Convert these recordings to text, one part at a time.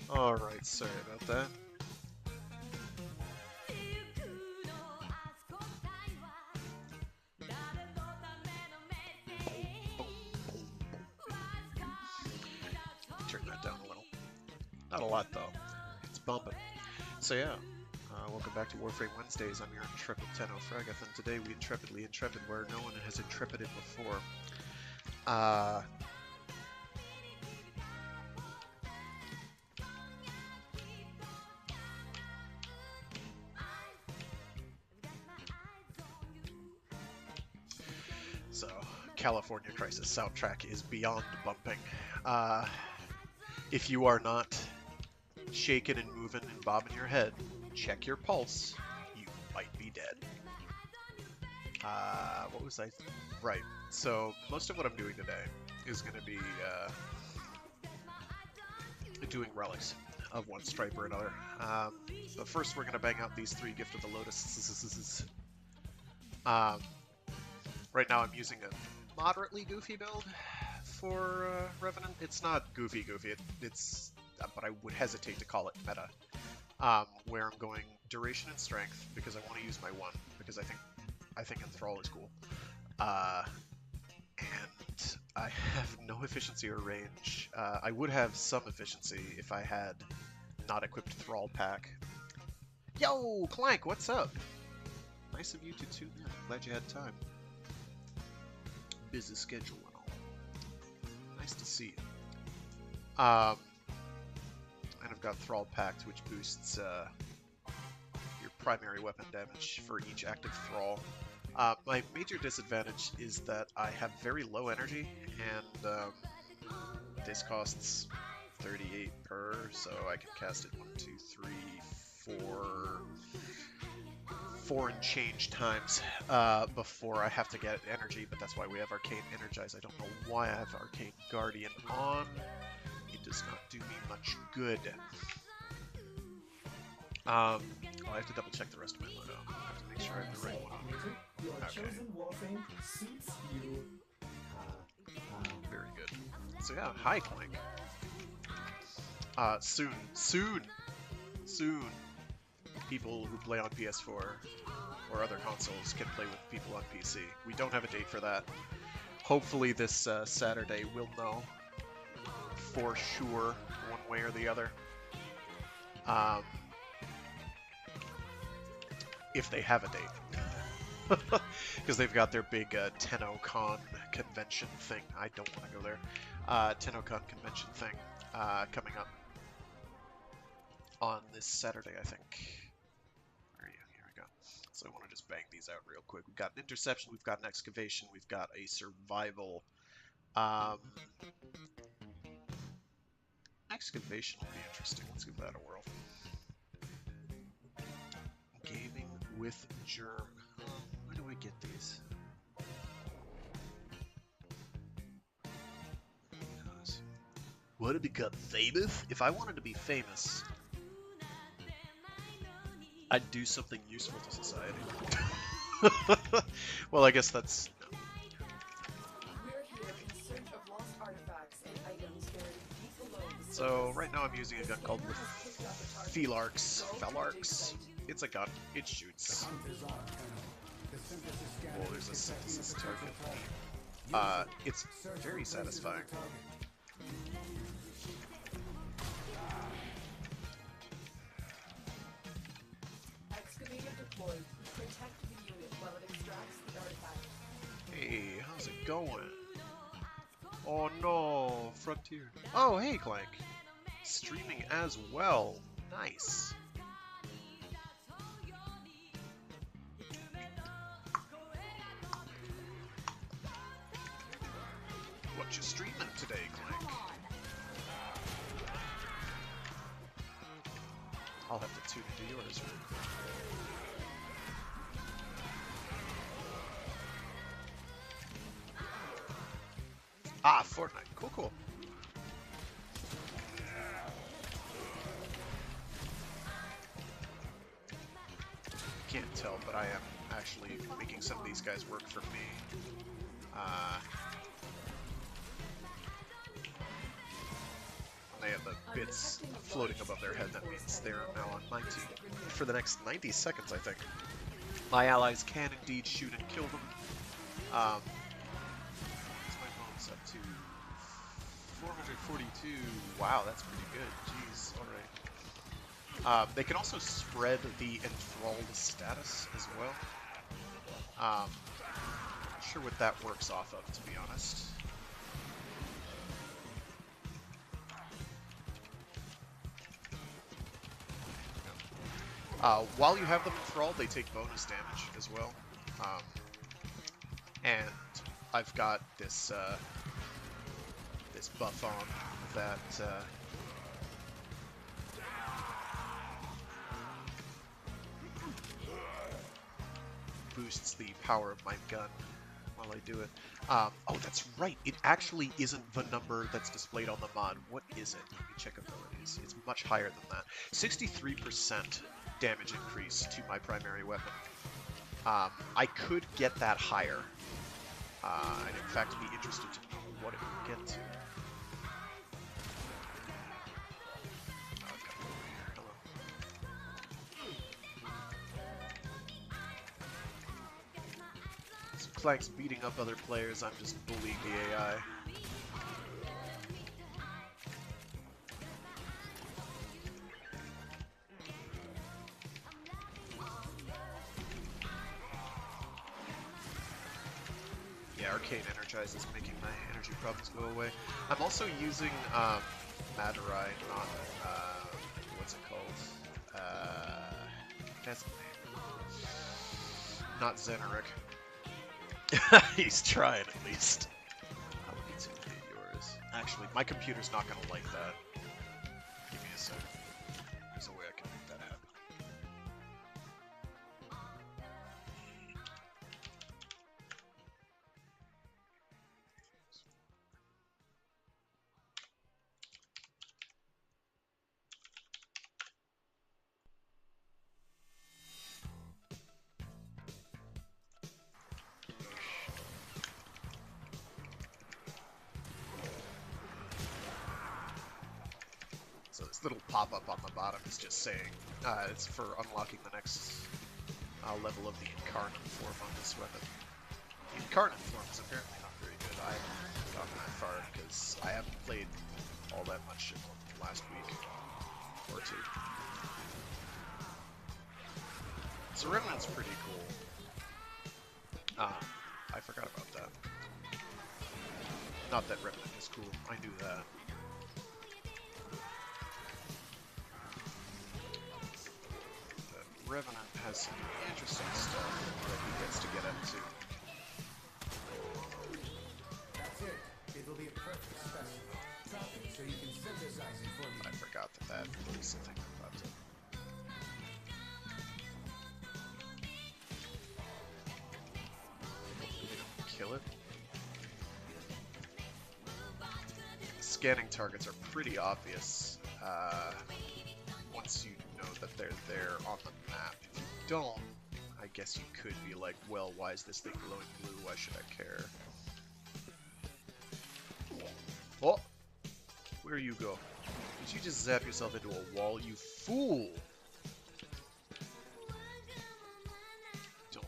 Alright, sorry about that. Turn that down a little. Not a lot though. It's bumping. So yeah, welcome back to Warframe Wednesdays. I'm your intrepid Tenno Fraggoth, and today we intrepidly intrepid where no one has intrepided before. So, California Crisis soundtrack is beyond bumping. If you are not shaking and moving and bobbing your head, check your pulse. You might be dead. What was I? Right. So most of what I'm doing today is going to be doing relics of one stripe or another. But first, we're going to bang out these 3 Gift of the Lotus. Right now, I'm using a moderately goofy build for Revenant. It's not goofy. It's but I would hesitate to call it meta. Where I'm going duration and strength because I want to use my 1 because I think Enthrall is cool. And I have no efficiency or range. I would have some efficiency if I had not equipped Thrall pack. Yo, Clank, what's up? Nice of you to tune in. Glad you had time. Busy schedule and all. Nice to see you. And I've got Thrall packed, which boosts your primary weapon damage for each active Thrall. My major disadvantage is that I have very low energy, and this costs 38 per, so I can cast it 1, 2, 3, 4 and change times before I have to get energy, but that's why we have Arcane Energize. I don't know why I have Arcane Guardian on. It does not do me much good. I have to double check the rest of my loadout. I have to make sure I have the right one on. Your chosen Warframe suits you. Very good. So yeah, hi Clank. Soon, people who play on PS4 or other consoles can play with people on PC. We don't have a date for that. Hopefully this Saturday we'll know for sure, one way or the other. If they have a date. Because they've got their big Tennocon convention thing. I don't want to go there. Tennocon convention thing coming up on this Saturday, I think. Where are you? Here we go. So I want to just bang these out real quick. We've got an interception, we've got an excavation, we've got a survival. Excavation will be interesting. Let's give that a whirl. Gaming with Germ. Where do I get these? Want to become famous? If I wanted to be famous, I'd do something useful to society. Well, I guess that's... So, right now I'm using a gun called Felarx. It's a gun. It shoots. Oh, there's a synthesis target. It's very satisfying. Hey, how's it going? Oh no, Frontier. Oh, hey, Clank. Streaming as well. Nice. What you streaming today, Clank? I'll have to tune into yours real quick. Ah, Fortnite. Cool, cool. Can't tell, but I am actually making some of these guys work for me. They the bits floating above their head, that means they're now on my team. For the next 90 seconds, I think. My allies can indeed shoot and kill them. What's my bonus up to? 442. Wow, that's pretty good. Jeez, alright. They can also spread the enthralled status as well. Not sure what that works off of, to be honest. While you have them enthralled, they take bonus damage as well. And I've got this this buff on that boosts the power of my gun while I do it. Oh, that's right. It actually isn't the number that's displayed on the mod. What is it? Let me check abilities. It's much higher than that. 63% damage increase to my primary weapon. I could get that higher. I'd in fact be interested to know what it would get to. Oh, I've got it over here. Hello. So Clank's beating up other players, I'm just bullying the AI. Arcane Energize is making my energy problems go away. I'm also using Madurai, not what's it called? That's the name. Not Zeneric. He's trying at least. I will need to hit yours. Actually, my computer's not gonna like that. Give me a sec. There's a way I can make that happen. So this little pop-up on the bottom is just saying it's for unlocking the next level of the Incarnate form on this weapon. The Incarnate form is apparently not very good. I haven't gotten that far because I haven't played all that much in the last week or two. So Remnant's pretty cool. I forgot about that. Not that Remnant is cool, I knew that. Revenant has some interesting stuff that he gets to get into. That's it. It'll be a perfect specimen. Drop it so you can synthesize it for me. I forgot that was the thing that popped up. Hopefully they don't kill it. Scanning targets are pretty obvious once you know that they're there on the map. If you don't, I guess you could be like, well, why is this thing glowing blue? Why should I care? Oh! Where you go? Did you just zap yourself into a wall, you fool? Don't.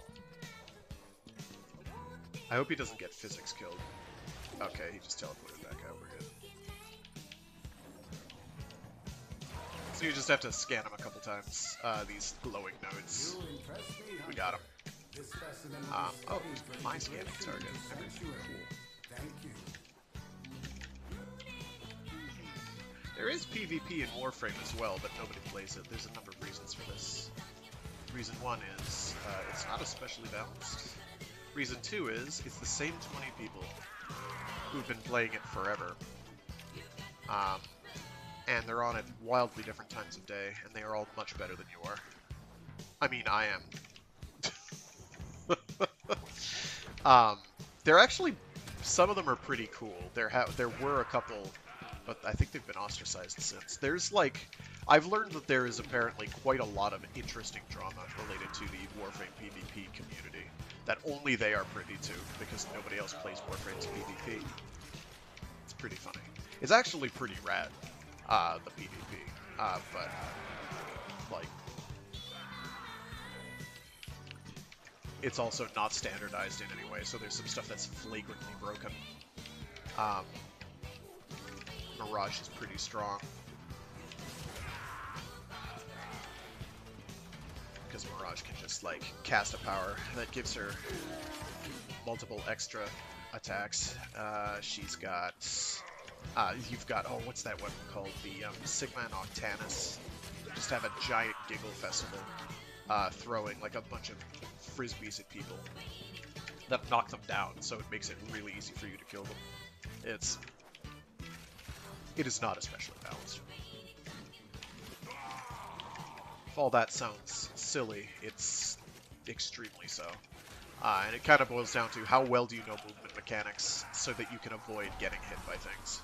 I hope he doesn't get physics killed. Okay, he just teleported back out. We're good. So you just have to scan them a couple times, these glowing nodes. We got them. Oh, my scanning target. Cool. There is PvP in Warframe as well, but nobody plays it. There's a number of reasons for this. Reason one is, it's not especially balanced. Reason two is, it's the same 20 people who've been playing it forever. And they're on at wildly different times of day, and they are all much better than you are. I mean, I am. They're actually, some of them are pretty cool. There were a couple, but I think they've been ostracized since. There's like, I've learned that there is apparently quite a lot of interesting drama related to the Warframe PvP community that only they are privy to, because nobody else plays Warframe's PvP. It's pretty funny. It's actually pretty rad. the PvP. But like, it's also not standardized in any way, so there's some stuff that's flagrantly broken. Mirage is pretty strong. Because Mirage can just, like, cast a power that gives her multiple extra attacks. She's got... you've got... Oh, what's that weapon called? The Sigma and Octanus. Just have a giant giggle festival throwing, like, a bunch of frisbees at people that knock them down, so it makes it really easy for you to kill them. It is not especially balanced. If all that sounds silly, it's extremely so. And it kind of boils down to how well do you know movement mechanics so that you can avoid getting hit by things.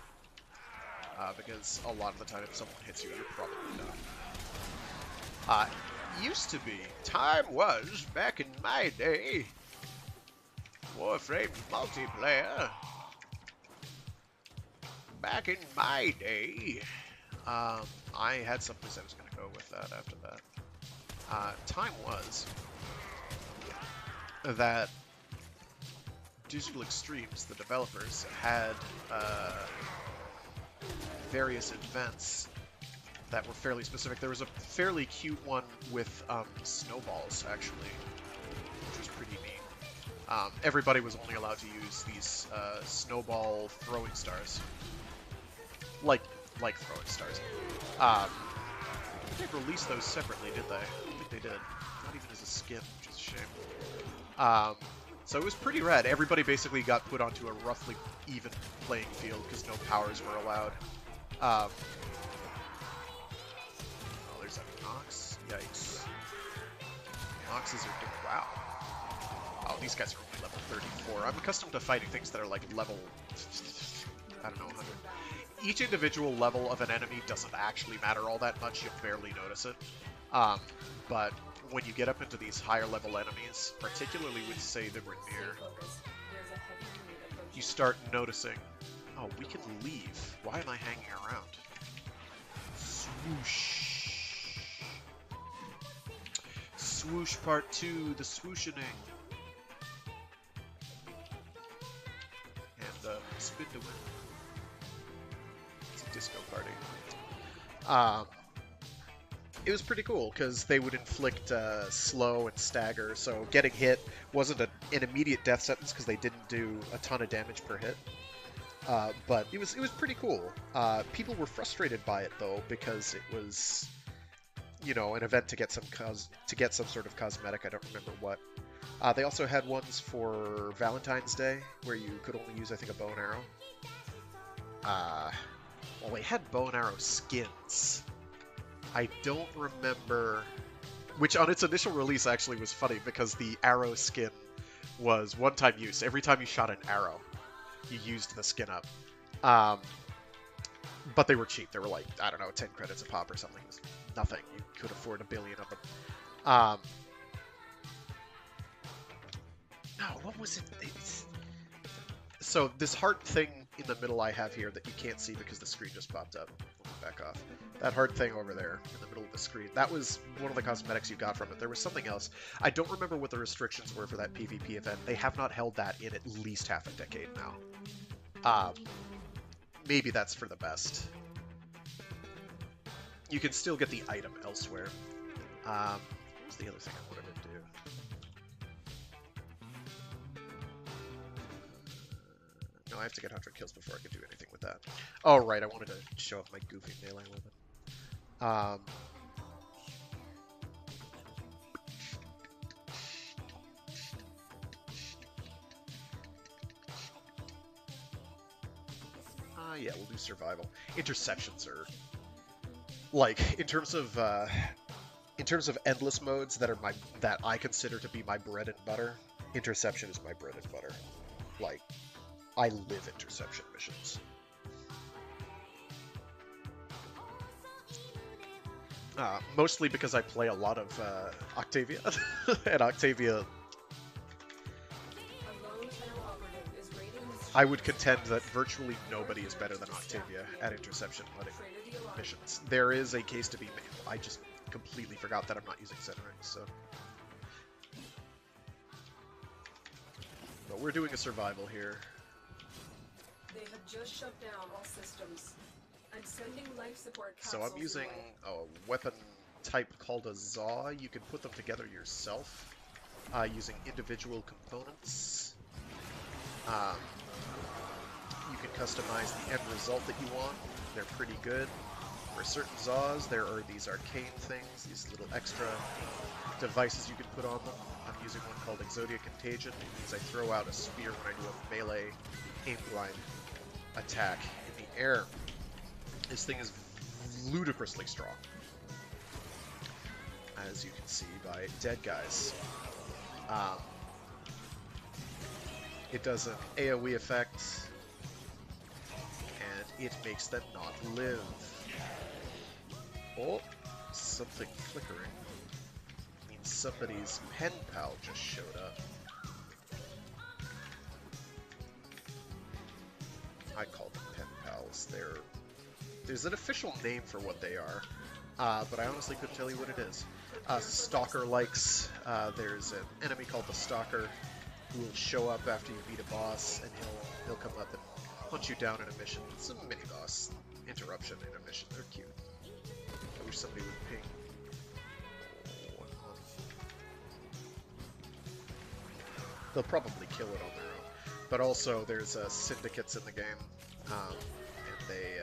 Because a lot of the time if someone hits you, you're probably done. Used to be, time was, back in my day, Warframe multiplayer. Back in my day, I had something I was going to go with that after that. Time was that Digital Extremes, the developers, had various events that were fairly specific. There was a fairly cute one with snowballs, actually, which was pretty neat. Everybody was only allowed to use these snowball throwing stars. Like throwing stars. They released those separately, did they? I don't think they did. Not even as a skin, which is a shame. So it was pretty rad. Everybody basically got put onto a roughly even playing field because no powers were allowed. Oh, there's a Nox. Yikes. Noxes are... Wow. Oh, these guys are only level 34. I'm accustomed to fighting things that are like level... I don't know, 100. Each individual level of an enemy doesn't actually matter all that much. You'll barely notice it. But when you get up into these higher level enemies, particularly with, say, the Rainier, you start noticing, oh, we can leave. Why am I hanging around? Swoosh. Swoosh Part 2, the swooshening. And spin to win. It's a disco party. It was pretty cool because they would inflict slow and stagger, so getting hit wasn't an immediate death sentence because they didn't do a ton of damage per hit. But it was pretty cool. People were frustrated by it though because it was, you know, an event to get some sort of cosmetic. I don't remember what. They also had ones for Valentine's Day where you could only use, I think, a bow and arrow. Well, they had bow and arrow skins. I don't remember, which on its initial release actually was funny because the arrow skin was one-time use. Every time you shot an arrow, you used the skin up. But they were cheap. They were like, I don't know, 10 credits a pop or something. It was nothing. You could afford 1 billion of them. No, what was it? So this heart thing in the middle I have here that you can't see because the screen just popped up. Back off. That heart thing over there in the middle of the screen, that was one of the cosmetics you got from it. There was something else. I don't remember what the restrictions were for that PvP event. They have not held that in at least half a decade now. Maybe that's for the best. You can still get the item elsewhere. What was the other thing I wanted to do? No, I have to get 100 kills before I can do anything with that. Oh, right, I wanted to show off my goofy melee weapon. Yeah, we'll do survival. Interceptions are, like, in terms of endless modes that I consider to be my bread and butter. Interception is my bread and butter. Like, I live interception missions. Mostly because I play a lot of Octavia, and Octavia, I would contend that virtually nobody is better than Octavia at interception hunting. missions. There is a case to be made. I just completely forgot that I'm not using centering, so. But we're doing a survival here. They have just shut down all systems. I'm sending life support So capsules I'm using a weapon type called a Zaw. You can put them together yourself using individual components. You can customize the end result that you want. They're pretty good. For certain Zaws, there are these arcane things, these little extra devices you can put on them. I'm using one called Exodia Contagion. It means I throw out a spear when I do a melee aim blind attack in the air. This thing is ludicrously strong, as you can see by dead guys. It does an AoE effect, and it makes them not live. Oh, something flickering. Means somebody's pen pal just showed up. I call them pen pals. There's an official name for what they are, but I honestly couldn't tell you what it is. Stalker likes. There's an enemy called the Stalker who will show up after you beat a boss, and he'll come up and hunt you down in a mission. It's a mini boss interruption in a mission. They're cute. I wish somebody would ping. They'll probably kill it on their own. But also, there's syndicates in the game, and they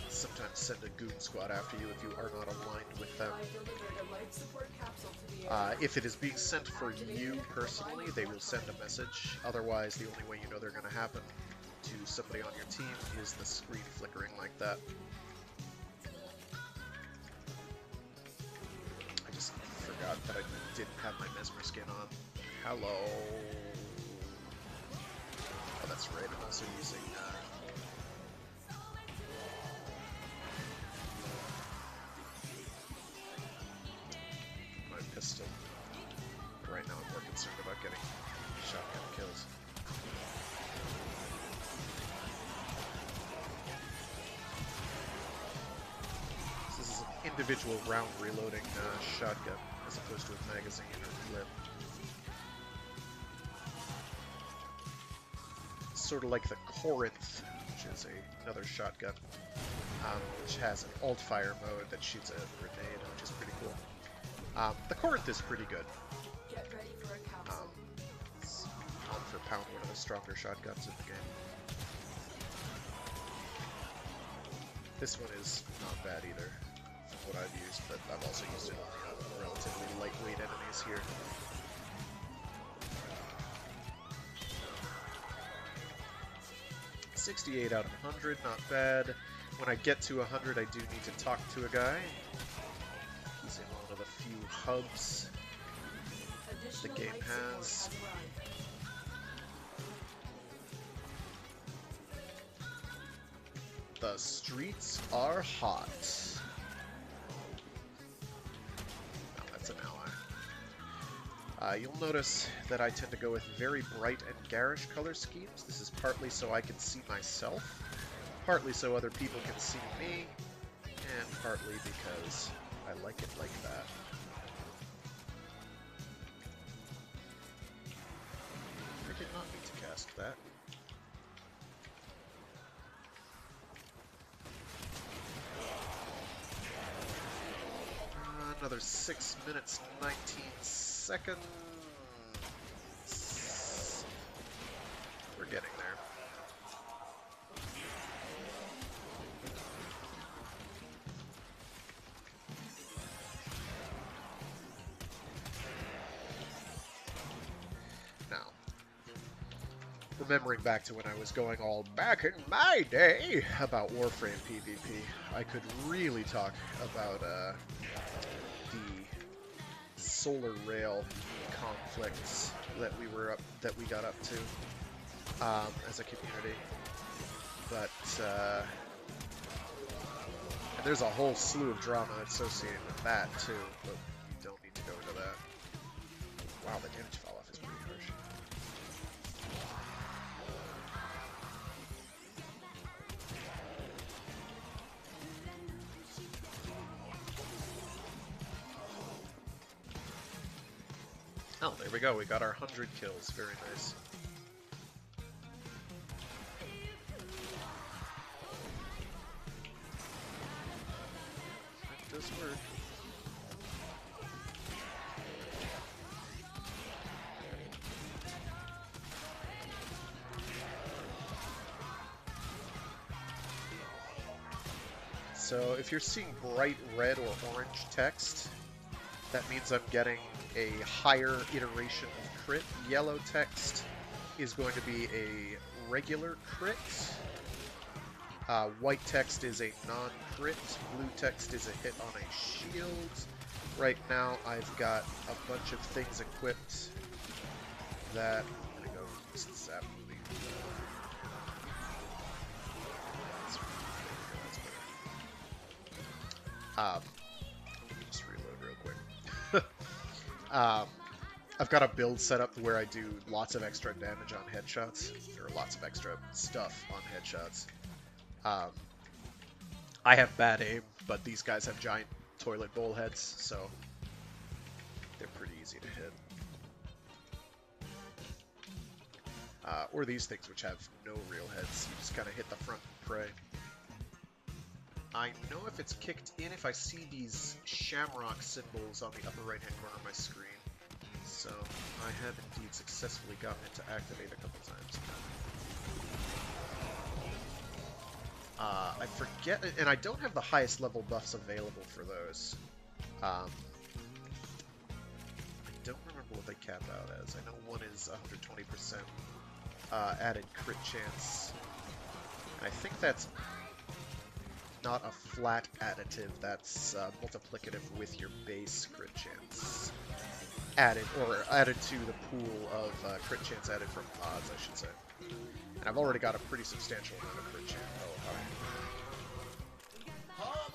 sometimes send a goon squad after you if you are not aligned with them. If it is being sent for you personally, they will send a message. Otherwise, the only way you know they're going to happen to somebody on your team is the screen flickering like that. I just forgot that I didn't have my Mesmer skin on. Hello. Oh, that's right. I'm also using my pistol. But right now I'm more concerned about getting shotgun kills. This is an individual round reloading shotgun as opposed to a magazine or clip. Sort of like the Corinth, which is another shotgun, which has an alt-fire mode that shoots a grenade, which is pretty cool. The Corinth is pretty good. Get ready for a capsule. It's pound for pound one of the stronger shotguns in the game. This one is not bad either, from what I've used, but I've also used it on relatively lightweight enemies here. $68 out of 100, not bad. When I get to 100, I do need to talk to a guy. He's in one of the few hubs the game has. The streets are hot. Oh, that's an ally. You'll notice that I tend to go with very bright and garish color schemes. This is partly so I can see myself, partly so other people can see me, and partly because I like it like that. I did not need to cast that. Another 6 minutes, 19 seconds. We're getting there. Now, remembering back to when I was going all back in my day about Warframe PvP, I could really talk about the solar rail conflicts that we got up to as a community, but and there's a whole slew of drama associated with that too, but you don't need to go into that. Wow, the damage fall off is pretty harsh. Oh, there we go. We got our 100 kills. Very nice. That does work. So if you're seeing bright red or orange text, that means I'm getting a higher iteration of crit. Yellow text is going to be a regular crit. White text is a non-crit. Blue text is a hit on a shield. Right now I've got a bunch of things equipped that... I'm going to go use the zap movie. Just reload real quick. I've got a build set up where I do lots of extra damage on headshots, or lots of extra stuff on headshots. I have bad aim, but these guys have giant toilet bowl heads, so they're pretty easy to hit. Or these things which have no real heads, you just kind of hit the front and pray. I know if it's kicked in if I see these shamrock symbols on the upper right hand corner of my screen. So I have indeed successfully gotten it to activate a couple times. I forget, and I don't have the highest level buffs available for those. I don't remember what they cap out as. I know one is 120% added crit chance. And I think that's not a flat additive, that's multiplicative with your base crit chance. Added to the pool of crit chance added from odds, I should say. And I've already got a pretty substantial amount of crit chance. Oh,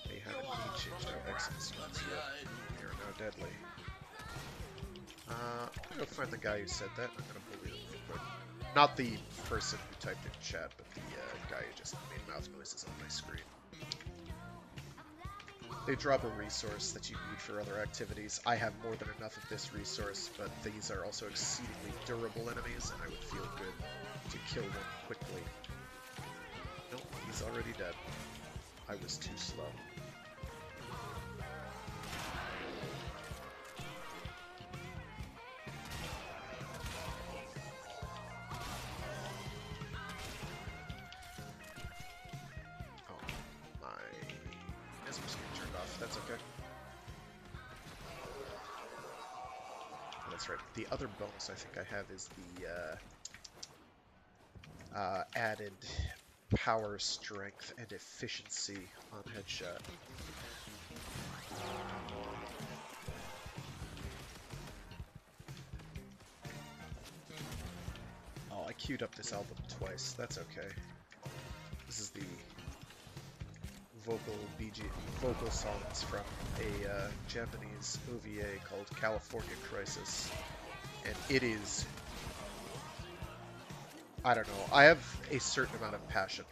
they haven't indeed changed our exit skills yet. They are now deadly. I'm gonna go find the guy who said that. I'm gonna bully him real quick. Not the person who typed in chat, but the guy who just made mouth noises on my screen. They drop a resource that you need for other activities. I have more than enough of this resource, but these are also exceedingly durable enemies, and I would feel good to kill them quickly. Nope, he's already dead. I was too slow. That's okay. That's right. The other bonus I think I have is the added power, strength, and efficiency on headshot. Oh, I queued up this album twice. That's okay. This is the vocal songs from a Japanese OVA called California Crisis, and it is, I don't know, I have a certain amount of passion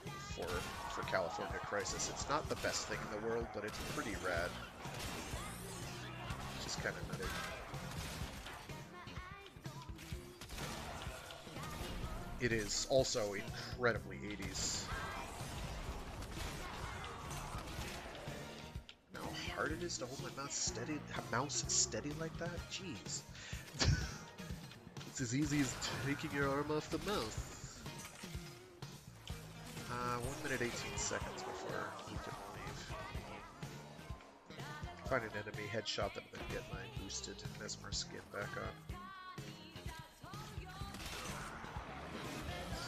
for California Crisis. It's not the best thing in the world, but it's pretty rad. It's just kind of nutty. It is also incredibly 80s. Hard it is to hold my mouse steady like that? Jeez. It's as easy as taking your arm off the mouse. 1 minute 18 seconds before we can leave. Find an enemy headshot that I'm gonna get my boosted Mesmer skin back on.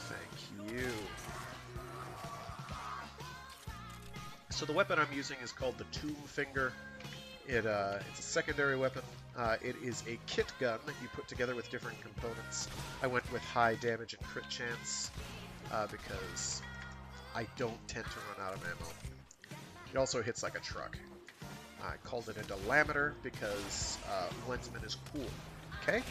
Thank you. So the weapon I'm using is called the Tomb Finger. It's a secondary weapon. It is a kit gun that you put together with different components. I went with high damage and crit chance because I don't tend to run out of ammo. It also hits like a truck. I called it a Delameter because Lensman is cool. Okay?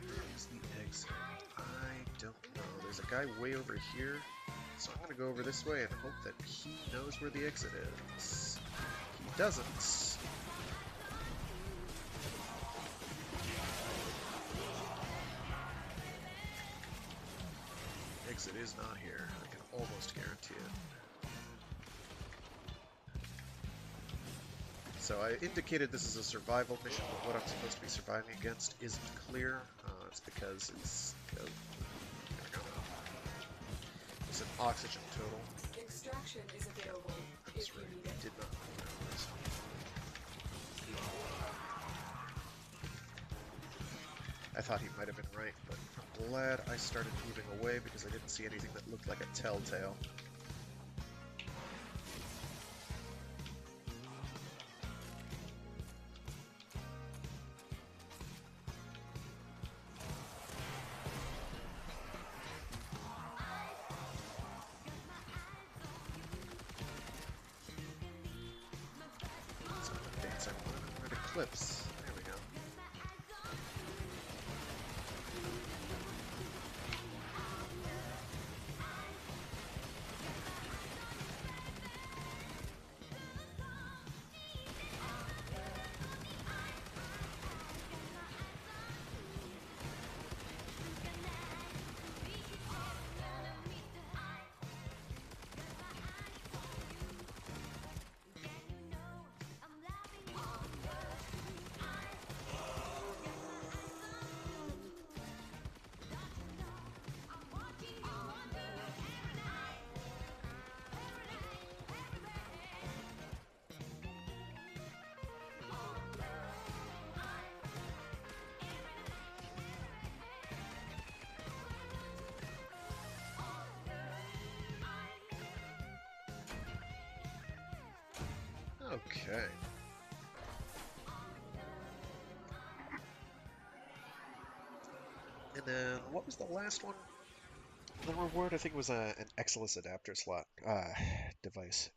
Where's the exit? I don't know. There's a guy way over here, so I'm gonna go over this way and hope that he knows where the exit is. He doesn't. Exit is not here. I can almost guarantee it. So I indicated this is a survival mission, but what I'm supposed to be surviving against isn't clear. It's because it's... there we go. It's an oxygen total. Extraction is available That's if right. you need it. Did not know that was. I thought he might have been right, but I'm glad I started moving away because I didn't see anything that looked like a telltale. Clips. There we go. Okay. And then, what was the last one? The reward, I think, was an Exilus adapter slot device.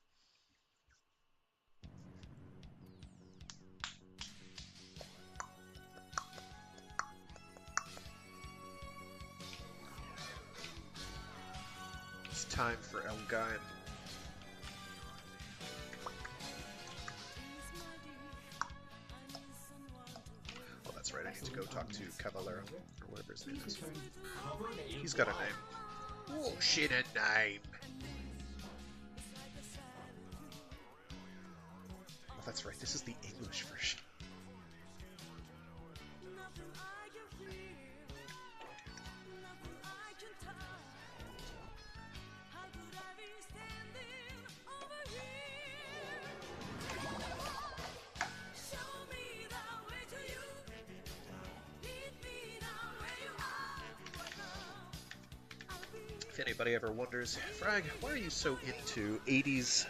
It's time for Elgain. Oh, that's right, I need to go talk to Caballero, or whatever his name is. He's got a name. Oh, shit, a name! Oh, that's right, this is the English version. If anybody ever wonders, Frag, why are you so into 80s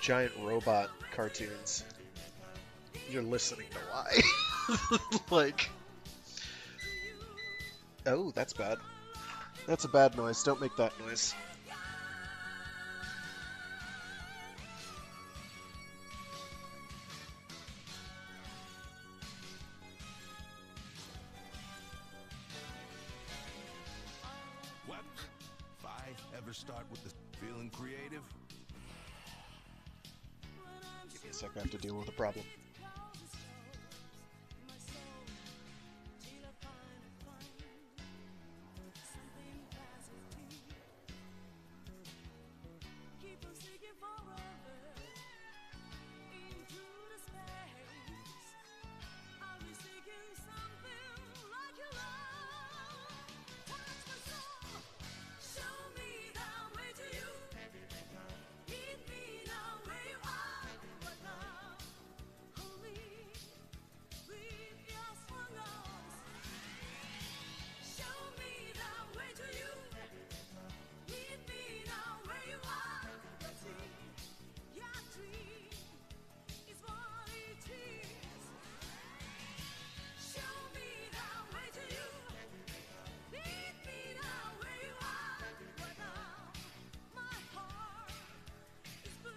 giant robot cartoons? You're listening to why. Like, oh, that's bad. That's a bad noise. Don't make that noise. What? If I ever start with the feeling creative? Give me a sec, I have to deal with a problem.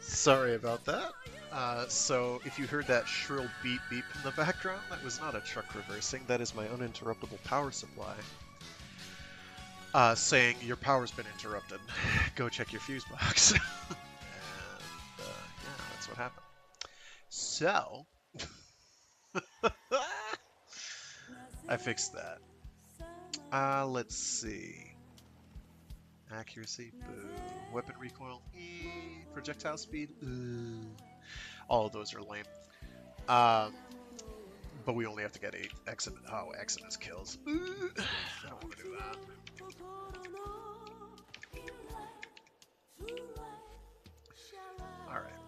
Sorry about that. So if you heard that shrill beep beep in the background, that was not a truck reversing, that is my uninterruptible power supply. saying your power's been interrupted. Go check your fuse box. And yeah, that's what happened. So I fixed that. Let's see. Accuracy, boo. Weapon recoil, projectile speed, all of those are lame. But we only have to get 8 Eximus kills. I don't want to do that. Alright.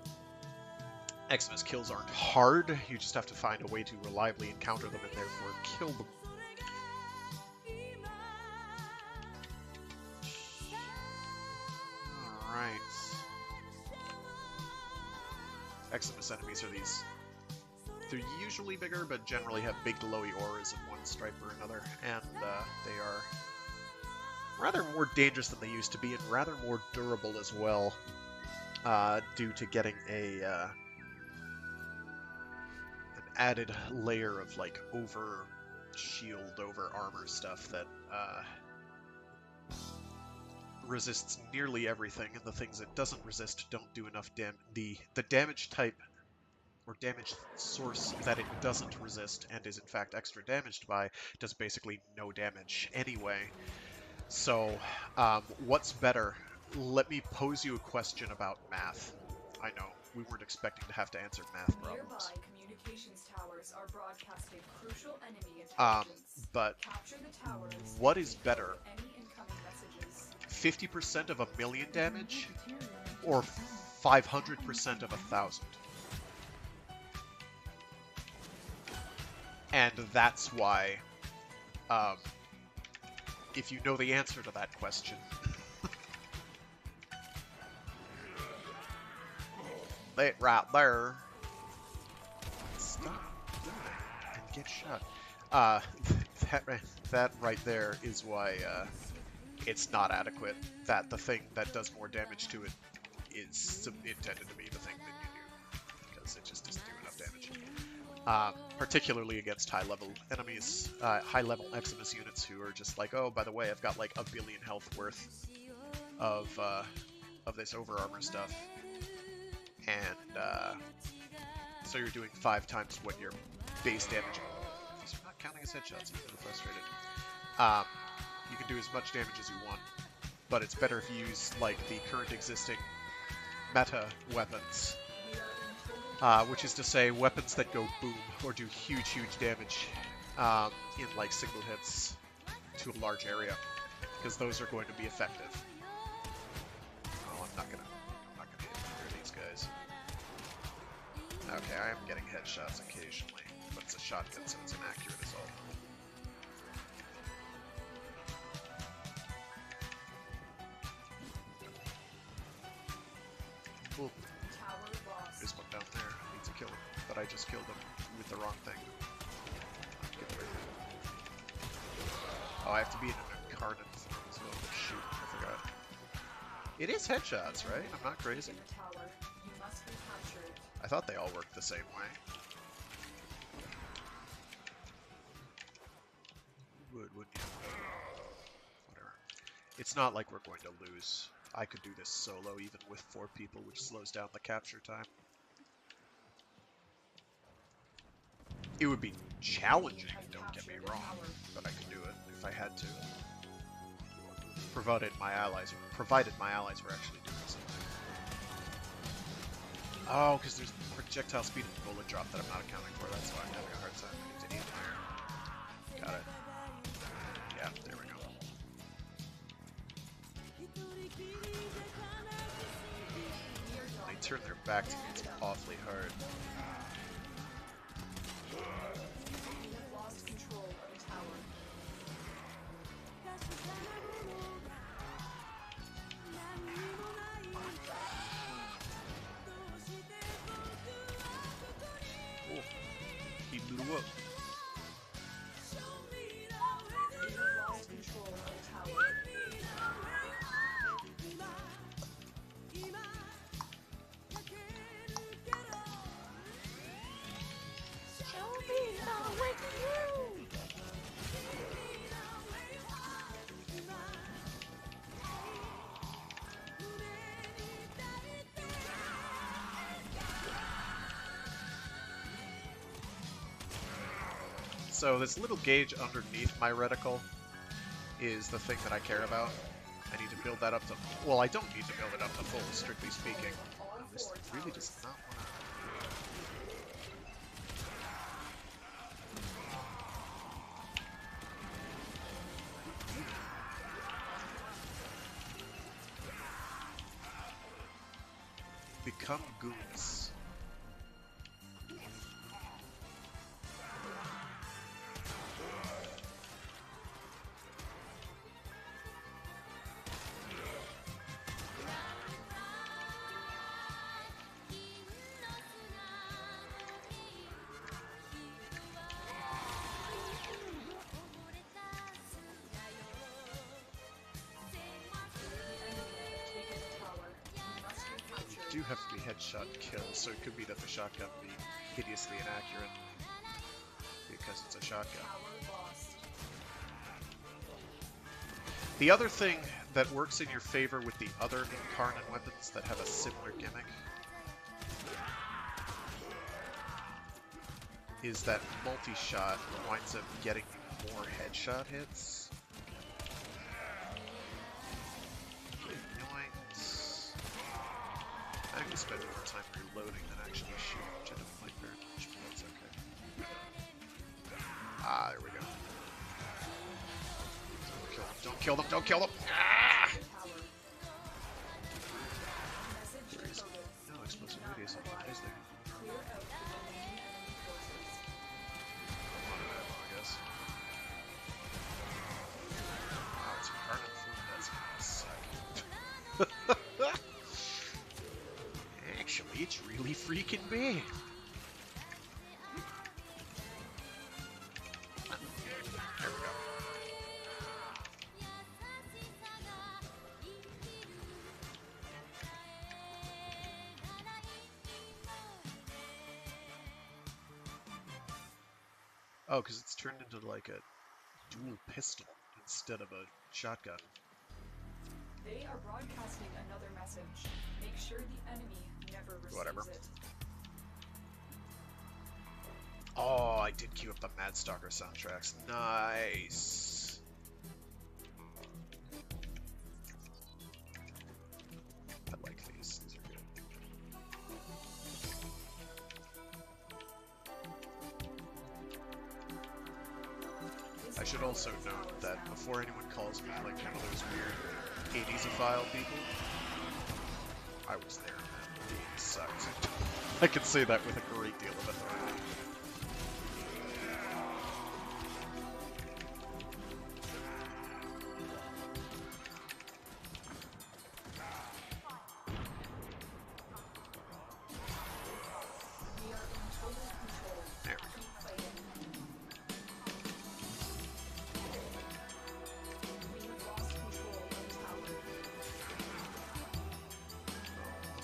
Eximus kills aren't hard, you just have to find a way to reliably encounter them and therefore kill them. Alright. Eximus enemies are these. They're usually bigger, but generally have big glowy auras in one stripe or another, and they are rather more dangerous than they used to be, and rather more durable as well, due to getting an added layer of like over shield, over armor stuff that resists nearly everything, and the things it doesn't resist don't do enough damage. The damage type or damage source that it doesn't resist and is in fact extra damaged by does basically no damage anyway. So what's better? Let me pose you a question about math. I know, we weren't expecting to have to answer math problems. Nearby communications towers are broadcasting crucial enemy intelligence. But Capture the towers what is better? any incoming messages. 50% of 1,000,000 damage or 500% of 1,000? And that's why, if you know the answer to that question, lay right there. Stop and get shot. That right there is why it's not adequate. That the thing that does more damage to it is intended to be the thing that you do, because it just doesn't do enough damage. Particularly against high-level enemies, high-level Eximus units who are just like, oh, by the way, I've got like 1 billion health worth of this over-armor stuff. And so you're doing 5 times what your base damage. These are not counting as headshots, I'm really frustrated. You can do as much damage as you want, but it's better if you use like the current existing meta weapons. Which is to say, weapons that go boom or do huge damage in like single hits to a large area, because those are going to be effective. Oh, I'm not gonna hit either of these guys. Okay, I am getting headshots occasionally, but it's a shotgun, so it's inaccurate as all. Cool. There's one down there. I need to kill him, but I just killed him with the wrong thing. Get away from him. Oh, I have to be in an incarnate form as well. Shoot, I forgot. It is headshots, right? I'm not crazy. I thought they all worked the same way. Wouldn't you? Whatever. It's not like we're going to lose. I could do this solo even with 4 people, which slows down the capture time. It would be challenging, don't get me wrong, but I could do it if I had to. Provided my allies were actually doing something. Oh, because there's projectile speed and bullet drop that I'm not accounting for. That's why I'm having a hard time. I need to eat fire. Got it. Yeah, there we go. They turn their back to me. It's awfully hard. Lost control of the tower. Oh, he blew up. Lost control of the tower. So this little gauge underneath my reticle is the thing that I care about. I need to build that up to... Well, I don't need to build it up to full, strictly speaking. Oh, this really does not want to... Become goons. Do have to be headshot kills, so it could be that the shotgun be hideously inaccurate because it's a shotgun. The other thing that works in your favor with the other incarnate weapons that have a similar gimmick is that multi-shot winds up getting you more headshot hits. I can spend more time reloading than actually shooting, which I don't like very much, but that's okay. Ah, there we go. Don't kill them, don't kill them! Ah! There is no explosive radius on that, is there? I guess. Wow, it's incarnate food, that's gonna suck. Actually, it's really freaking big. There we go. Oh, because it's turned into like a dual pistol instead of a shotgun. They are broadcasting another message. Make sure the enemy never receives it. Oh, I did queue up the Mad Stalker soundtracks. Nice. I like these. These are good. I should also note that before anyone calls me like one of those weird 80s-ophile people, I was there, man. The 80s sucks. I can say that with a great deal of authority. There we go.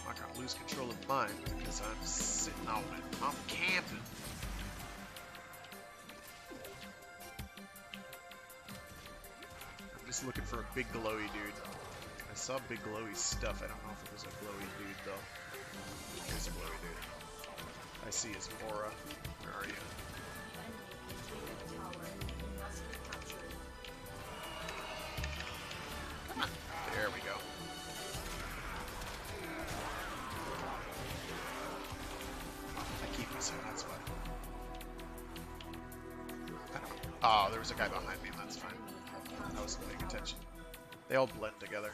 I'm not gonna lose control of mine because I'm sitting on it. I'm camping. I'm just looking for a big glowy dude. I saw big glowy stuff. I don't know if it was a glowy dude though. Here's a glowy dude. I see his aura. Where are you? Come on. There we go. I keep missing, that's why. I don't... Oh, there was a guy behind me, that's fine. I wasn't paying attention. They all blend together.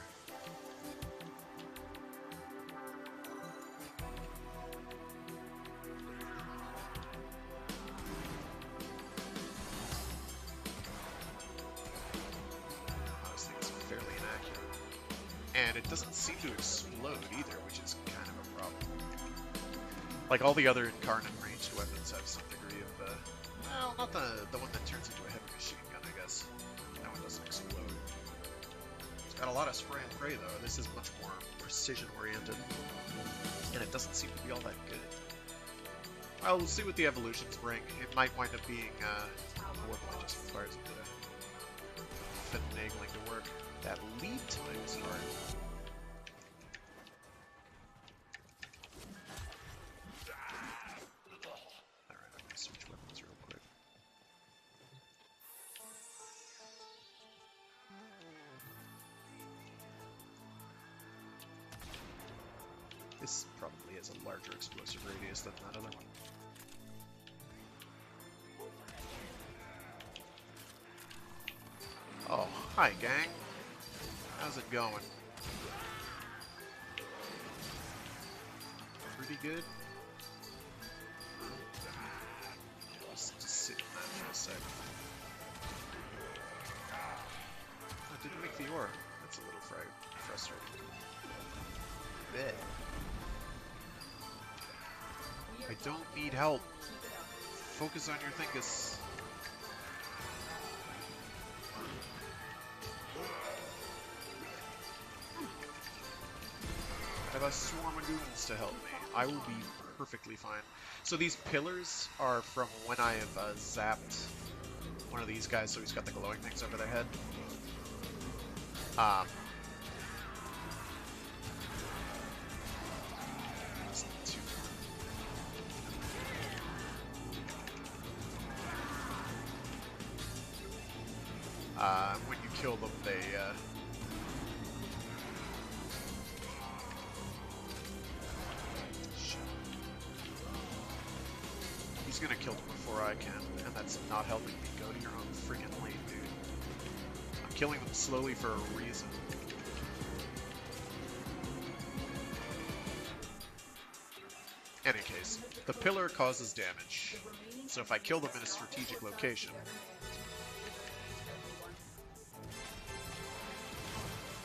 And it doesn't seem to explode either, which is kind of a problem. Like all the other incarnate ranged weapons have some degree of, well, not the one that turns into a heavy machine gun, I guess. That one doesn't explode. It's got a lot of spray and pray though. This is much more precision oriented, and it doesn't seem to be all that good. Well, we'll see what the evolutions bring. It might wind up being more than just requires a bit of finagling to work. That lead time is hard. Alright, I'm gonna switch weapons real quick. This probably has a larger explosive radius than that other one. Oh, hi gang. How's it going? Pretty good? Just sit in that for a sec. I didn't make the ore. That's a little frustrating. Bet. I don't need help. Focus on your thinkus. I have a swarm of goons to help me. I will be perfectly fine. So these pillars are from when I have zapped one of these guys, so he's got the glowing things over their head. When you kill them, they he's gonna kill them before I can, and that's not helping me. Go to your own friggin' lane, dude. I'm killing them slowly for a reason. Any case, the pillar causes damage, so if I kill them in a strategic location,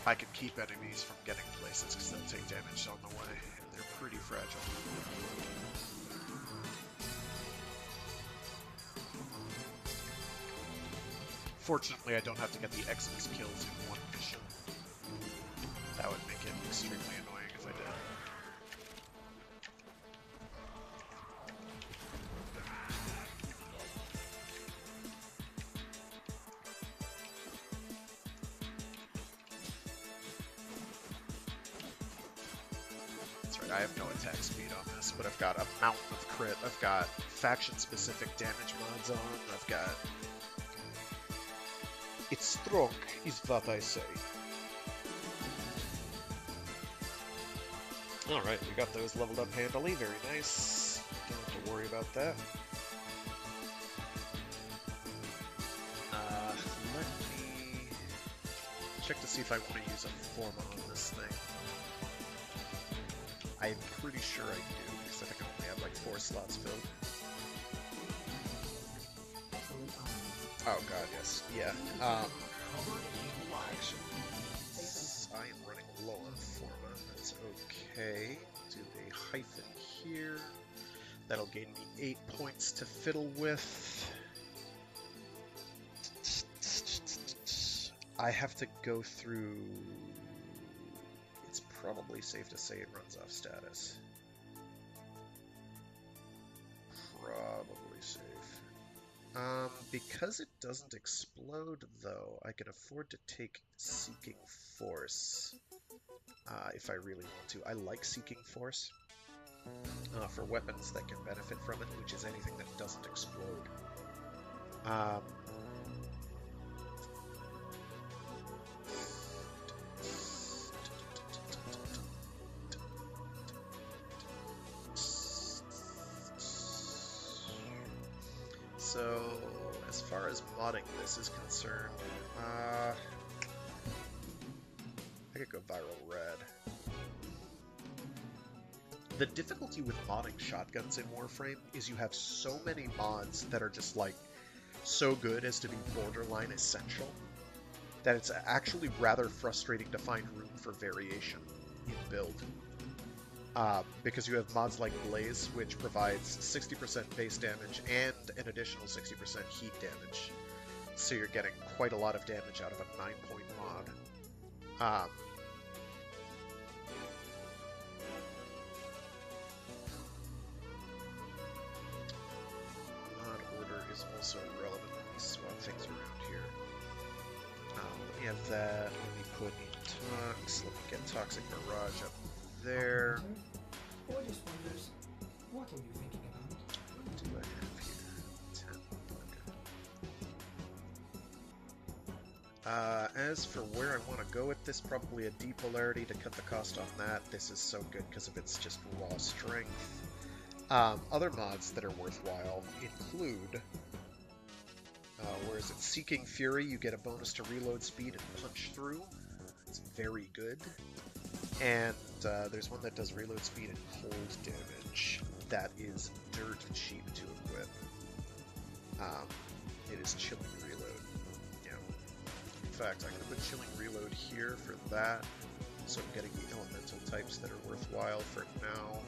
I can keep enemies from getting places because they'll take damage on the way, and they're pretty fragile. Fortunately, I don't have to get the Exodus kills in one mission. That would make it extremely annoying if I did. That's right, I have no attack speed on this, but I've got a mountain of crit, I've got faction-specific damage mods on, I've got... It's strong, is what I say. Alright, we got those leveled up handily, very nice. Don't have to worry about that. Let me check to see if I want to use a Forma on this thing. I'm pretty sure I do, because I think I only have like 4 slots filled. Oh god, yes. Yeah. Actually, I am running low on Forma. That's okay. Do a hyphen here. That'll gain me 8 points to fiddle with. I have to go through... It's probably safe to say it runs off status. Probably safe. Because it doesn't explode, though, I can afford to take Seeking Force if I really want to. I like Seeking Force for weapons that can benefit from it, which is anything that doesn't explode. So, as far as modding this is concerned, I could go Viral Red. The difficulty with modding shotguns in Warframe is you have so many mods that are just like so good as to be borderline essential that it's actually rather frustrating to find room for variation in build. Because you have mods like Blaze, which provides 60% base damage and an additional 60% heat damage. So you're getting quite a lot of damage out of a 9-point mod. Mod order is also relevant. Let me swap things around here. Let me have that. Let me put in Tox. Let me get Toxic Barrage up there. Gorgeous wonders. What are you thinking about? What do I have here? 10. As for where I want to go with this, probably a D polarity to cut the cost on that. This is so good because of its just raw strength. Other mods that are worthwhile include, where is it? Seeking Fury, you get a bonus to reload speed and punch through. It's very good. And there's one that does reload speed and cold damage. That is dirt cheap to equip. It is Chilling Reload. Yeah. In fact, I'm going to put Chilling Reload here for that. So I'm getting the elemental types that are worthwhile for now.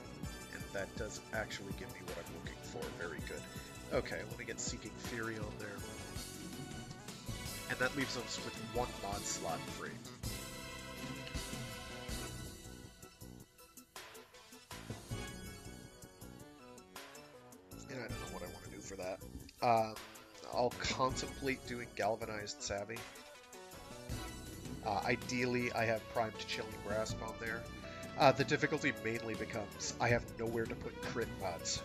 And that does actually give me what I'm looking for. Very good. Okay, let me get Seeking Fury on there. And that leaves us with one mod slot free. And I don't know what I want to do for that. I'll contemplate doing Galvanized Savvy. Ideally, I have primed Chilling Grasp on there. The difficulty mainly becomes I have nowhere to put crit mods.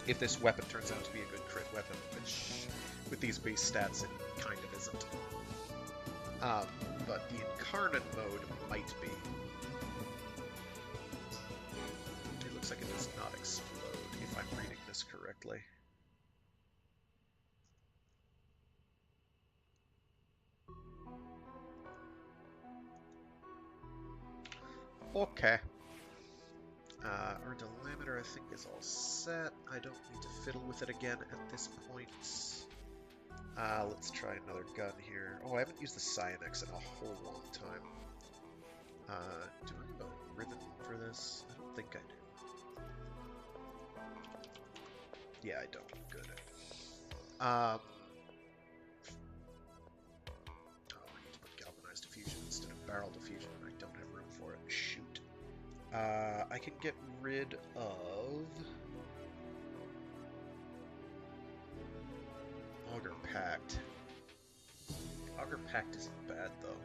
If this weapon turns out to be a good crit weapon, which with these base stats it kind of isn't. But the Incarnate mode might be. It looks like it does not explode, if I'm reading this correctly. Okay. Our Delameter, I think, is all set. I don't need to fiddle with it again at this point. Let's try another gun here. Oh, I haven't used the Cyanix in a whole long time. Do I have a ribbon for this? I don't think I do. Yeah, I don't. Good. Oh, I need to put Galvanized Diffusion instead of Barrel Diffusion. I don't have room for it. Shoot. I can get rid of Augur Pact. Augur Pact isn't bad though.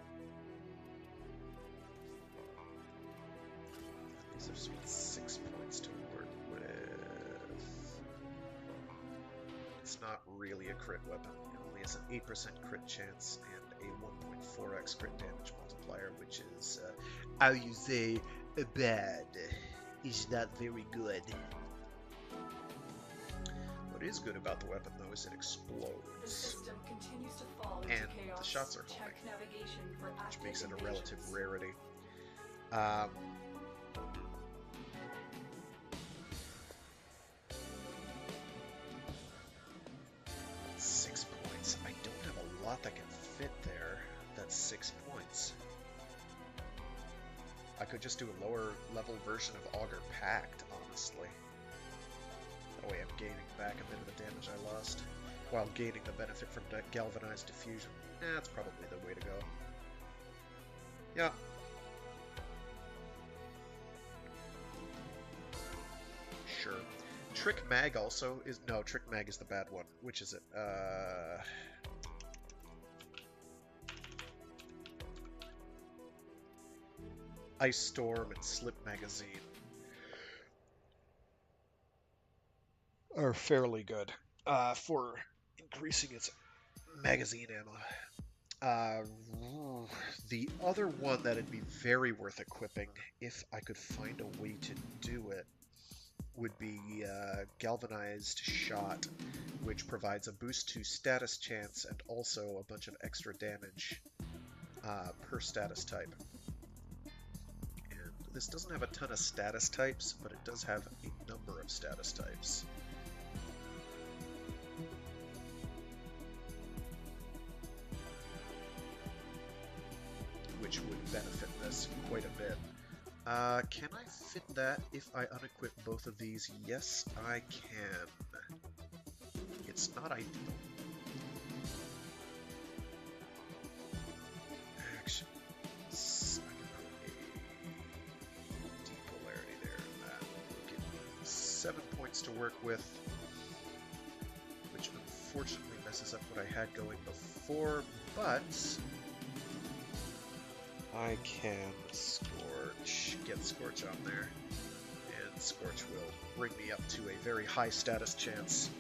These are sweet 6 points to work with. It's not really a crit weapon. It only has an 8% crit chance and a 1.4x crit damage multiplier, which is, how you say, bad. Is not very good. What is good about the weapon, though, is it explodes. The system continues to fall into And chaos. the shots are Check homing, navigation for which active makes it a invasions. relative rarity. 6 points. I don't have a lot that can fit there. That's 6 points. I could just do a lower level version of Augur Pact, honestly. That way I'm gaining back a bit of the damage I lost, while gaining the benefit from Galvanized Diffusion. That's probably the way to go. Yeah. Sure. Trick Mag also is... No, Trick Mag is the bad one. Which is it? Ice Storm and Slip Magazine are fairly good for increasing its magazine ammo. The other one that'd be very worth equipping, if I could find a way to do it, would be Galvanized Shot, which provides a boost to status chance and also a bunch of extra damage per status type. This doesn't have a ton of status types, but it does have a number of status types. Which would benefit this quite a bit. Can I fit that if I unequip both of these? Yes, I can. It's not ideal. Actions. I can put a D-polarity there. That will give me 7 points to work with, which unfortunately messes up what I had going before, but I can Scorch, get Scorch on there, and Scorch will bring me up to a very high status chance.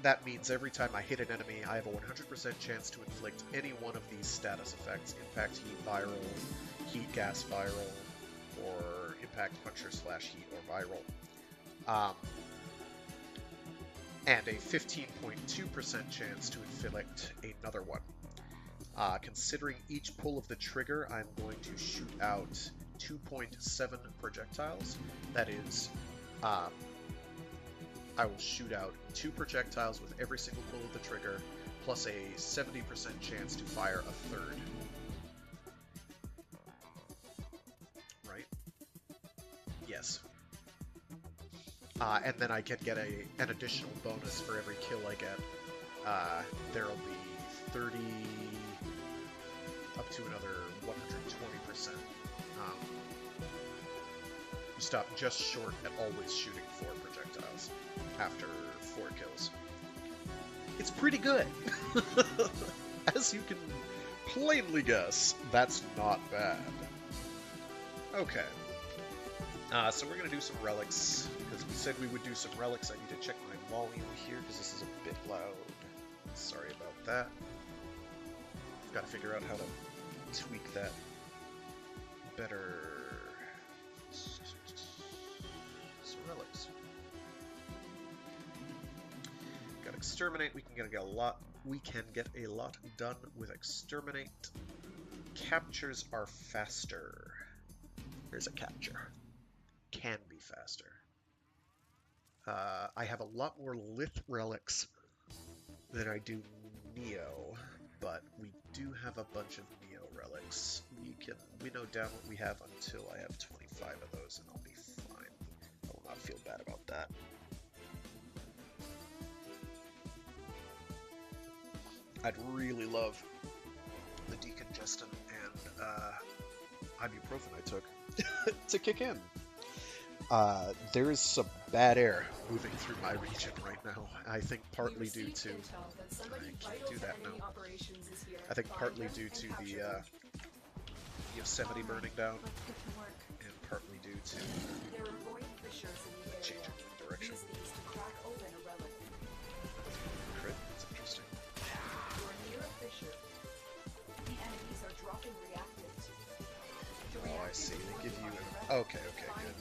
that means every time I hit an enemy, I have a 100% chance to inflict any one of these status effects: impact, heat, viral, heat, gas, viral, or impact, puncher, slash, heat, or viral. And a 15.2% chance to inflict another one. Considering each pull of the trigger, I'm going to shoot out 2.7 projectiles. That is, I will shoot out 2 projectiles with every single pull of the trigger, plus a 70% chance to fire a third. Right? Yes. And then I can get an additional bonus for every kill I get. There'll be 30... up to another 120%. You stop just short at always shooting 4 projectiles after 4 kills. It's pretty good! As you can plainly guess, that's not bad. Okay. So we're going to do some relics, because we said we would do some relics. I need to check my volume here, because this is a bit loud. Sorry about that. Got to figure out how to tweak that better. Some relics. Got exterminate. We can get a lot. We can get a lot done with exterminate. Captures are faster. Here's a capture. Can be faster. I have a lot more lith relics than I do Neo, but we do have a bunch of Neo relics. We know down what we have until I have 25 of those, and I'll be fine. I will not feel bad about that. I'd really love the decongestant and ibuprofen I took to kick in. There is some bad air moving through my region right now. I think partly due to... I can't do that now. I think partly due to the Yosemite burning down, and partly due to changing direction. Crit, that's interesting. Oh, I see. They give you an... Okay, good.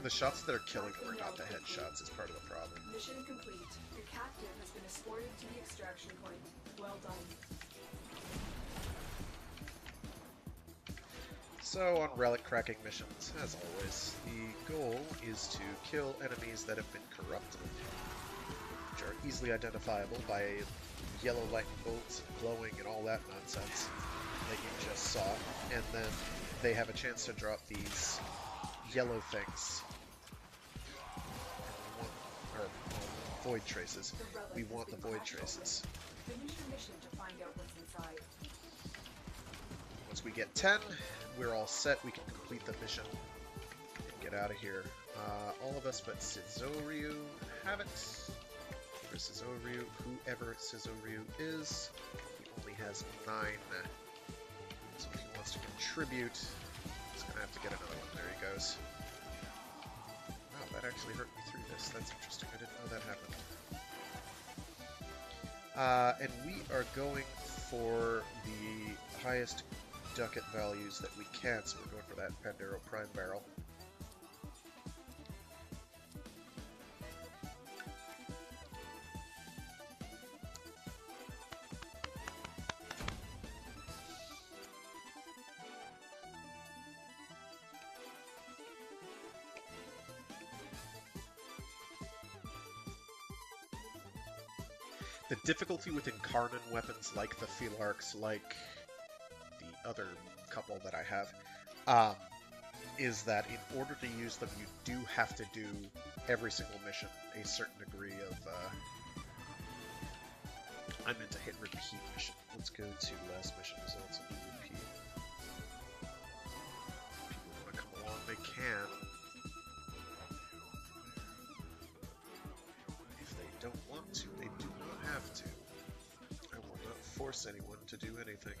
The shots that are killing them are not the headshots is part of the problem. Mission complete. Your captive has been escorted to the extraction point. Well done. So on relic cracking missions, as always, the goal is to kill enemies that have been corrupted, which are easily identifiable by yellow lightning bolts and glowing and all that nonsense that you just saw, and then they have a chance to drop these yellow things, or void traces. We want the void traces. Finish your mission to find out what's inside. Once we get 10, we're all set. We can complete the mission and get out of here. All of us but Sizoryu have it. For Sizoryu, whoever Sizoryu is, he only has 9. So if he wants to contribute, he's gonna have to get another one. There he goes. Wow, that actually hurt me through this. That's interesting. I didn't know that happened. And we are going for the highest Ducat values that we can, so we're going for that Pandero Prime Barrel. The difficulty with Incarnon weapons like the Phylarchs, like the other couple that I have, is that in order to use them, you do have to do every single mission a certain degree of... I meant to hit repeat mission. Let's go to last mission results and do repeat. People want to come along, they can. If they don't want to, they do not have to. I will not force force anyone to do anything.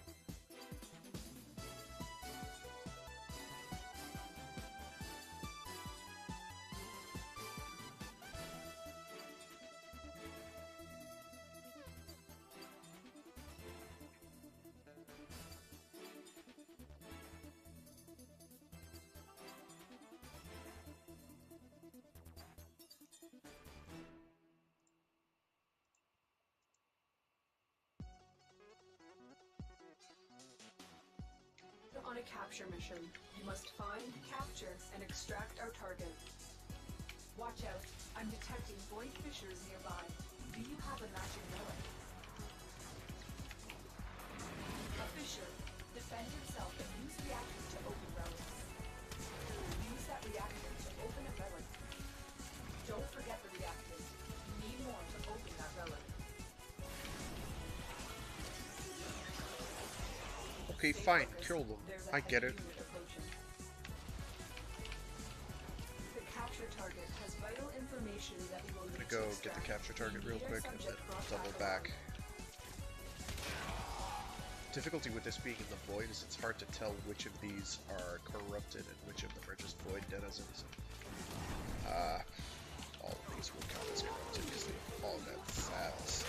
On a capture mission, you must find, capture, and extract our target. Watch out, I'm detecting void fissures nearby. Do you have a matching relic? A fissure. Defend yourself and use reactor to open relics. Use that reactor to open a relic. Don't forget the reactors. You need more to open that relic. Okay, fine, kill them. I get it. The capture target has vital information that we will I'm need gonna go to get the extract. capture target real quick and then double back. Difficulty with this being in the void is it's hard to tell which of these are corrupted and which of them are just void denizens. All of these will count as corrupted because they've all got saps.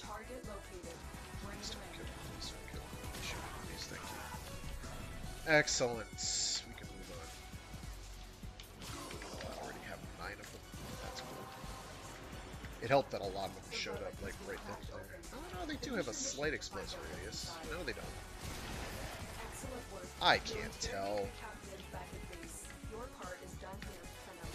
Target located. Bring Please them don't in. kill me, please don't kill me. Shoot me, please, thank you. Excellent. We can move on. I already have 9 of them. That's cool. It helped that a lot of them showed up like right then and there. Oh no, they do have a slight explosive radius. No, they don't. Excellent work. I can't tell. Captain back at base. Your part is done here for now.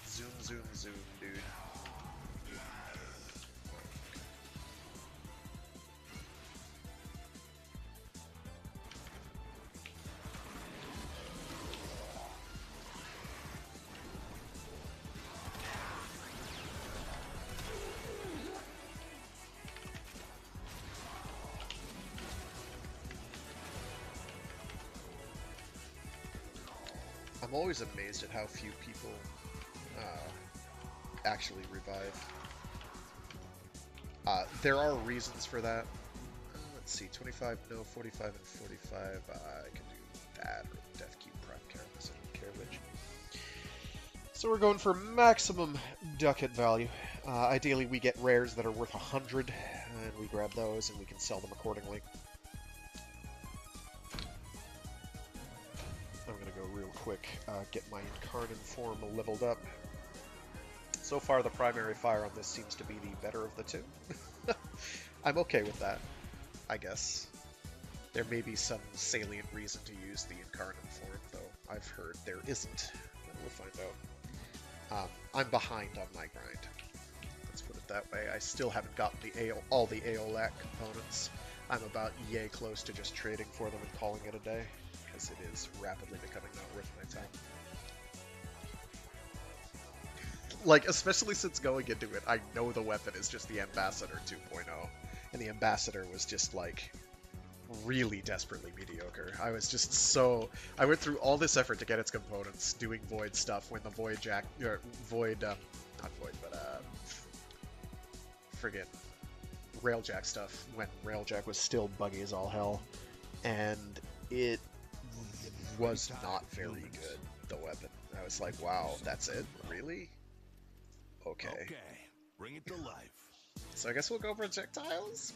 Zoom, zoom, zoom, dude. I'm always amazed at how few people actually revive. There are reasons for that. Let's see, 25, no, 45 and 45. I can do that, or Death Cube Prime Carapace, I don't care which. So we're going for maximum Ducat value. Ideally, we get rares that are worth 100, and we grab those, and we can sell them accordingly. I'm gonna go real quick, get my Incarnate form leveled up. So far, the primary fire on this seems to be the better of the two. I'm okay with that, I guess. There may be some salient reason to use the Incarnate form, though I've heard there isn't. We'll find out. I'm behind on my grind. Let's put it that way. I still haven't gotten all the Aeolac components. I'm about yay close to just trading for them and calling it a day, because it is rapidly becoming not worth my time. Like, especially since going into it, I know the weapon is just the Ambassador 2.0, and the Ambassador was just, like, really desperately mediocre. I was just so... I went through all this effort to get its components, doing Void stuff, when the VoidJack... not Void, but, friggin' Railjack stuff, when Railjack was still buggy as all hell, and it was not very good, the weapon. I was like, wow, that's it? Really? Okay. Okay, bring it to life. So I guess we'll go projectiles?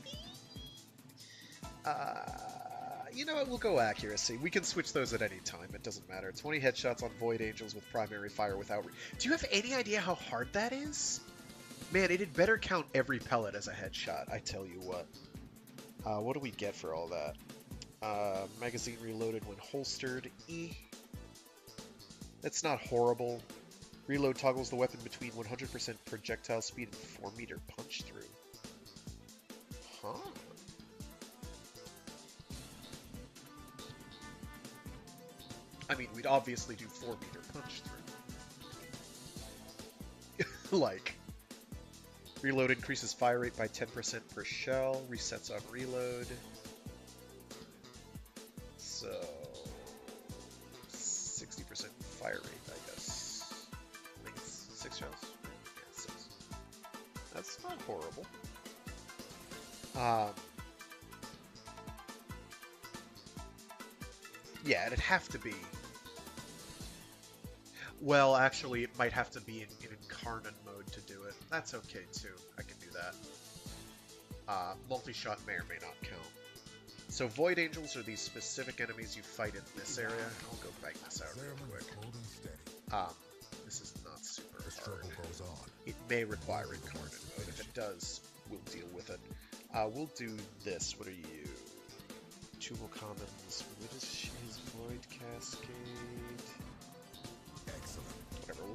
You know what, we'll go accuracy. We can switch those at any time, it doesn't matter. 20 headshots on Void Angels with primary fire without... Do you have any idea how hard that is? Man, it'd better count every pellet as a headshot, I tell you what. What do we get for all that? Magazine reloaded when holstered. That's not horrible. Reload toggles the weapon between 100% projectile speed and 4-meter punch through. Huh. I mean, we'd obviously do 4-meter punch through. Like, Reload increases fire rate by 10% per shell. Resets on reload. So 60% fire rate, I guess. I think it's 6 shells. Yeah, 6. That's not horrible. Yeah, it'd have to be. Well, actually, it might have to be in Incarnate mode to do it. That's okay, too. I can do that. Multi-shot may or may not count. So Void Angels are these specific enemies you fight in this area. I'll go bang this out real quick. This is not super hard. It may require Incarnate mode. If it does, we'll deal with it. We'll do this. What are you? 2 more commons. What is his Void Cascade? Whatever,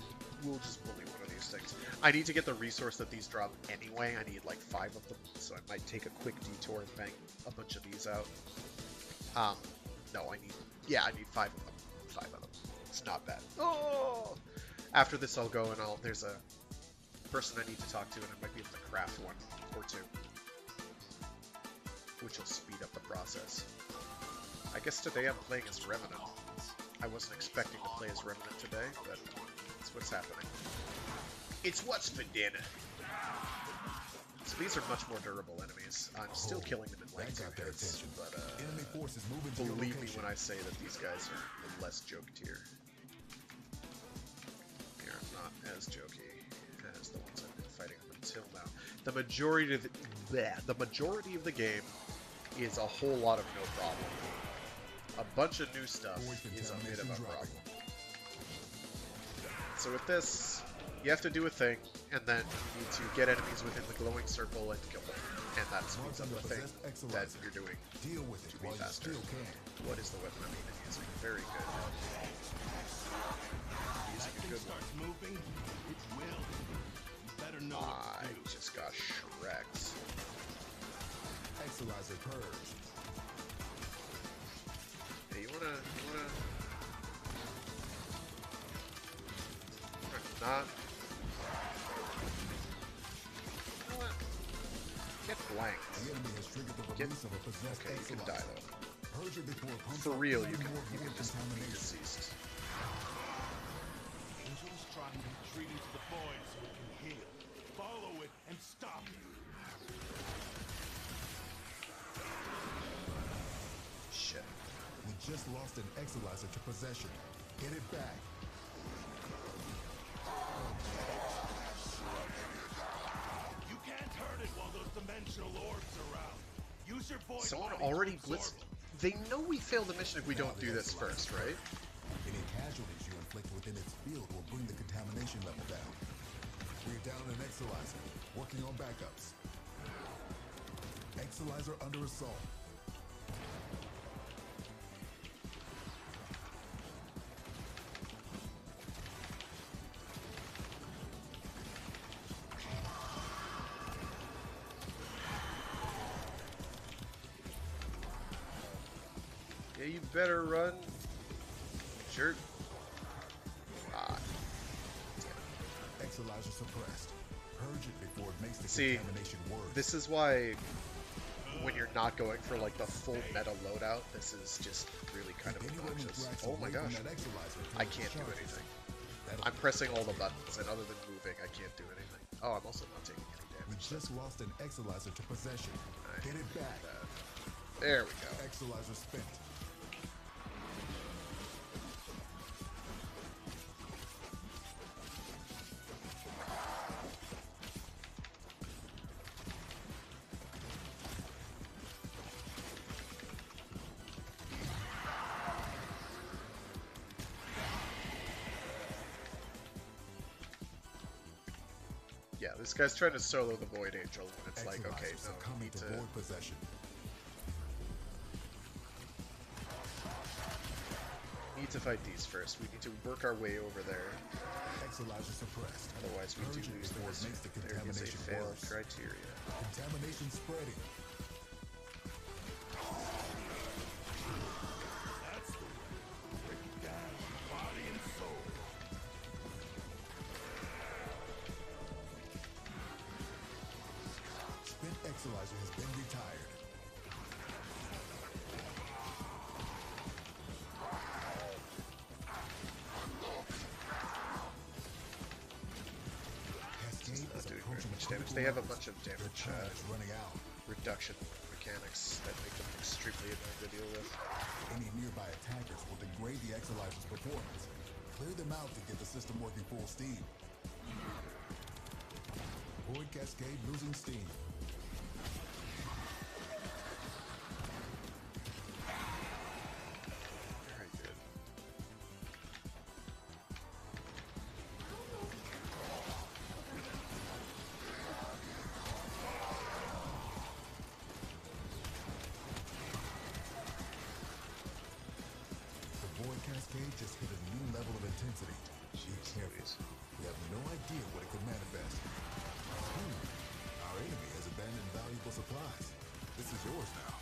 we'll just bully one of these things. I need to get the resource that these drop anyway. I need like 5 of them, so I might take a quick detour and bang a bunch of these out. No, I need 5 of them. 5 of them. It's not bad. Oh! After this, I'll go and there's a person I need to talk to, and I might be able to craft 1 or 2. Which will speed up the process. I guess today I'm playing as Revenant. I wasn't expecting to play as Revenant today, but that's what's happening. It's what's for dinner. So these are much more durable enemies. I'm still killing them in like 2 hits, but believe me when I say that these guys are less joke tier. They are not as jokey as the ones I've been fighting up until now. The majority of the game is a whole lot of no problem. A bunch of new stuff is a bit of a problem. So with this, you have to do a thing, and then you need to get enemies within the glowing circle and kill them. And that speeds up the thing that you're doing to be faster. What is the weapon I'm even using? Very good. Using a good one. I just got Shreks. Exilizer purge. Hey, you wanna not? You know what? Get blanked. The enemy has triggered the release of a possessed Okay, you can die Exilizer. though. Purge it before it pumps For out real, any you can more just be contamination. deceased. Angel's trying to retreat into the void so it can heal. Follow it and stop it. Shit. We just lost an Exilizer to possession. Get it back. You can't hurt it while those dimensional orbs are around. Use your void. Someone body already to absorb blitzed. them. They know we failed the mission if we don't do this first, right? Any casualties you inflict within its field will bring the contamination level down. We're down an Exilizer. Working on backups. Exilizer under assault. Yeah, you better run. Jerk. Exilizer suppressed. Purge it before it makes the See, contamination worse. this is why when you're not going for like the full meta loadout, this is just really kind of obnoxious. Oh my gosh. I can't do anything. I'm pressing all the buttons, and other than moving, I can't do anything. Oh, I'm also not taking any We damage. just lost an Exilizer to possession. Get it back. There we go. Exilizer spent. Yeah, this guy's trying to solo the Void Angel, and it's like, okay, Exilizers no, succumb you need to to... void possession. Need to fight these first. We need to work our way over there. Exilizer suppressed. Otherwise, we do Purge it lose before this. it makes the There is a contamination failed worse. criteria. Contamination spreading. That's the way. Break it down, body and soul. Exolizer has been retired. Cascade Not is doing very approaching much damage. critical They have a levels. bunch of Their damage time is running out. reduction mechanics that make them extremely annoying to deal with. Any nearby attackers will degrade the Exolizer's performance. Clear them out to get the system working full steam. Void Cascade losing steam. Very good. The Void Cascade just hit a new level of intensity. Be careful. We have no idea what it could manifest. Our enemy has abandoned valuable supplies. This is yours now.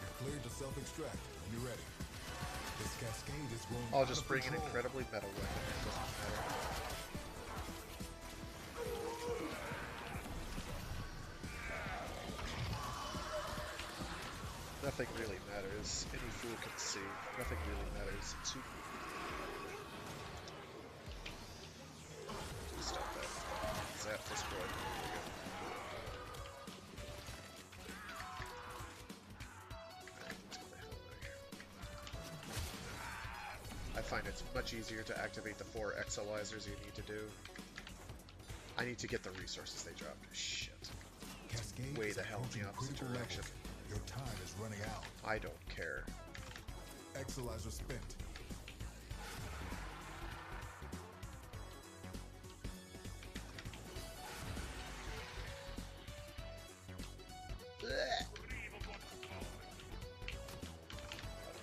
You're cleared to self-extract when you're ready. This cascade is growing I'll out just of bring an control. incredibly metal weapon. It doesn't matter. Nothing really matters. Any fool can see. Nothing really matters. Stop that. Zap this boy. I find it's much easier to activate the 4 exolizers you need to do. I need to get the resources they dropped. Shit. Cascade Way is the hell in the approaching opposite critical direction. levels. Your time is running out. I don't care. Exolizer spent.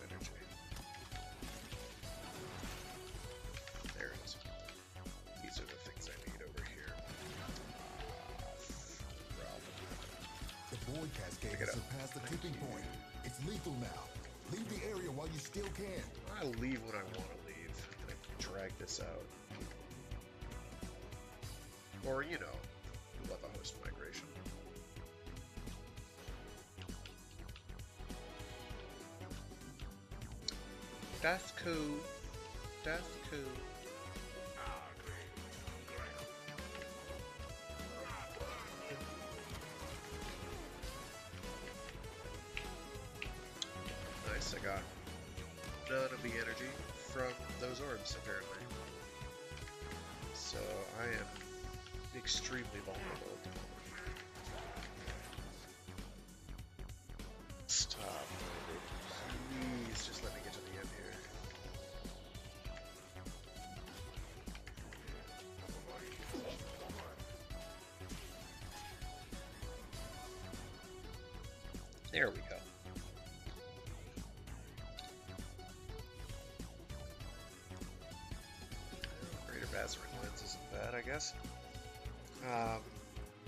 Energy. There it is. These are the things I need over here. The Void Cascade Pick it has up. surpassed the tipping point. It's lethal now. Leave the area while you still can. I leave when I want to leave. And I drag this out. Or, you know, love a host migration. That's cool. That's cool. Nice, I got none of the energy from those orbs, apparently. So I am extremely vulnerable at the moment. Stop. Please just let me get to the end here. There we go. Greater Bazarin Lens isn't bad, I guess.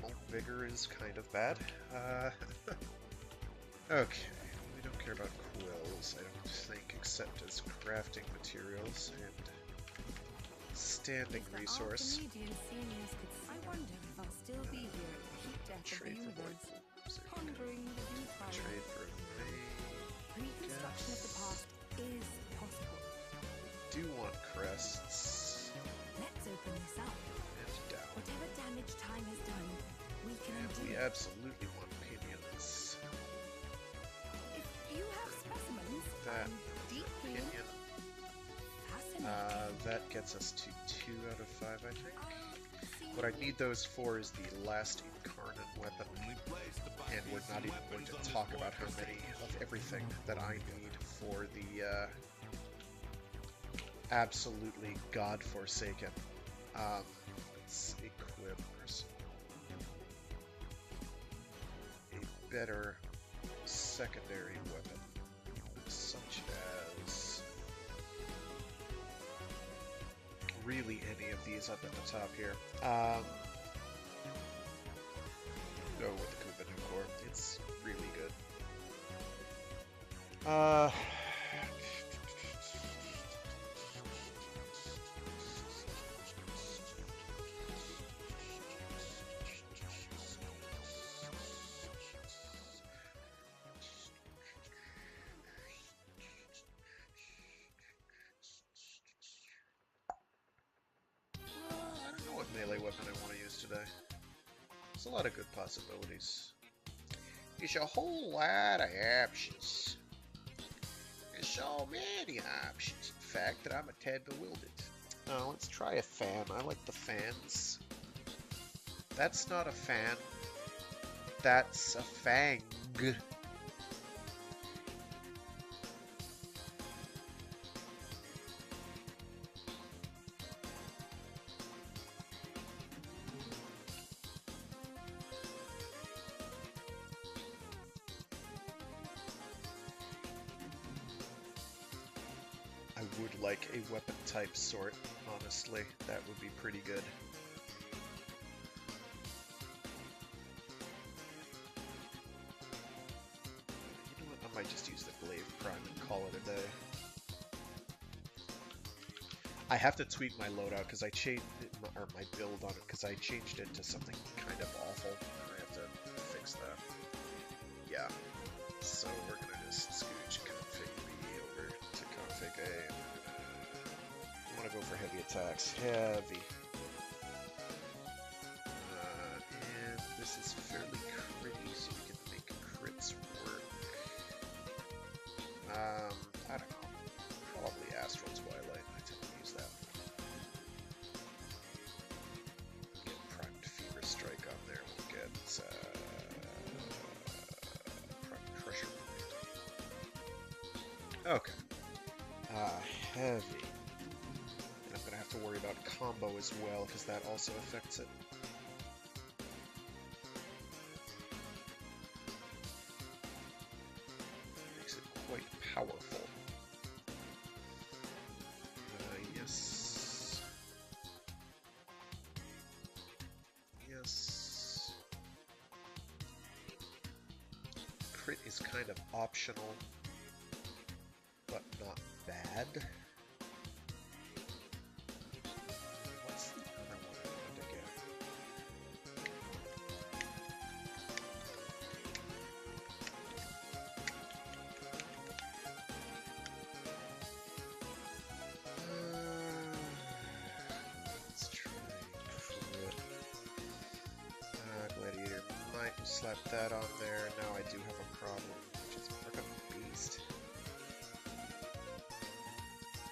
Molt Vigor is kind of bad. Okay, we don't care about quills, I don't think, except as crafting materials and standing resource. I wonder if I'll still be here at the heat death of the Trade for void universe, blooms. There we go. pondering the viewfinder. Trade for May. Reconstruction of the past is possible. Do want crests Let's open this up. and down. Whatever damage time has done, we can And undo we it. absolutely want pinions. If you have specimens, That I'm deeply pinion. fascinated. That gets us to 2 out of 5, I think. See What I need those for is the last incarnate weapon. And we're not even going to talk about how many of everything that I need for the absolutely godforsaken let's equip a better secondary weapon, such as really any of these up at the top here. Go with the Kubanu Core. It's really good. melee weapon I want to use today. There's a lot of good possibilities. There's a whole lot of options. There's so many options, in fact, that I'm a tad bewildered. Let's try a fan. I like the fans. That's not a fan. That's a fang. I would like a weapon type sort, honestly. That would be pretty good. You know what? I might just use the Glaive Prime and call it a day. I have to tweak my loadout because I changed it, or my build on it because I changed it to something kind of awful. I have to fix that. Yeah. So we're gonna just scooch config B over to config A. And we want to go for heavy attacks. Heavy. And this is fairly critty, so we can make crits work. I don't know. Probably Astral Twilight. I tend to use that. Get Primed Fever Strike on there. We'll get Primed Pressure Point. Okay. Heavy. And I'm going to have to worry about combo as well, because that also affects it. Makes it quite powerful. Yes. Yes. Crit is kind of optional, but not bad. What's the other one I wanted to get? Let's try crit. Gladiator might slap that on there. Now I do have a problem, which is Fraggoth Beast.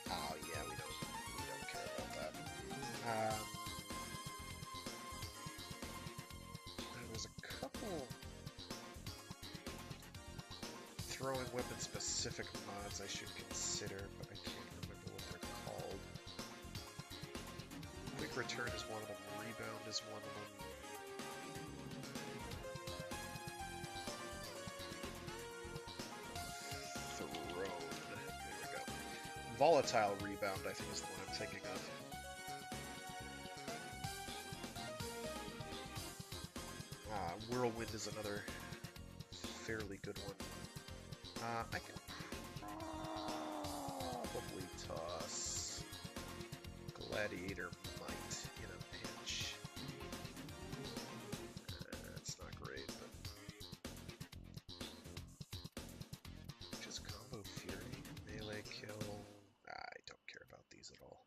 Oh yeah, we don't care about that. There was a couple throwing weapon specific mods I should consider, but I can't remember what they're called. Quick Return is one of them. Rebound is one of them. Throne. There we go. Volatile Rebound, I think, is the one I'm thinking of. Whirlwind is another fairly good one. I can probably toss Gladiator Might in a pinch. It's not great, but just combo Fury, melee kill. I don't care about these at all.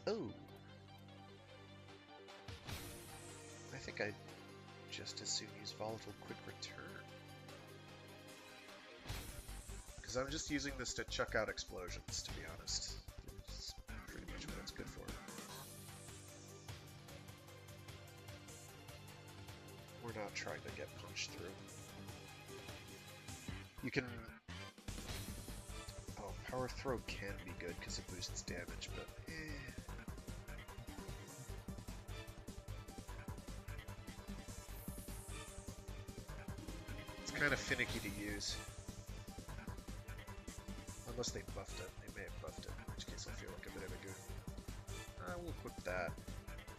Oh. I think I just as soon use Volatile Quick Return. Because I'm just using this to chuck out explosions, to be honest. It's pretty much what it's good for. We're not trying to get punched through. You can... Oh, Power Throw can be good because it boosts damage, but kind of finicky to use. Unless they buffed it. They may have buffed it, in which case I feel like a bit of a goof. We'll equip that.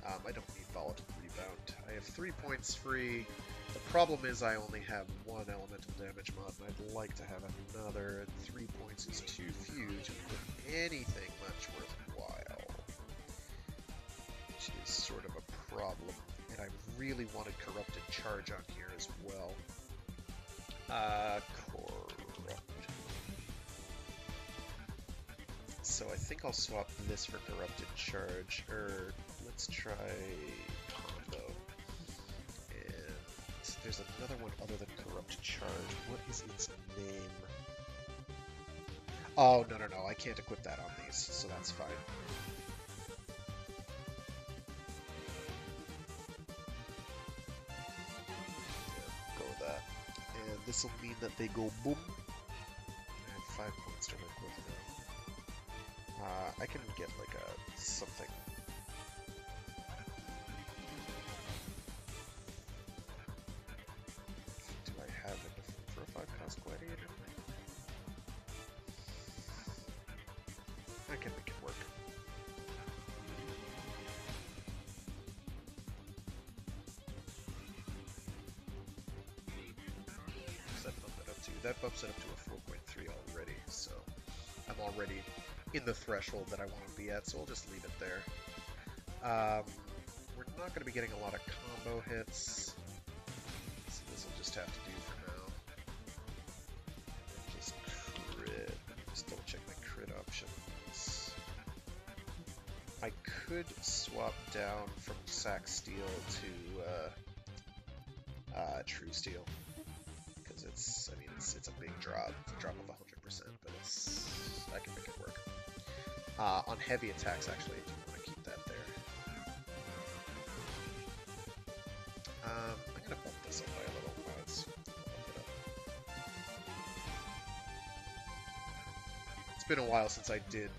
I don't need Volatile Rebound. I have 3 points free. The problem is I only have one elemental damage mod, and I'd like to have another, and 3 points is too few to put anything much worthwhile. Which is sort of a problem. And I really wanted Corrupted Charge on here as well. Corrupt. so I think I'll swap this for Corrupted Charge, or let's try Combo. And there's another one other than Corrupt Charge. What is its name? Oh, no, I can't equip that on these, so that's fine. Yeah, go with that. And this will mean that they go boom. I have 5 points to work with now. I can get like a something. Do I have it for a 5-cost gladiator? I can make it work. Does that bump it up to? That bumps it up to a 4.3 already, so I'm already in the threshold that I want to be at, so I'll just leave it there. We're not going to be getting a lot of combo hits, so this will just have to do for now. Just crit. Just double check my crit options. I could swap down from Sack Steel to True Steel, because it's a big drop. It's a drop of 100%, but I can make it work. On heavy attacks, actually, I do want to keep that there. I'm gonna bump this up by a little. Let's bump it up. It's been a while since I did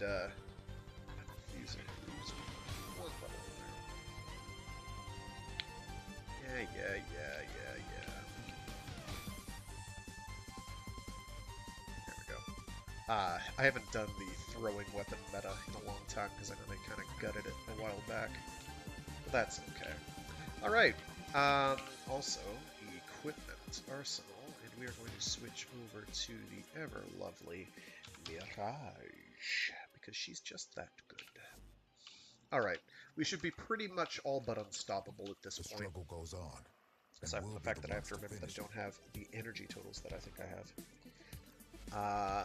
use one button there. Yeah. There we go. I haven't done the throwing weapon meta in a long time because I know they kind of gutted it a while back. But that's okay. Alright. Also, equipment arsenal, and we are going to switch over to the ever lovely Mirage, because she's just that good. Alright, we should be pretty much all but unstoppable at this point. The struggle goes on. Aside from the fact that I have to remember that I don't have the energy totals that I think I have.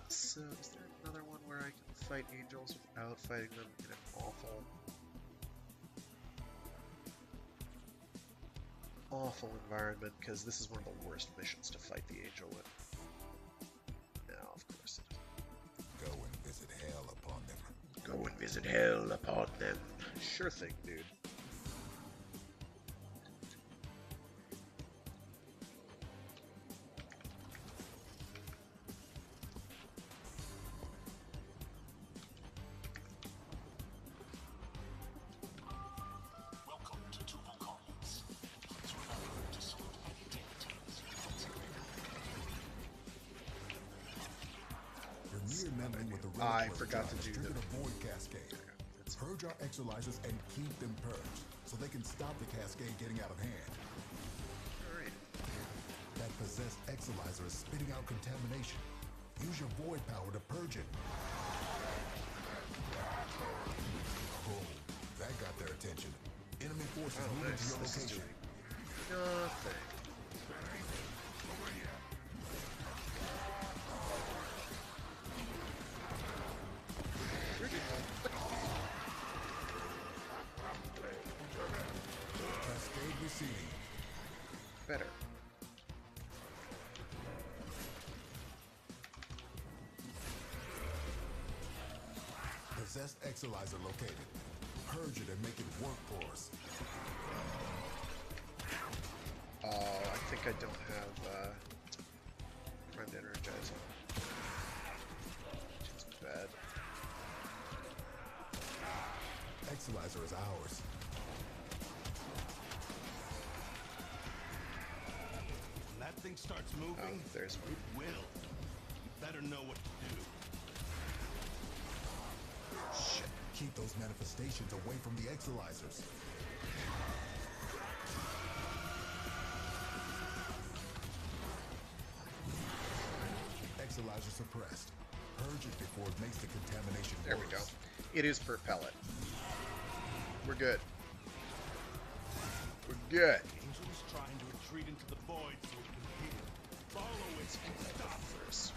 So is there another one where I can fight angels without fighting them in an awful environment? Because this is one of the worst missions to fight the angel in. No, of course it is. Go and visit hell upon them. Go and visit hell upon them. Sure thing, dude. I forgot to do the void cascade. Purge our exolizers and keep them purged, so they can stop the cascade getting out of hand. Alright. That possessed exolizer is spitting out contamination. Use your void power to purge it. Oh, that got their attention. Enemy forces moving to your location. Nothing. Better. Possessed exolizer located. Purge it and make it work for us. Oh, I think I don't have Friend Energizer. Which is bad. Exolizer is ours. That thing starts moving, there's one. It will. You better know what to do. Shit. Keep those manifestations away from the exolizers. Exolizer suppressed. Purge it before it makes the contamination worse. There we go. It is per pellet. We're good. We're good. Angel is trying to retreat into the void so it can heal. Follow it and stop first.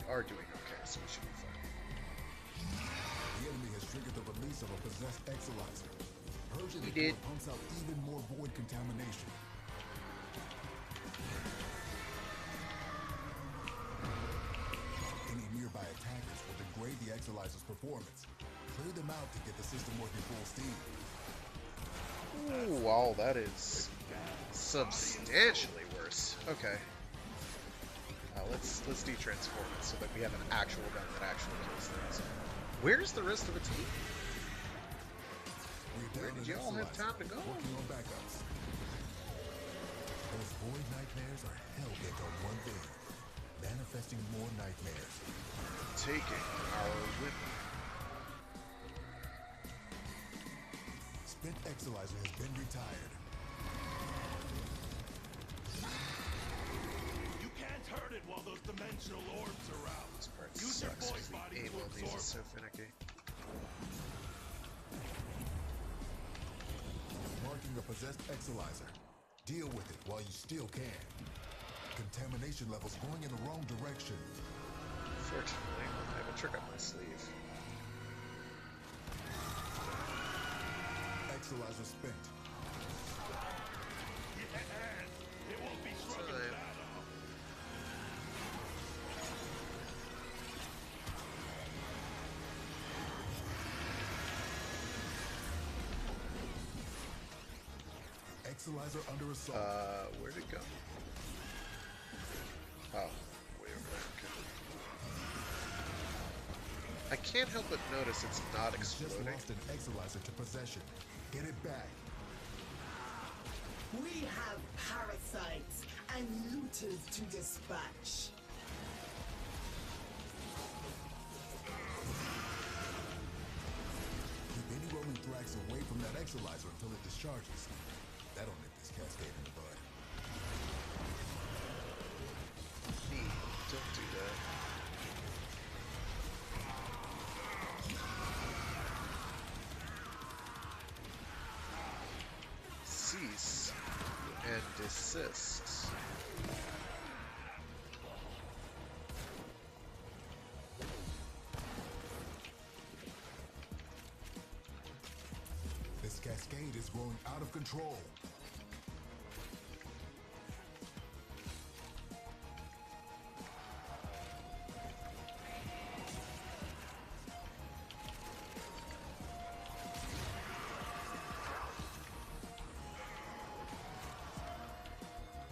We are doing okay, so we should be fine. The enemy has triggered the release of a possessed Exilizer. Purging He it did. pumps out even more void contamination. Any nearby attackers will degrade the Exilizer's performance. Clear them out to get the system working full steam. Ooh, wow, that is substantially worse. Okay. Let's de-transform it so that we have an actual gun that actually kills things. Where's the rest of the team? Where did you all have time to go? Working on backups. Those void nightmares are hell-bent on one thing. Manifesting more nightmares. Taking our women. Spent Exilizer has been retired. You can't hurt it while those dimensional orbs are out. This part Use your sucks void because the body aim to on these absorb. is so finicky. Marking a possessed Exilizer. Deal with it while you still can. Contamination levels going in the wrong direction. Fortunately, I have a trick up my sleeve. Exilizer spent. Yes, it won't be shrugging Time. that off. Exilizer under assault. Where'd it go? Oh, way over there. Okay. I can't help but notice it's not You've just exploding. lost an Exilizer to possession. Get it back. We have parasites and looters to dispatch. Keep any rolling thrax away from that Exilizer until it discharges. That'll nip this cascade in the bud. Don't do that. Cease and desist. This cascade is growing out of control.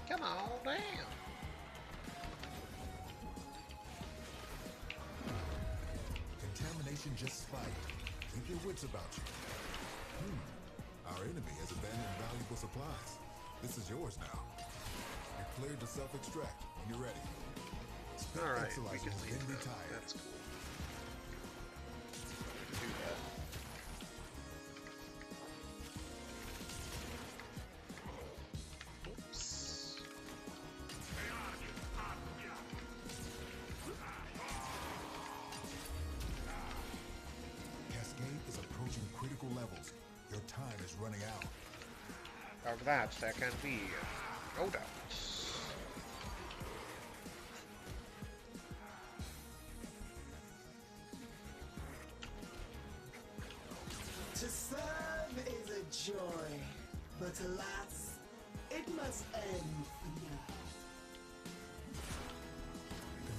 Come on down. Contamination just spiked. Keep your wits about you. Our enemy has abandoned valuable supplies. This is yours now. You're cleared to self-extract when you're ready. Spent Alright, we Exilizer can has leave been that. retired. That's cool. Do that. Oops. Cascade is approaching critical levels. Your time is running out. Of that, there can be no doubt. To serve is a joy, but alas, it must end now.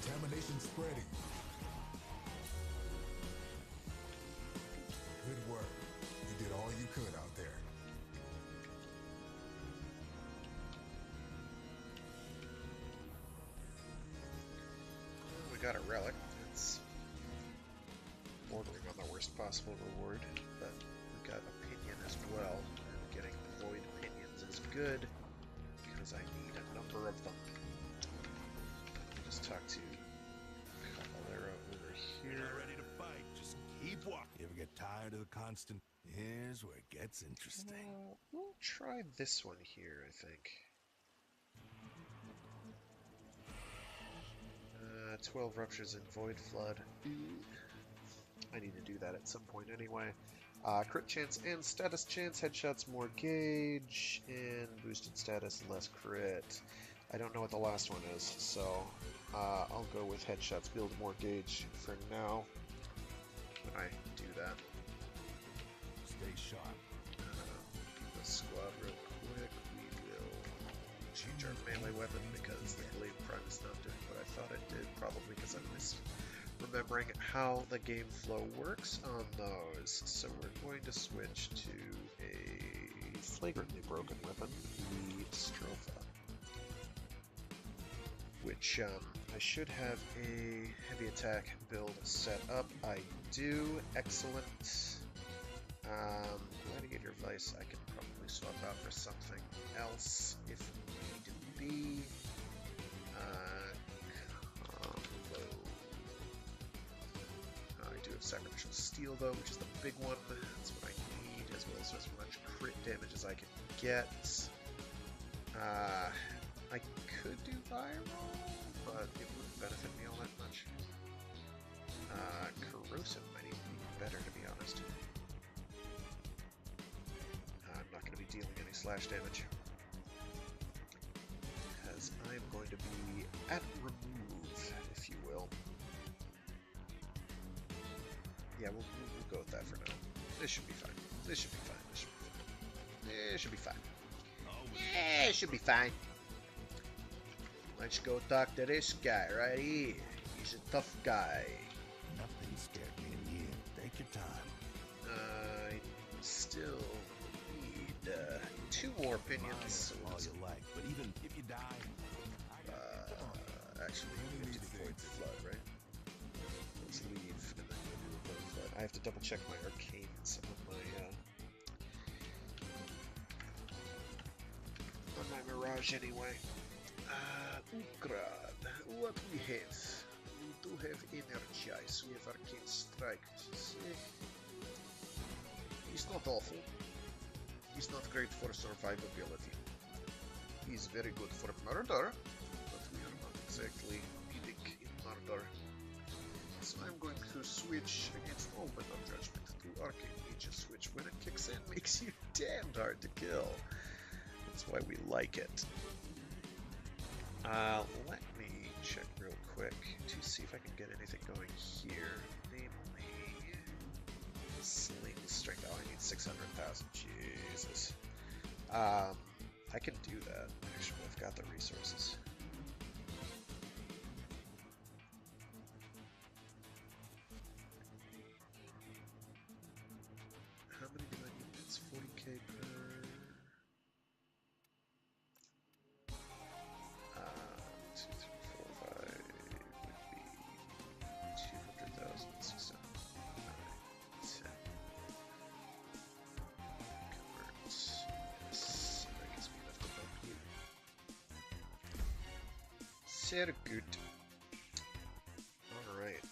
Contamination spreading. Good work. You did all you could out there. We got a relic. It's bordering on the worst possible reward, but we got opinion as well. And getting void opinions is good because I need a number of them. Just talk to Holler over You're here. not ready to fight. Just keep walking. You ever get tired of the constant? Here's where it gets interesting. We'll try this one here, I think. 12 ruptures in Void Flood. I need to do that at some point anyway. Crit chance and status chance. Headshots more gauge. And boosted status less crit. I don't know what the last one is, so I'll go with headshots. Build more gauge for now. when I do that. Stay sharp. The squad real quick. We will change our melee weapon because the Glaive Prime is not doing what I thought it did, probably because I'm misremembering how the game flow works on those. So we're going to switch to a flagrantly broken weapon, the Stropha, which I should have a heavy attack build set up. I do. Excellent. Gladiator Vice I can probably swap out for something else if need be. Combo. I do have Sacrificial Steel though, which is the big one. That's what I need, as well as much crit damage as I can get. I could do Viral, but it wouldn't benefit me all that much. Corrosive might even be better, to be honest. I'm not going to be dealing any slash damage, because I'm going to be at remove, if you will. Yeah, we'll go with that for now. This should be fine. This should be fine. This should be fine. This should be fine. Yeah, it should be fine. Let's go talk to this guy right here. He's a tough guy. Nothing scared me in here. Take your time. I still need 2 more opinions. So All you like, but even if you die, actually, we have to do Void Flood, right? Let's leave and then we'll do Void Flood. I have to double check my arcanes on my Mirage anyway. Ukrad, what we have? We do have Energize, we have Arcane Strike. He's not awful. He's not great for survivability. He's very good for murder, but we are not exactly big in murder. So I'm going to switch against all my judgment to Arcane Aegis, which when it kicks in makes you damned hard to kill. That's why we like it. Let me check real quick to see if I can get anything going here. Namely, Sling Strength. Oh, I need 600,000. Jesus. I can do that. Actually, I've got the resources. How many do I need? It's 40k per. 2, 3, 4, 5 would be 200,000, 6, 7, 8, 9, 10. Convert. Yes, that gives me enough to bump you. Sehr good. Alright.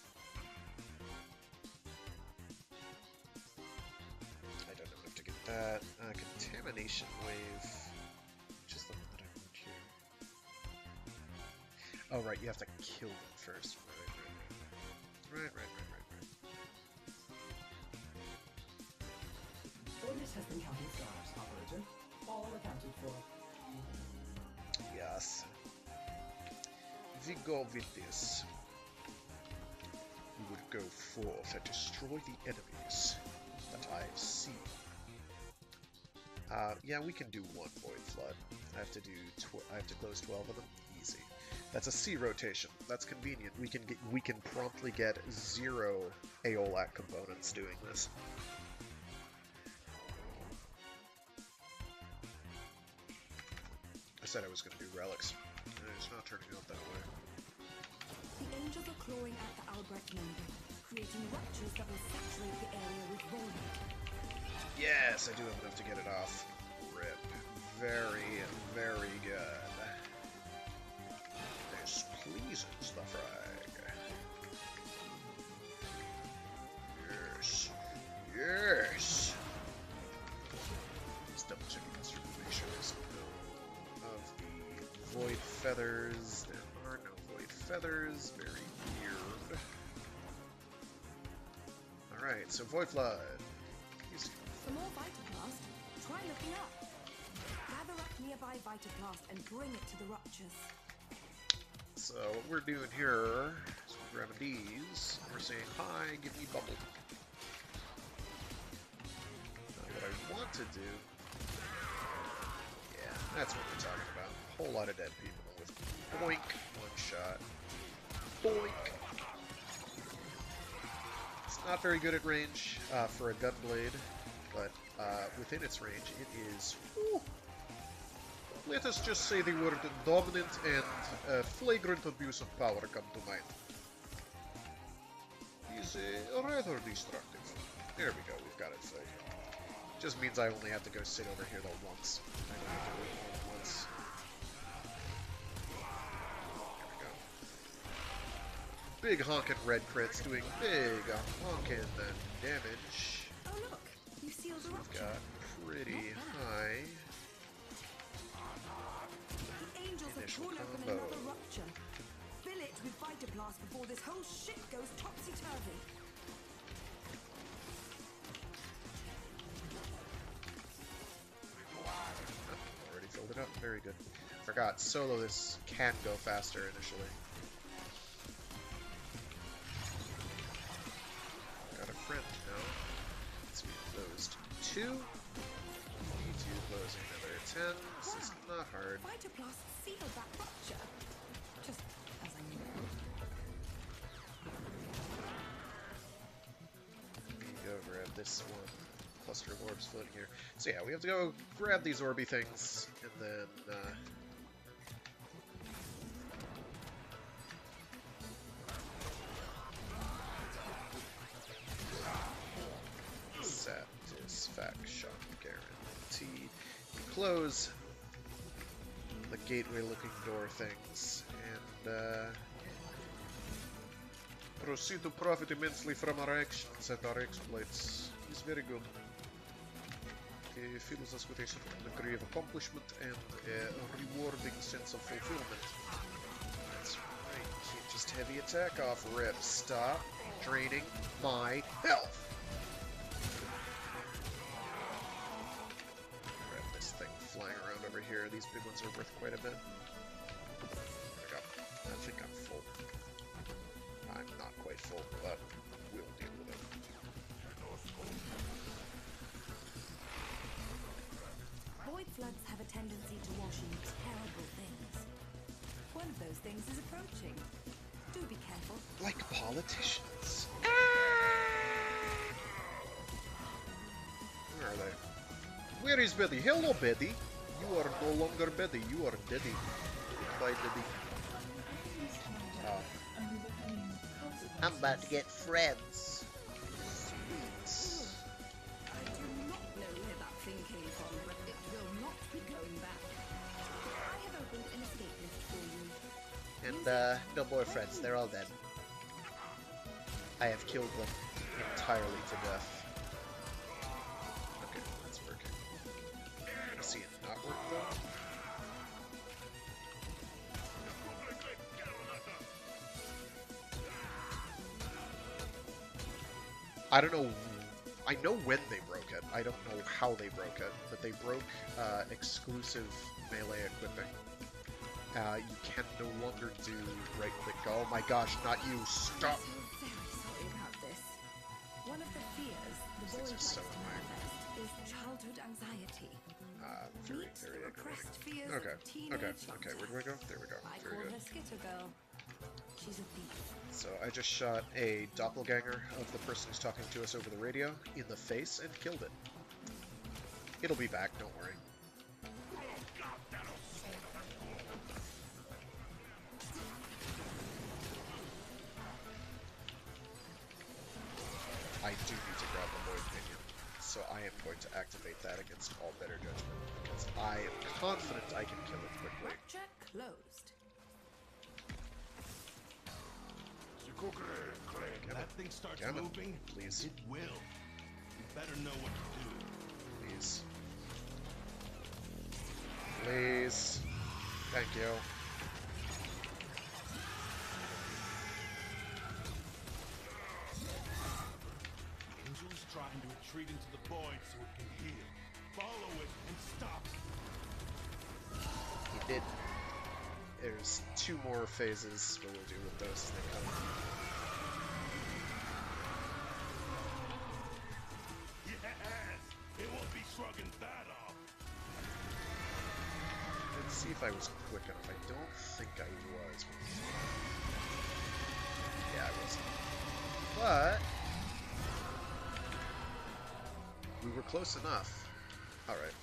I don't have enough to get that. Contamination Wave. Which is the one that I want here. Oh, right, you have to kill them first. Right. Orders has been counting stars, operator. All accounted for. Yes. We go with this. We would go forth and destroy the enemies that I've seen. Yeah, we can do 1 Void Flood. I have to close 12 of them. Easy. That's a C rotation. That's convenient. We can promptly get 0 Aeolak components doing this. I said I was going to do relics, and it's not turning out that way. The angels are clawing at the Albrecht member, creating ruptures that will saturate the area with void. Yes, I do have enough to get it off. Rip. Very, very good. This pleases the frag. Yes. Yes! Just double checking this to make sure there's no of the void feathers. There are no void feathers. Very weird. Alright, so Void Flood. For more Vitablast, try looking up. Gather up nearby Vitablast and bring it to the ruptures. So what we're doing here is we're grabbing these, and we're saying, hi, give me bubble. to do. Yeah, that's what we're talking about. A whole lot of dead people with boink, one shot. Boink! It's not very good at range for a gunblade, but within its range, it is... Whew, let us just say the word dominant and flagrant abuse of power come to mind. He's rather destructive. There we go, we've got it fixed. Just means I only have to go sit over here though once. I don't have to do it more than once. There we go. Big honkin' red crits doing big honkin' damage. Oh look, you sealed the We've rupture. got pretty high The angels have initial torn open combo. another rupture. Fill it with Vitablast before this whole shit goes topsy-turvy. Already filled it up. Very good. Forgot, solo this can go faster initially. Got a friend now. So we closed 2. Need to close another 10. This is not hard. Vitablast sealed that rupture. Just as I knew it would. Let me go grab this one. Cluster of orbs floating here. So yeah, we have to go grab these orby things, and then satisfaction guaranteed. Close the gateway-looking door things, and proceed to profit immensely from our actions and our exploits. It's very good. It fills us with a certain degree of accomplishment and a rewarding sense of fulfillment. That's right, can't just heavy attack off rip. Stop draining my health! Grab this thing flying around over here. These big ones are worth quite a bit. There we go. I think I'm full. I'm not quite full, but we'll deal with it. Void floods have a tendency to wash in terrible things. One of those things is approaching. Do be careful. Like politicians. Where are they? Where is Betty? Hello, Betty. You are no longer Betty. You are Daddy. Goodbye, Daddy. I'm about to get friends. Sweet. I do not know where that thing came from, but it will not be going back. I have opened an escape list for you. And, no more friends. They're all dead. I have killed them entirely to death. Okay, that's working. I see it not work, though. I don't know. I know when they broke it. I don't know how they broke it, but they broke exclusive melee equipping. You can no longer do right-click. Oh my gosh, not you! Stop! I'm very sorry about this. One of the fears the These boy things are likes so to manifest is childhood anxiety. Very, Meet very the aggravating. repressed fears Okay, of teenage okay. Where do I go? There we go. I Very call good. her Skitter Girl. She's a thief. So I just shot a doppelganger of the person who's talking to us over the radio in the face and killed it. It'll be back, don't worry. I do need to grab the Void Minion, so I am going to activate that against all better judgment, because I am confident I can kill it quickly. Rupture closed. When that thing starts Damn it. moving, Please. it will. You better know what to do. Please. Please. Thank you. Angel's trying to retreat into the void so it can heal. Follow it and stop it. He did. There's 2 more phases what we'll do with those as they come. Yes! It won't be shrugging see if I was quick enough. I don't think I was. Yeah, I wasn't. But we were close enough. All right.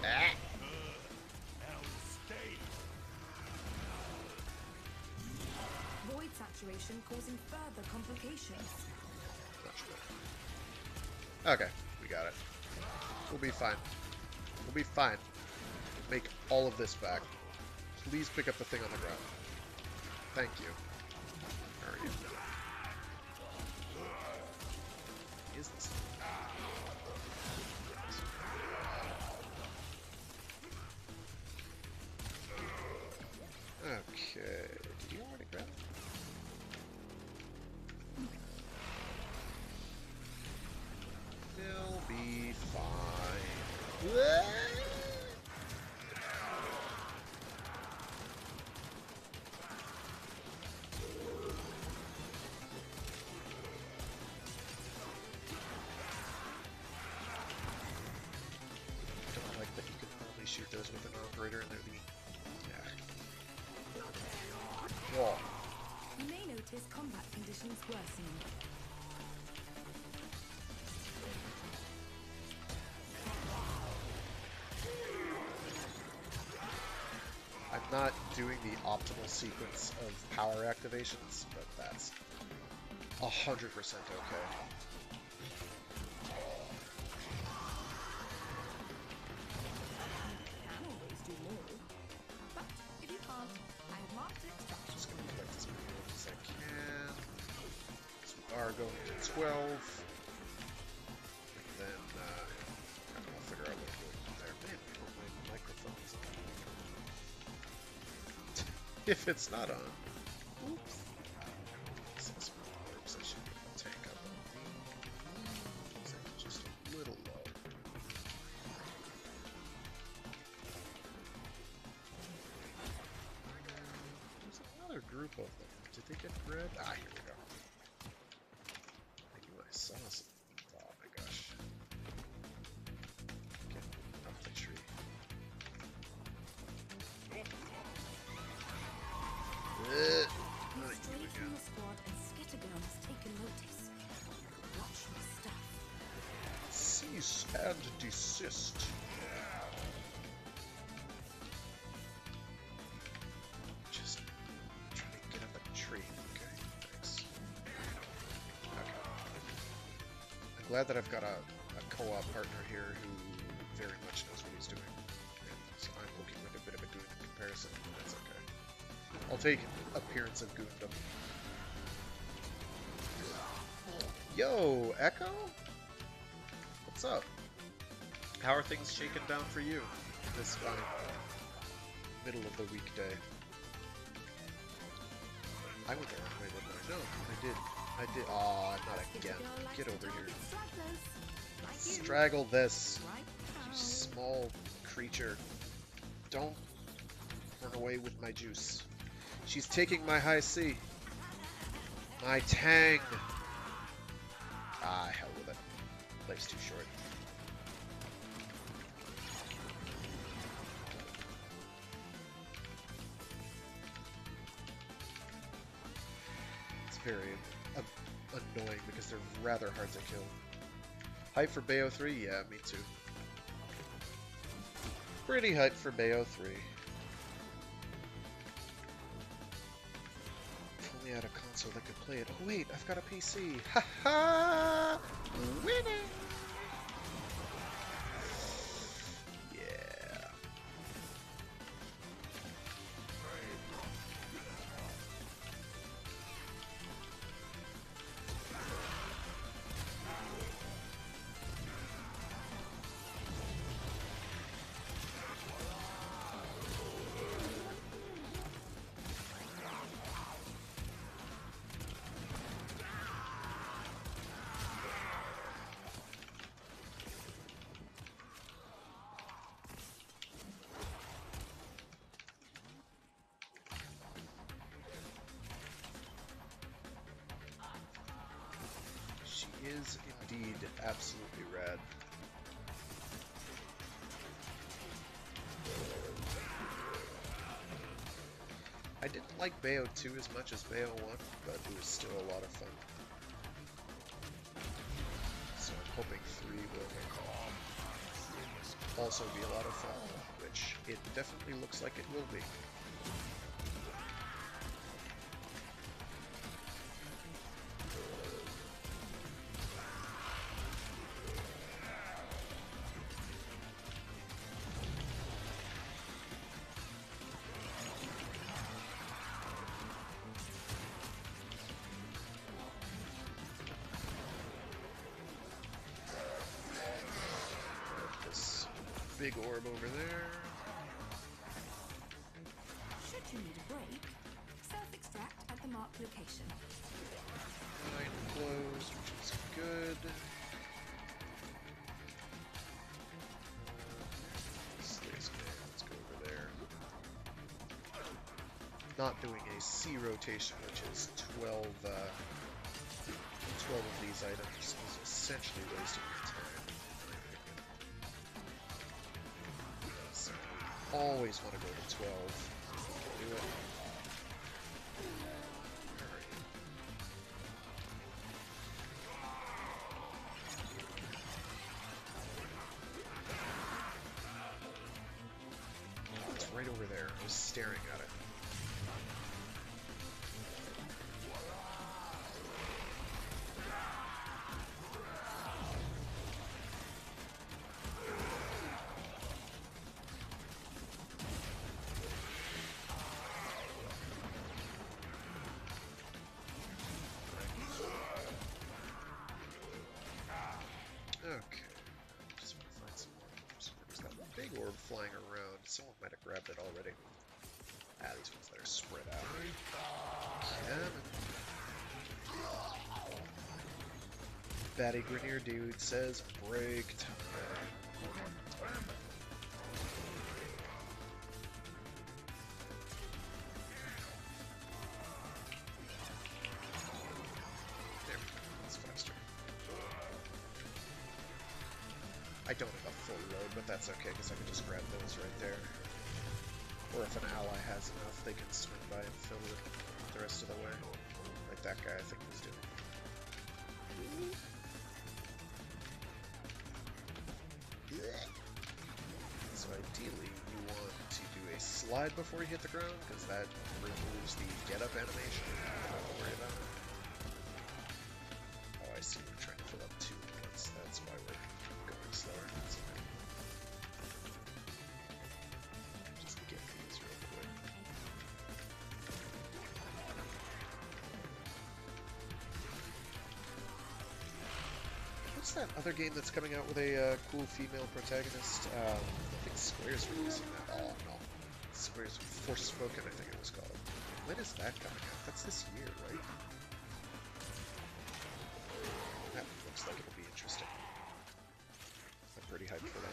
Ah. Void saturation causing further complications. Not sure. Okay, we got it. We'll be fine. We'll be fine. Make all of this back. Please pick up the thing on the ground. Thank you. Where are you? What is this? Okay. Did you already grab it? They'll be fine. Don't like that you can only shoot those with an operator and they're the... Yeah. Wall. You may notice combat conditions worsening. I'm not doing the optimal sequence of power activations, but that's 100% okay. Can always do more. But if you can't, I have marked it. Just gonna collect as many of as I can. So we are going to 12. And then I'll figure out what to do there. Man, I hope my microphone's on. If it's not on. Oops. Since I should get the tank up on these. Just a little low. There's another group of them. Did they get red? Ah, here we go. I knew I saw some. Oh my gosh. Get up the tree. He's strayed from the squad and Scattergun has taken notice. Watch your stuff. Cease and desist. Just trying to get up a tree. Okay, thanks. Okay. I'm glad that I've got a co-op partner here who very much knows what he's doing. And so I'm looking like a bit of a goon in comparison. That's okay. I'll take appearance of goondom. Yo, Echo? What's up? How are things shaking down for you this fine middle of the weekday? I went the wrong way, didn't I? No, I did. I did. Aw, not again. Get over here. Straggle this, you small creature. Don't run away with my juice. She's taking my high C. My tang. Ah, hell with it. Life's too short. It's very annoying because they're rather hard to kill. Hype for Bayo 3? Yeah, me too. Pretty hyped for Bayo 3. If only I had a console that could play it. Oh wait, I've got a PC. Ha ha! Winning! Yeah. Is indeed absolutely rad. like Bayo 2 as much as Bayo 1, but it was still a lot of fun. So I'm hoping 3 will also be a lot of fun, which it definitely looks like it will be. Big orb over there. Should you need a break, self-extract at the marked location. Mine closed, which is good. Let's go over there. Not doing a C rotation, which is 12 of these items, is essentially wasting your time. Always want to go to 12. Do it. It's right over there. I was staring at it. Okay, just want to find some more orbs. There's that big orb flying around. Someone might have grabbed it already. Ah, these ones that are spread out. Batty Grenier dude says break time. There we go, that's faster. I don't have a full load, but that's okay, because I can just grab those right there. Or if an ally has enough, they can swing by and fill it the rest of the way. Like that guy, I think, was doing. So ideally, you want to do a slide before you hit the ground, because that removes the get-up animation. I don't have to worry about it. Oh, I see. We're trying to fill up 2 at once. That's why we're going slower. That's okay. Just get these real quick. What's that other game that's coming out with a cool female protagonist? I think Square's releasing that. Oh, no. Square's Forspoken, I think it was called. When is that coming out? That's this year, right? That looks like it'll be interesting. I'm pretty hyped for that.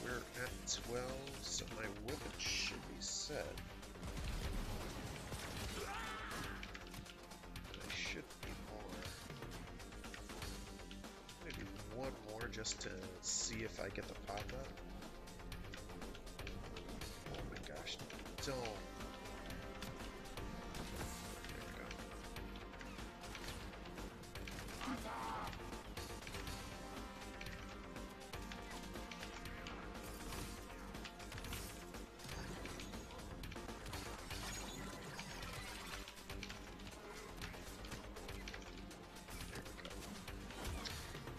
We're at 12, so my weapon should be set. I should be more. I'm gonna do one more just to see if I get the pop-up. Oh my gosh, don't. There we go.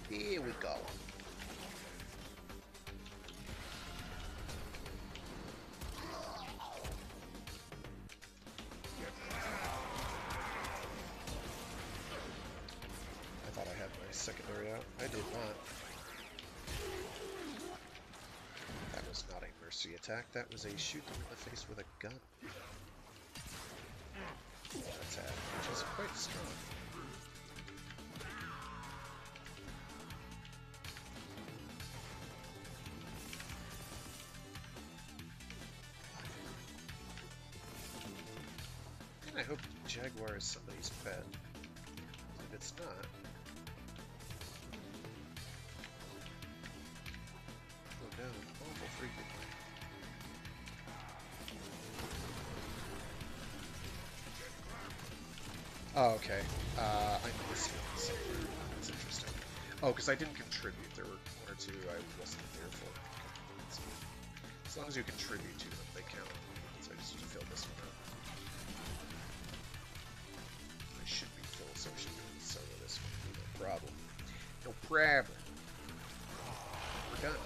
Here we go. I thought I had my secondary out. I did not. That was not a mercy attack. That was a shoot them in the face with a gun attack, which is quite strong. I hope Jaguar is somebody's pet. If it's not, go down awful frequently. Oh, okay. I missed it somewhere. That's interesting. Oh, because I didn't contribute. There were one or two I wasn't there for. So, as long as you contribute to them, they count. So I just need to fill this one up. I should be full, so I should be solo this one. No problem. No problem. We're done.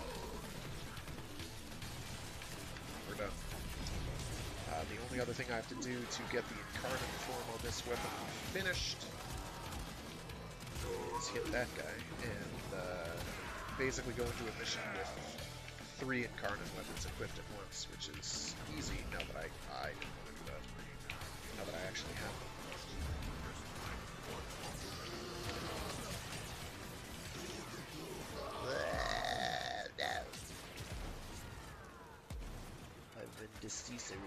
We're done. The only other thing I have to do to get the incarnate form on this weapon finished is hit that guy and basically go into a mission with 3 incarnate weapons equipped at once, which is easy now that I don't want to do that. Now that I actually have them. I've been desecrated.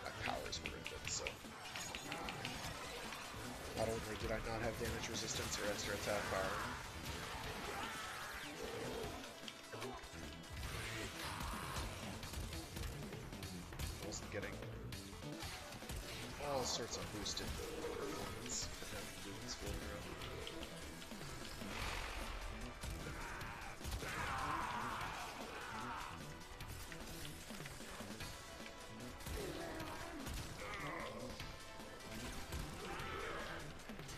My powers were ended, so not only did I not have damage resistance or extra attack power, getting all sorts of boosted performance from having moons floating around.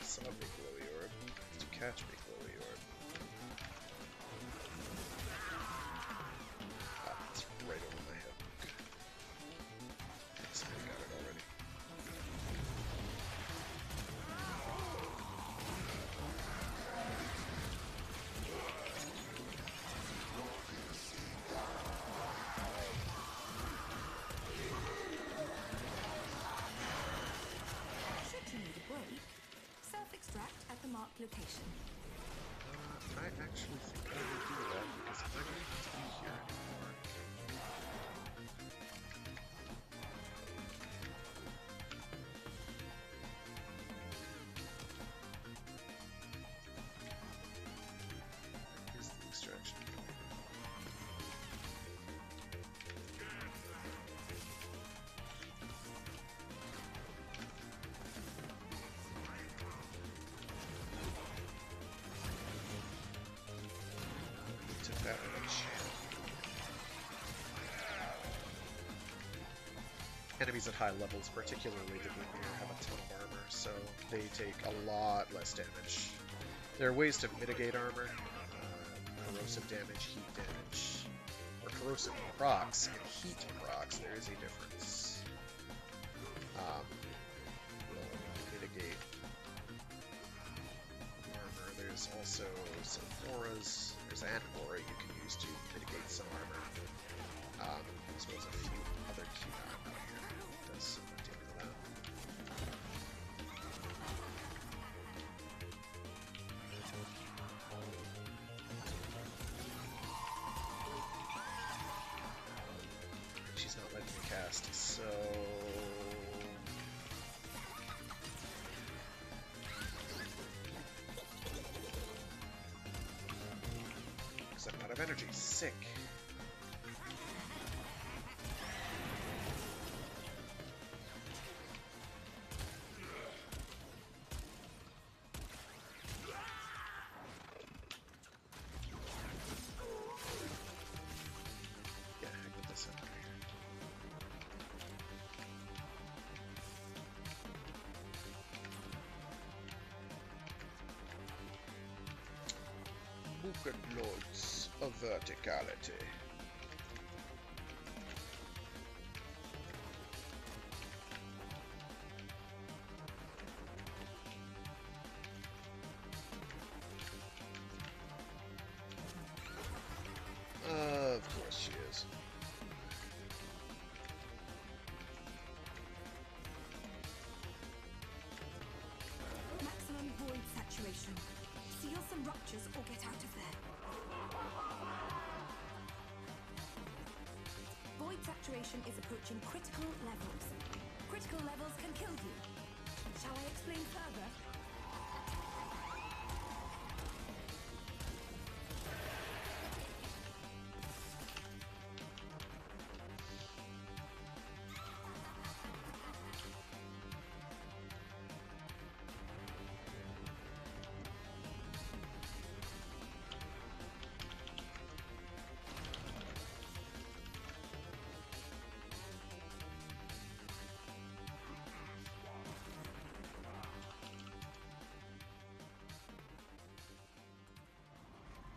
Saw big glowy orb. To catch big glowy orb. Ah, it's right over my head. Somebody got it already. Should you need a break, self-extract at the marked location. I actually think I will do that because I'm not going to be here anymore. Here's the extraction. To damage. Enemies at high levels, particularly the Lumiere, have a ton of armor, so they take a lot less damage. There are ways to mitigate armor, corrosive damage, heat damage, or corrosive procs and heat procs. There is a difference. Will mitigate armor. There's also some auras. There's an aura you can use to mitigate some armor. As well as a few other key out here. Does some dealing with that. She's not letting me cast, so because I'm out of energy. Sick. Yeah, I get this up here. Ducat Lords of Verticality. Of course she is. creatures or get out of there. Void saturation is approaching critical levels. Critical levels can kill you. Shall I explain further?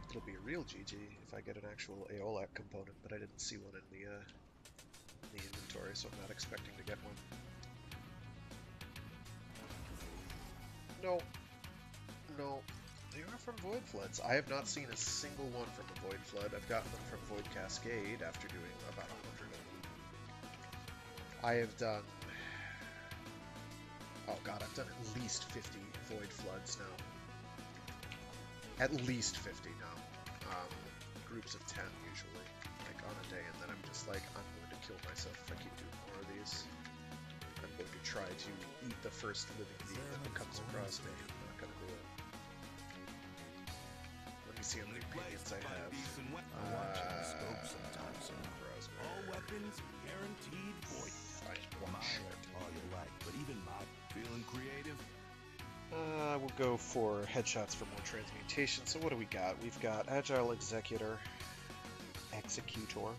It'll be a real GG if I get an actual Aeolac component, but I didn't see one in the inventory, so I'm not expecting to get one. No. No. They are from Void Floods. I have not seen a single one from a Void Flood. I've gotten them from Void Cascade after doing about 100 of them. I have done... Oh god, I've done at least 50 Void Floods now. At least 50 now. Groups of 10 usually, like on a day, and then I'm just like, I'm going to kill myself if I keep doing more of these. I'm going to try to eat the first living being that comes across me. I'm not going to do it. Let me see how many opinions I have. All weapons guaranteed void. One short. All you like, but even my feeling creative. We'll go for headshots for more transmutation. So what do we got? We've got Agile Executor, Executor.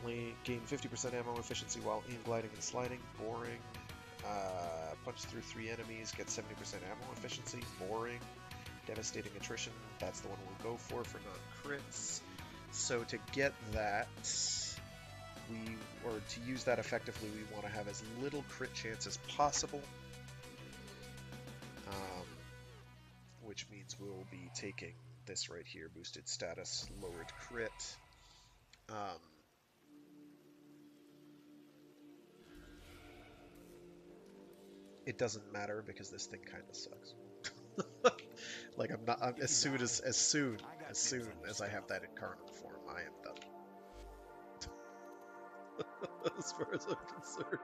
Gain 50% ammo efficiency while aim gliding and sliding. Boring. Punch through 3 enemies, get 70% ammo efficiency. Boring. Devastating attrition. That's the one we'll go for non-crits. So to get that, to use that effectively, we want to have as little crit chance as possible. Which means we'll be taking this right here, boosted status, lowered crit. It doesn't matter because this thing kind of sucks. Like as soon as I have that incarnate form, I am done. As far as I'm concerned.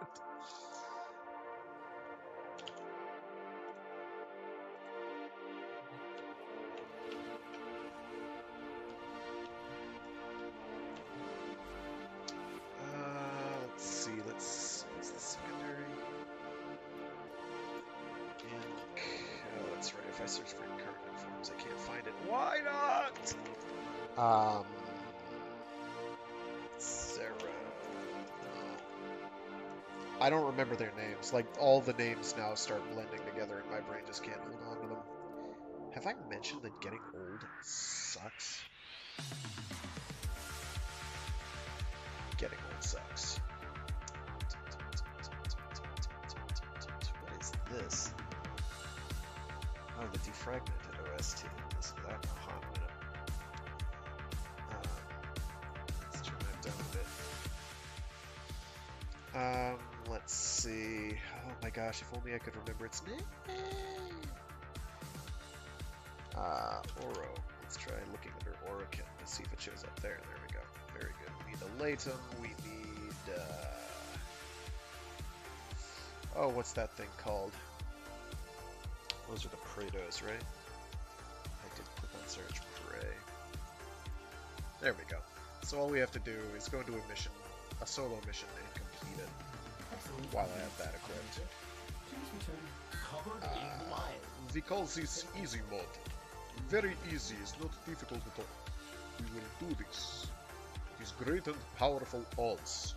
I search for incarnate forms, I can't find it. Why not? Sarah. No. I don't remember their names. Like, all the names now start blending together and my brain just can't hold on to them. Have I mentioned that getting old sucks? Getting old sucks. What is this? Oh, the defragmented OST. Listen to that in a hot minute. Let's turn that down a bit. Let's see. Oh my gosh, if only I could remember its name. Oro. Let's try looking under Orokin to see if it shows up there. There we go. Very good. We need a Latum. We need, oh, what's that thing called? Those are the Praetos, right? I did click on search Prey. There we go. So all we have to do is go into a mission, a solo mission, and complete it while I have that equipped. We call this easy mode. Very easy, it's not difficult at all. We will do this. These great and powerful odds.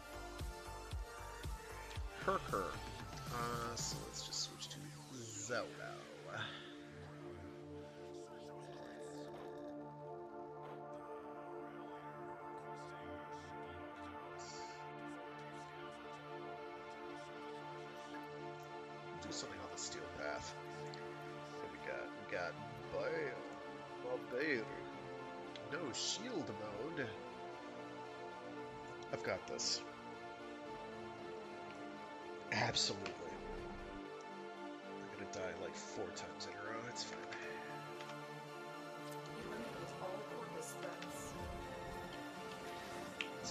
Herker. So let's just switch to Zelda. Do something on the steel path. What we got? We got Bail. No shield mode. I've got this. Absolutely. I'm gonna die like 4 times in a row, it's fine.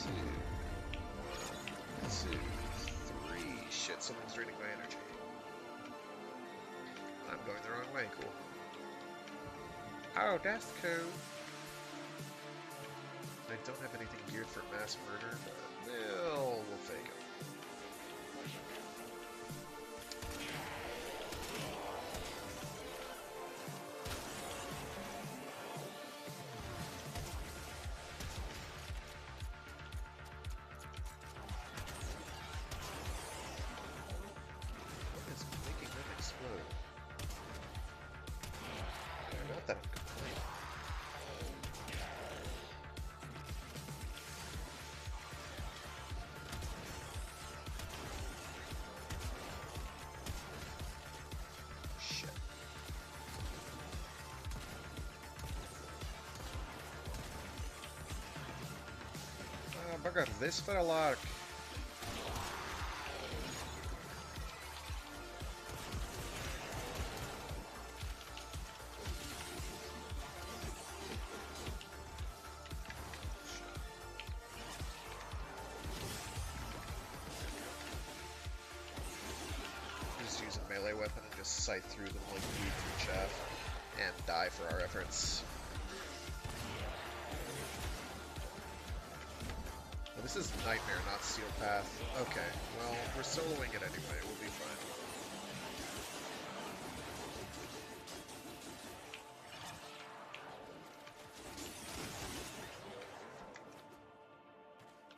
2, 3. Shit, something's draining my energy. I'm going the wrong way, cool. Oh, that's cool. I don't have anything geared for mass murder, but we'll fake it. What is making them explode? Not that I'm complaining. Shit. Bugger, this for a lark. Just use a melee weapon and just sight through them like weed through chaff and die for our efforts. Oh, this is Nightmare, not Steel Path. Okay, well, we're soloing it anyway, we'll be fine.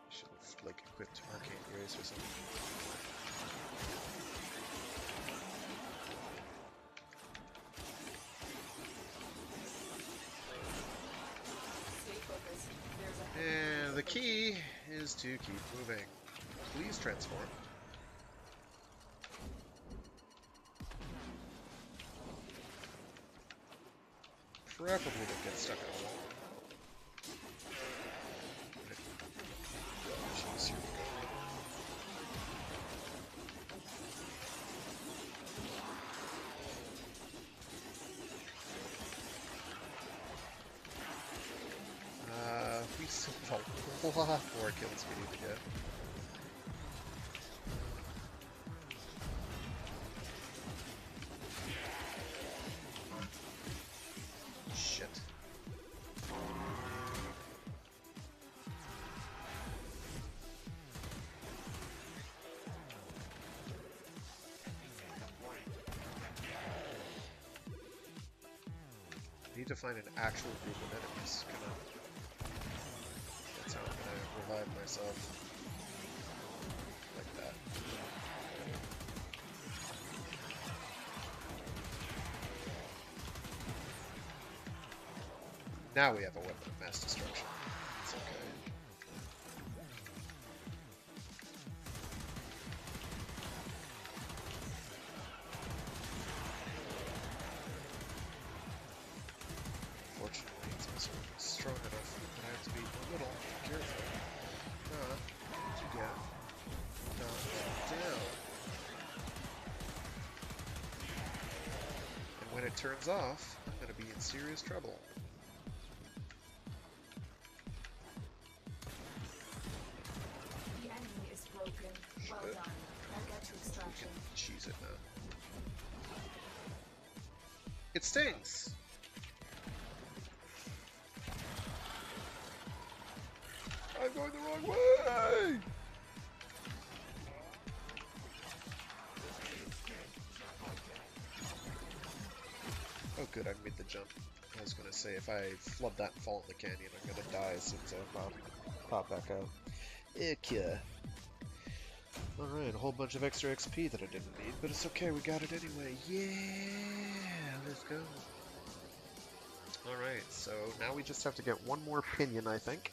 Should have, like, equipped Arcane Grace or something. Stay focused. There's a And the key is to keep moving. Please transform. Preferably don't get stuck in a wall. Jeez, here we go. We still have a lot more kills we need to get. Shit. I need to find an actual group of enemies. Come on. That's how I'm gonna revive myself. Like that. Now we have a weapon of mass destruction. It's okay. Fortunately, it's also strong enough that I have to be a little careful not to get knocked down. And when it turns off, I'm going to be in serious trouble. The enemy is broken. Well Shit. done. Now get to We extraction. can cheese it now. It stings! I'm going the wrong way! Oh good, I made the jump. I was gonna say, if I flub that and fall in the canyon, I'm gonna die as soon as I pop back out. Okay. Alright, a whole bunch of extra XP that I didn't need, but it's okay, we got it anyway. Yeah! Let's go. Alright, so now we just have to get one more pinion, I think.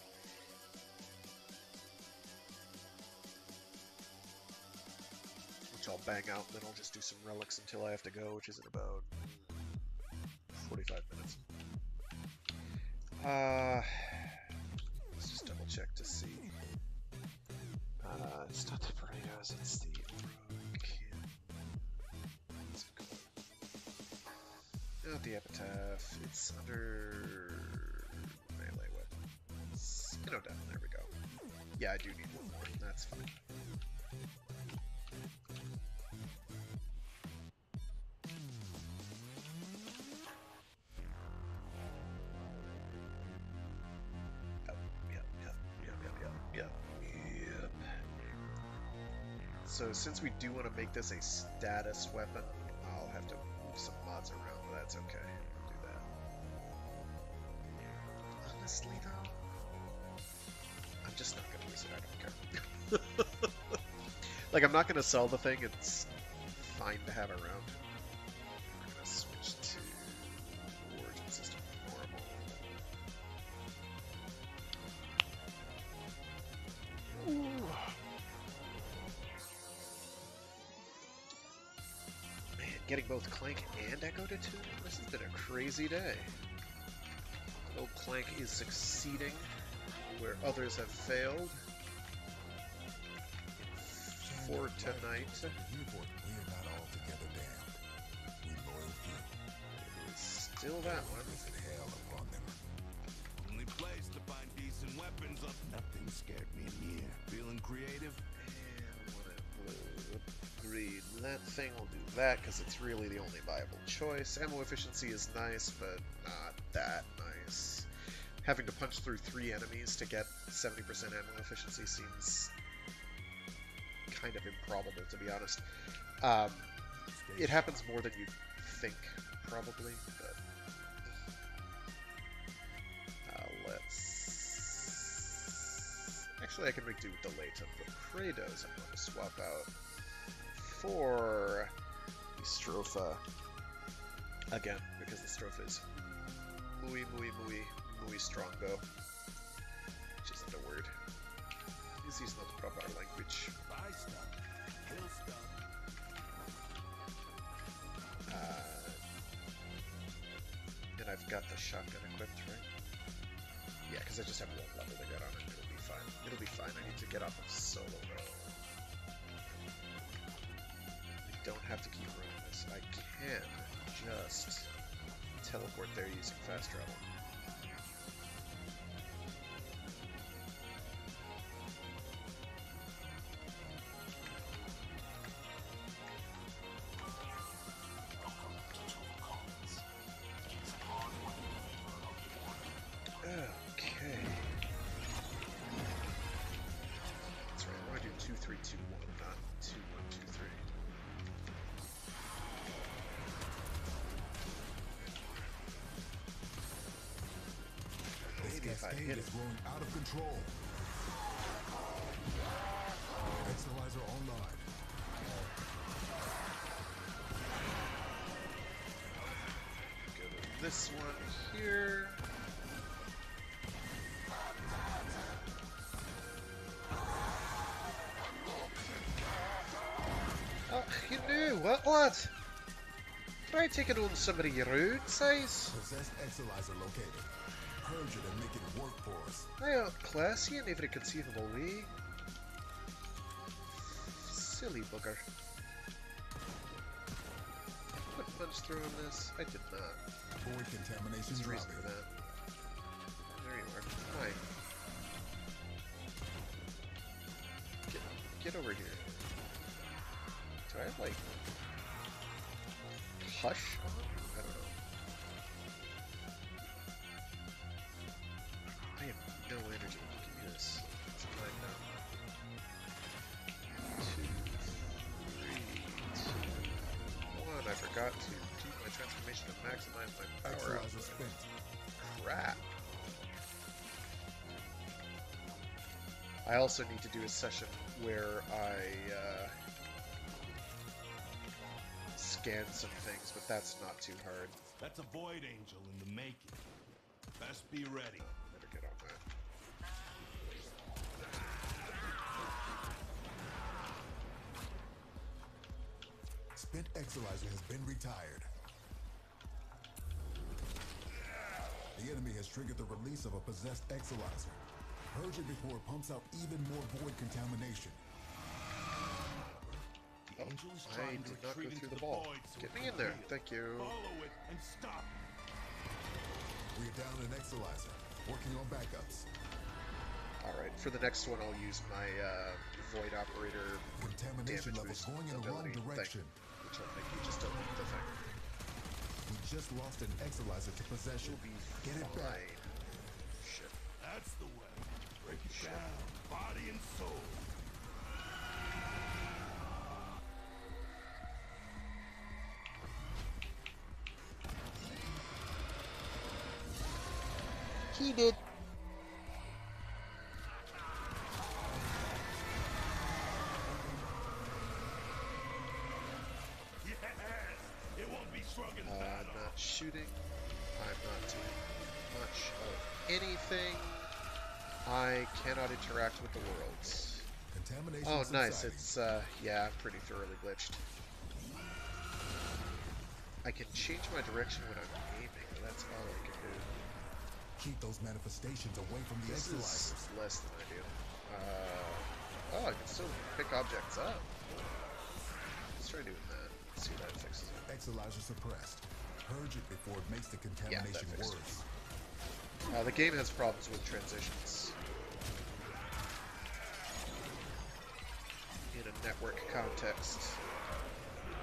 Which I'll bang out, then I'll just do some relics until I have to go, which is in about 45 minutes. Let's just double check to see. It's not the burritos, it's the not the epitaph, it's under melee weapons. You know, down there we go. Yeah, I do need one more. That's fine. Yep. So since we do want to make this a status weapon, I'll have to move some mods around, but that's okay. I'll do that. Honestly, though, I'm just not going to use it. I don't care. Like, I'm not going to sell the thing. It's fine to have around. We're going to switch to origin system normal. Ooh. Man, getting both Clank and Echo to tune. This has been a crazy day. Old Clank is succeeding where others have failed. For tonight. Newport, we are not altogether damned. We loyal few. It is still that one. Visit hell upon them. Only place to find decent weapons up. Nothing scared me in here. Feeling creative? And one at blue. Agreed. That thing will do that because it's really the only viable choice. Ammo efficiency is nice, but not that nice. Having to punch through 3 enemies to get 70% ammo efficiency seems kind of improbable, to be honest. It happens more than you'd think, probably, but let's... Actually, I can make do with the late of the Kratos. I'm going to swap out for the Stropha again, because the Stropha is muy strongo, which isn't a word. This is not the proper language. Buy stuff. Kill stuff. And I've got the shotgun equipped, right? Yeah, because I just have 1 level to get on it. It'll be fine. It'll be fine. I need to get off of solo though. I don't have to keep running this. I can just teleport there using fast travel. Cascade is growing out of control. Externalizer online. Go to this one here. Oh, you knew. What, lad? Try taking on somebody rude, size. Possessed Externalizer located. Purge it and make it work for us. I outclass you in every conceivable way. Silly bugger. Put punch through on this. I did not. Void contamination There's a reason dropping. for that. There you are. Hi. Get over here. Do I have like hush on? I don't know. I have no energy. Give me this. It's mine now. 2, 3, 2, 1. I forgot to do my transformation to maximize my power Externalizer output. spent. Crap. I also need to do a session where I scan some things, but that's not too hard. That's a Void Angel in the making. Best be ready. Better get on that. Spent Externalizer has been retired. The enemy has triggered the release of a possessed Externalizer. Purge it before it pumps out even more void contamination. The Angel's I trying to did not go retreat through into the ball. void so Get it me in can there. heal. Thank you. Follow it and stop it. We're down an Externalizer. Working on backups. Alright, for the next one I'll use my Void Operator Contamination damage levels boost going in the wrong ability direction. thing, which will make you just delete the thing. We just lost an Exilizer to possession. We'll be Get it back. fine. Shit. That's the way. Break it down, body and soul. He did. Yes! It won't be strong in I'm battle. not shooting. I'm not doing much of anything. I cannot interact with the worlds. Contamination Oh, nice. subsiding. It's, yeah, I'm pretty thoroughly glitched. I can change my direction when I'm aiming, but that's all I can do. Keep those manifestations away from the This Exilizers. is less than ideal. Oh, I can still pick objects up. Let's try doing that. See if that fixes it. Exilizer suppressed. Purge it before it makes the that contamination fixed it. worse. The game has problems with transitions. In a network context,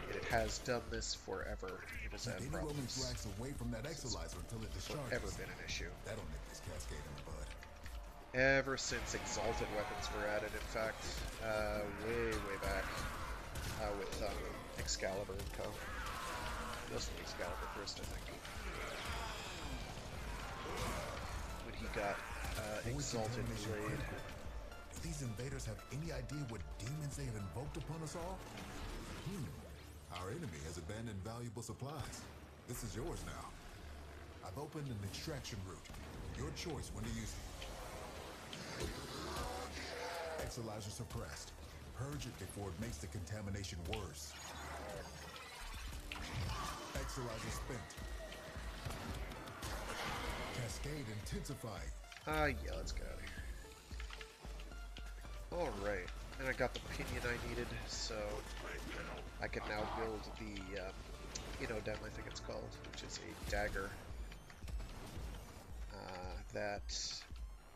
it has done this forever. It has Keep had any Roman problems. flags away from that Exilizer until it discharges. Ever been an issue. That'll nip this cascade in the bud. Ever since Exalted weapons were added, in fact, way back, with Excalibur and Co. Mostly Excalibur first, I think. When he got Void Exalted contamination Blade. critical. Do these invaders have any idea what demons they have invoked upon us all? Our enemy has abandoned valuable supplies. This is yours now. I've opened an extraction route. Your choice when to use it. Exilizer suppressed. Purge it before it makes the contamination worse. Exilizer spent. Cascade intensified. Yeah, let's get out of here. Alright, and I got the pinion I needed, so I can now build the Inodem, I think it's called, which is a dagger that,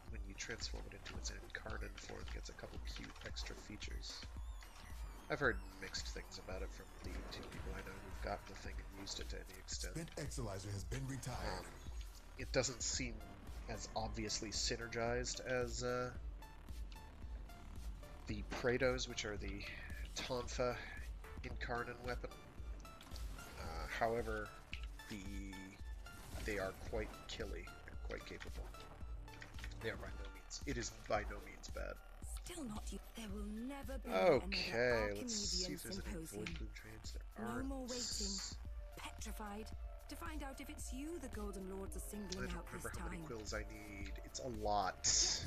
when you transform it into its incarnate form, gets a couple cute extra features. I've heard mixed things about it from the two people I know who've gotten the thing and used it to any extent. Spent Exilizer has been retired. It doesn't seem as obviously synergized as the Praetos, which are the Tonfa incarnate weapon. However, they are quite killy and quite capable. They are by no means. It is by no means bad. Still not you. There will never be Okay, another let's see Archimedean if there's any symposium. void bloom trades. There No aren't. more waiting. Petrified to find out if it's you the Golden Lords are I singling don't out this remember how many time. quills I need. It's a lot.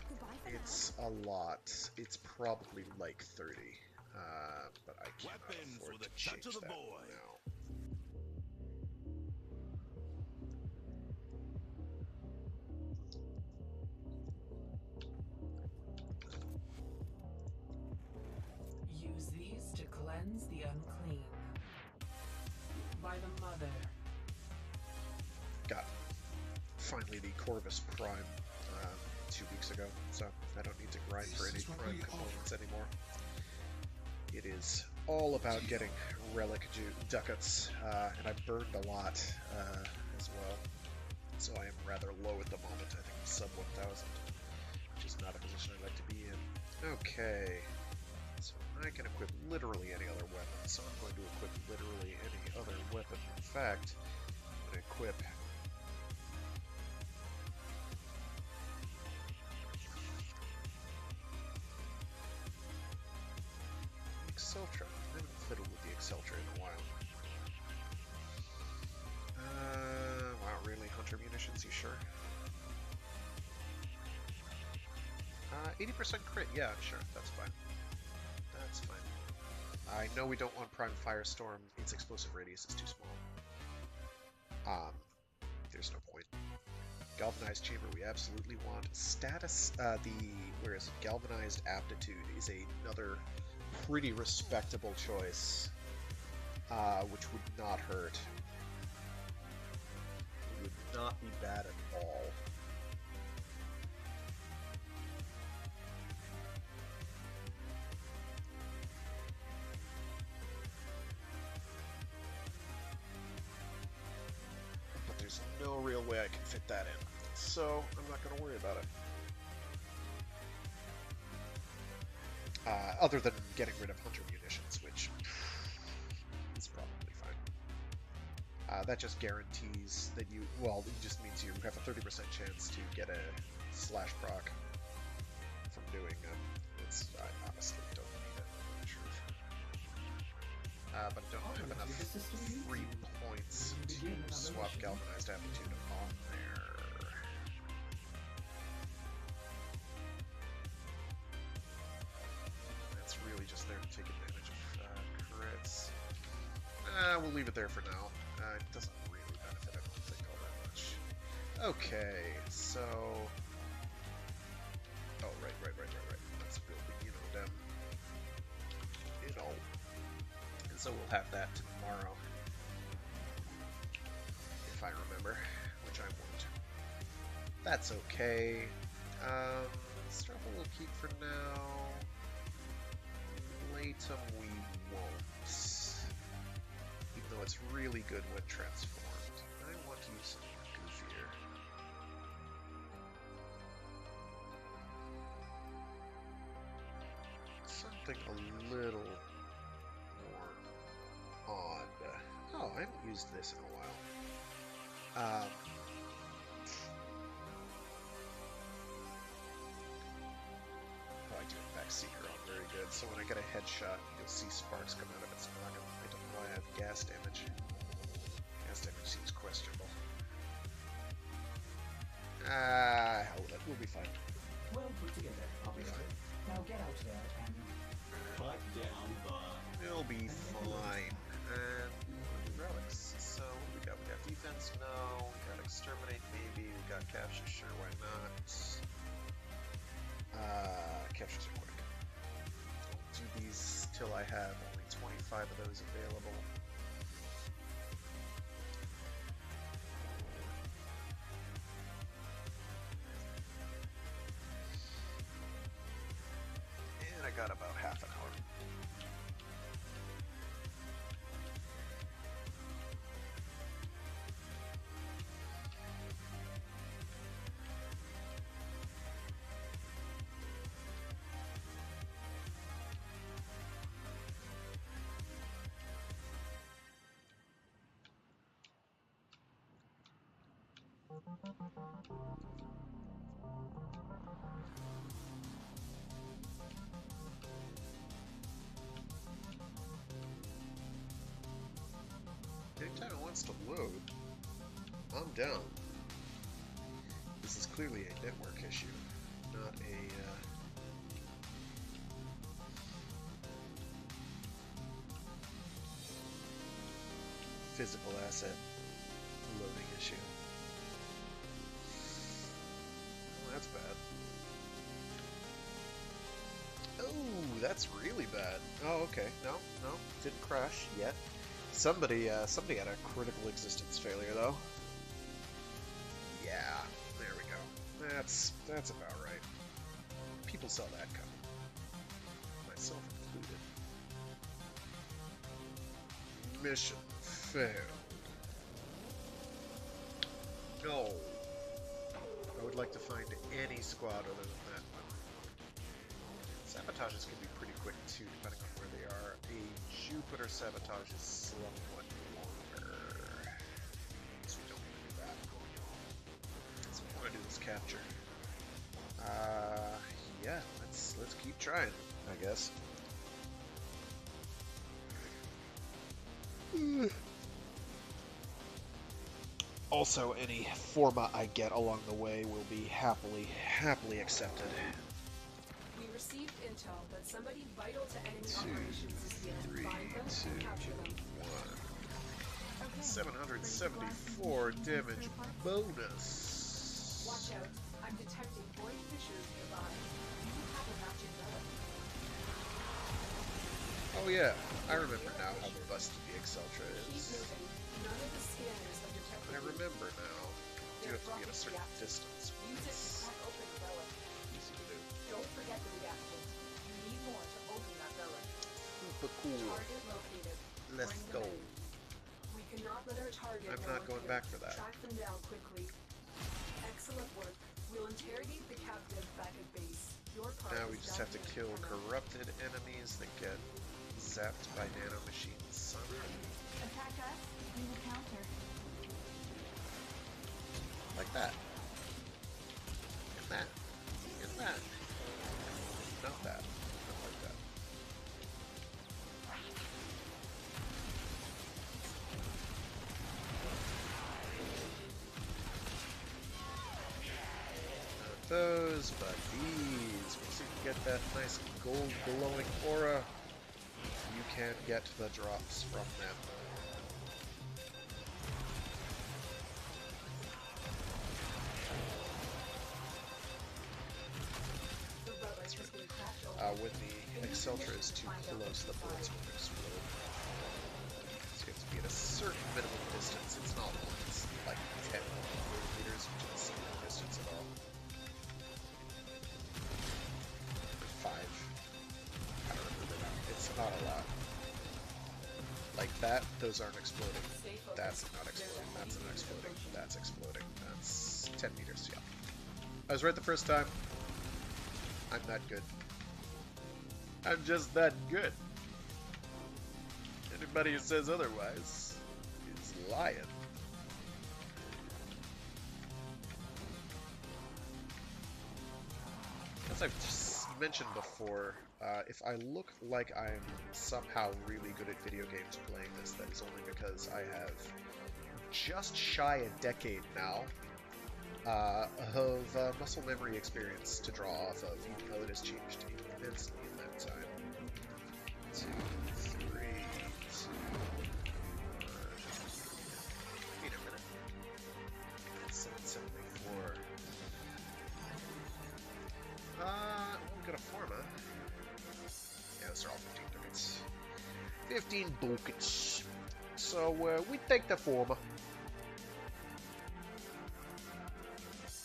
Goodbye for It's a lot. It's probably like 30. But I cannot Weapons afford with to a change touch of the that void. now. Use these to cleanse the unclean. By the mother. Got finally the Corvus Prime 2 weeks ago, so I don't need to grind for any Prime components anymore. It is all about getting relic ducats, and I burned a lot as well, so I am rather low at the moment. I think I'm sub 1000, which is not a position I'd like to be in. Okay, so I can equip literally any other weapon, so I'm going to equip literally any other weapon. In fact, I'm going to equip Exceltra. I haven't fiddled with the Exceltra in a while. Wow, really? Hunter munitions, you sure? 80% crit, yeah, sure, that's fine. That's fine. I know we don't want Prime Firestorm, its explosive radius is too small. There's no point. Galvanized Chamber we absolutely want. Status, whereas Galvanized Aptitude is another pretty respectable choice, which would not hurt. It would not be bad at all. no real way I can fit that in. So I'm not going to worry about it. Other than getting rid of hunter munitions, which is probably fine. That just guarantees that you, well, it just means you have a 30% chance to get a slash proc from doing I honestly don't need it, in truth. But I don't have enough free points to swap galvanized aptitude on there. That's really just there to take advantage of crits. We'll leave it there for now. It doesn't really benefit, I don't think, all that much. Okay, so... Oh, right. Let's build the them. And so we'll have that tomorrow. If I remember, which I won't. That's okay. Struggle we'll keep for now. Latum we won't. Even though it's really good when transformed. I want to use something goofier. Something a little more odd. Oh, I haven't used this in a while. Oh, I do in fact Seeker on very good. So when I get a headshot, you'll see sparks come out of its noggin. I don't know why I have gas damage. Gas damage seems questionable. Hell with it. We'll be fine. Well put together. I'll be fine. Now get out there and Cut down the... We'll be fine. And relics. So what do we got? We got defense? No. We got exterminate? Maybe. We got capture? Sure, why not? Captures are quick. I'll do these till I have only 25 of those available. And I got about half an hour. Anytime it wants to load, I'm down. This is clearly a network issue, not a physical asset loading issue. Oh, that's bad. Oh, that's really bad. Oh, okay. No, didn't crash yet. Somebody had a critical existence failure, though. Yeah, there we go. That's about right. People saw that coming, myself included. Mission failed. No. I would like to find any squad other than that one. Sabotages can be pretty quick too, depending on where they are. A Jupiter sabotage is somewhat longer. So we don't want to do that. So we want to do this capture. Yeah, let's keep trying, I guess. Also, any forma I get along the way will be happily accepted. We received intel that somebody vital to enemy operations is here. Find them and capture them. 774 damage bonus. Watch out. I'm detecting void fissures nearby. You have a matching relic. Oh yeah, I remember now how busted the Exceltra Keep is. moving. None of the scanners have detected I you. remember now. You have to be at a certain distance. Use it to crack open the relic. Easy to do. Don't forget the reactants. You need more to open that relic. Super cool. Target located. Let's Bring go. them in. We We cannot let our target I'm go not going back for that. Track them down quickly. Excellent work. We'll interrogate the captive back at base. Your part Now we is just done have to here. kill corrupted enemies that get zapped by nanomachines somehow. Attack us, we will counter. Like that. And that. And that. Not that. Not like that. Not those, but these. Once you can get that nice gold glowing aura, you can get the drops from them. When the Exceltra is too close, the bullets won't explode. So you have to be at a certain minimum distance. It's not long, it's like 10 meters, which is no distance at all. Or 5. I don't remember now. It's not a lot. Like that, those aren't exploding. That's not exploding. That's not exploding. That's exploding. That's 10 meters, yeah. I was right the first time. I'm that good. I'm just that good. Anybody who says otherwise is lying. As I've just mentioned before, if I look like I'm somehow really good at video games playing this, that is only because I have just shy a decade now of muscle memory experience to draw off of, even though it has changed immensely in that time. 2, 3, 2. Wait a minute. 774. We got a Forma. Yeah, those are all 15 ducats. 15 ducats. So, we take the Forma.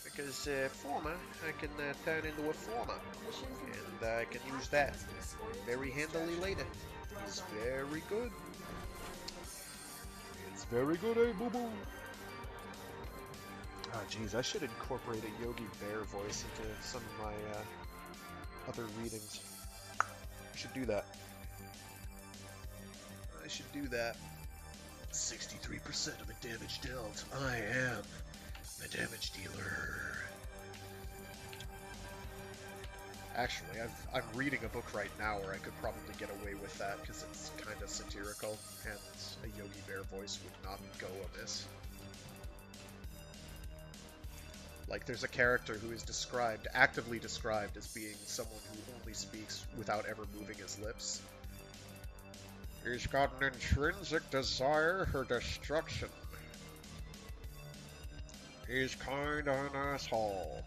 Because Forma, I can turn into a Forma, and I can use that very handily later. It's very good. It's very good, eh, boo-boo? Oh, jeez, I should incorporate a Yogi Bear voice into some of my other readings. I should do that. I should do that. 63% of the damage dealt. I am the damage dealer. Actually, I'm reading a book right now where I could probably get away with that because it's kind of satirical, and a Yogi Bear voice would not go amiss. Like, there's a character who is described, actively described, as being someone who only speaks without ever moving his lips. He's got an intrinsic desire for destruction. He's kind of an asshole.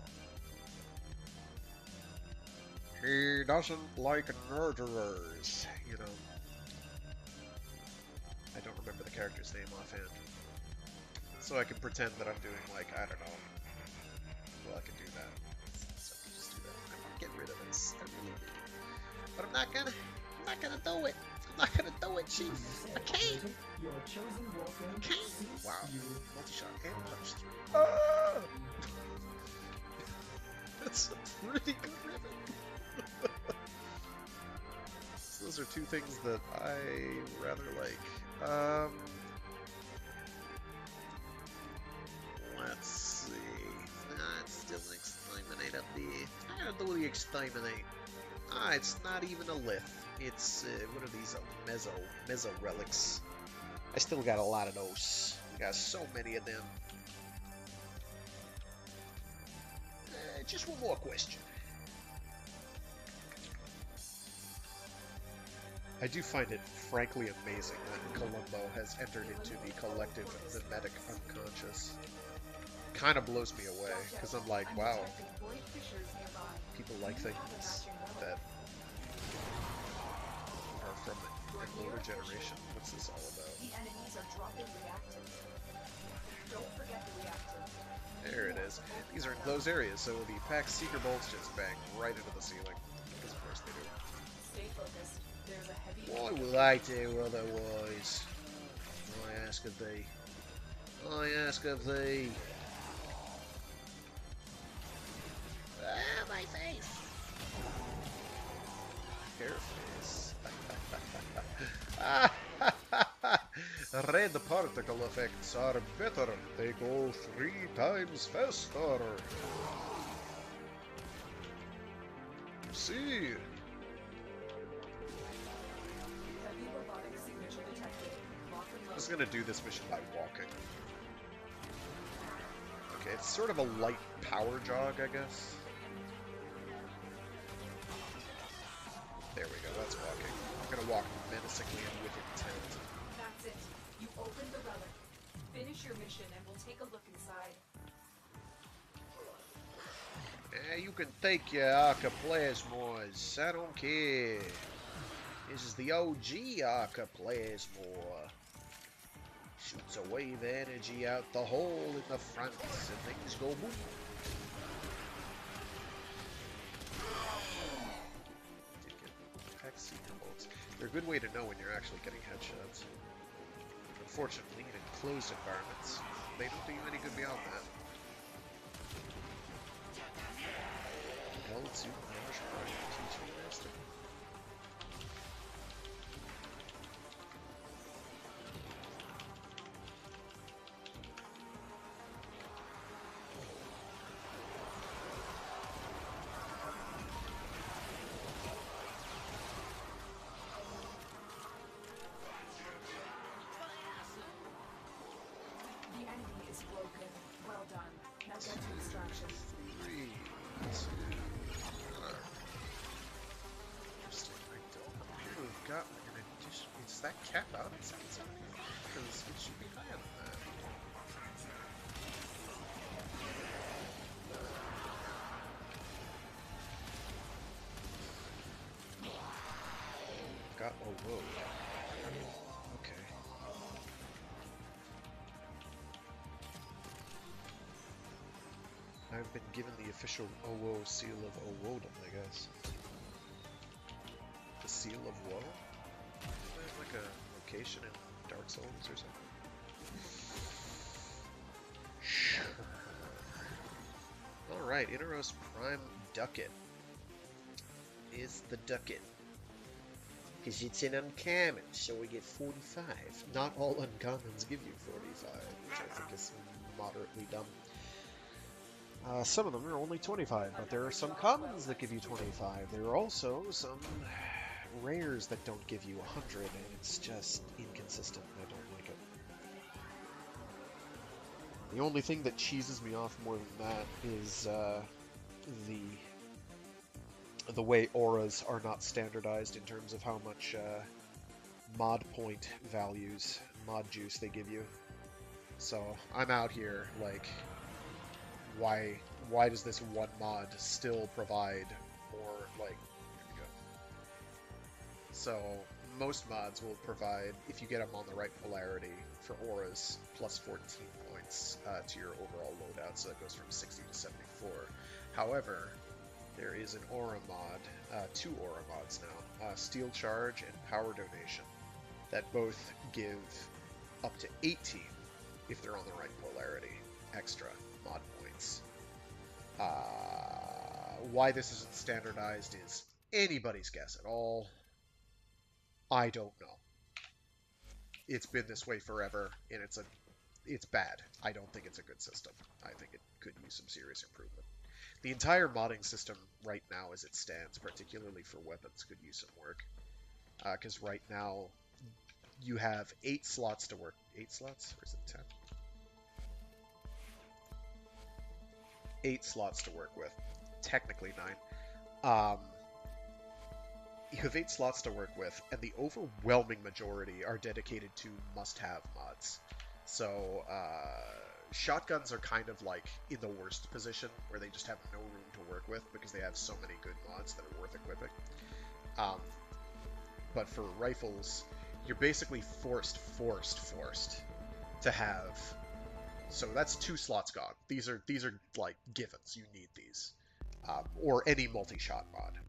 He doesn't like murderers, you know. I don't remember the character's name offhand. So I can pretend that I'm doing, like, I don't know. Well, I can do that. So I can just do that. I'm gonna get rid of this. I really do. But I'm not gonna do it. I'm not gonna do it, Chief. I can't. Your chosen Warframe suits Wow. you. Multi-shot and punch through. Ah! That's a pretty good ribbon. So those are two things that I rather like. Let's see. It's still an exterminate up there. I gotta do the exterminate. It's not even a lith. It's, what are these? Meso relics. I still got a lot of those. I got so many of them. Just one more question. I do find it frankly amazing that Columbo has entered into the collective mimetic unconscious. Kind of blows me away, because I'm like, wow, people like things that are from an older generation. What's this all about? The enemies are dropping reactors. Don't forget the reactor. There it is. These are enclosed areas, so the pack seeker bolts just bang right into the ceiling. Because of course they do. Stay focused. There's a heavy. Why would I do otherwise? I ask of thee. I ask of thee. Ah, my face! Hair face. Red particle effects are better. They go 3 times faster. See? Heavy robotic signature detected. Lock and I'm load. just gonna do this mission by walking. Okay, it's sort of a light power jog, I guess. There we go, that's walking. I'm gonna walk menacingly and with intent. That's it. You opened the relic. Finish your mission and we'll take a look inside. You can take your Archiplasmos. I don't care. This is the OG Archiplasmor. Shoots a wave of energy out the hole in the front and things go boom. They're a good way to know when you're actually getting headshots. Unfortunately, in enclosed environments, they don't do you any good beyond that. Hell, it's Super Mario teaching master. The enemy is broken. Well done. Now get to extraction. 3, 2, 1. Interesting. I don't appear to have gotten an addition. Is that cap out at 770? Because it should be higher than that. Got oh whoa. Okay. I've been given the official OWO seal of Owodom, I guess. The seal of woe? Isn't that like a location in Dark Souls or something? Sure. Alright, Inneros Prime Ducat. Is the Ducat. Because it's an uncommon, so we get 45. Not all uncommons give you 45, which I think is moderately dumb. Some of them are only 25, but there are some commons that give you 25. There are also some rares that don't give you 100, and it's just inconsistent, and I don't like it. The only thing that cheeses me off more than that is the way auras are not standardized in terms of how much mod point values, mod juice they give you. So I'm out here like, why does this one mod still provide more, like, here we go. So most mods will provide, if you get them on the right polarity for auras, plus 14 points to your overall loadout, so that goes from 60 to 74. However, there is an aura mod, 2 aura mods now, Steel Charge and Power Donation, that both give up to 18, if they're on the right polarity, extra mod points. Why this isn't standardized is anybody's guess at all. I don't know. It's been this way forever, and it's bad. I don't think it's a good system. I think it could use some serious improvement. The entire modding system right now as it stands, particularly for weapons, could use some work. Because right now, you have 8 slots to work. 8 slots? Or is it 10? 8 slots to work with. Technically 9. You have 8 slots to work with, and the overwhelming majority are dedicated to must-have mods. So, shotguns are kind of like in the worst position, where they just have no room to work with, because they have so many good mods that are worth equipping. But for rifles, you're basically forced to have. So that's 2 slots gone. These are like givens. You need these, or any multi-shot mod.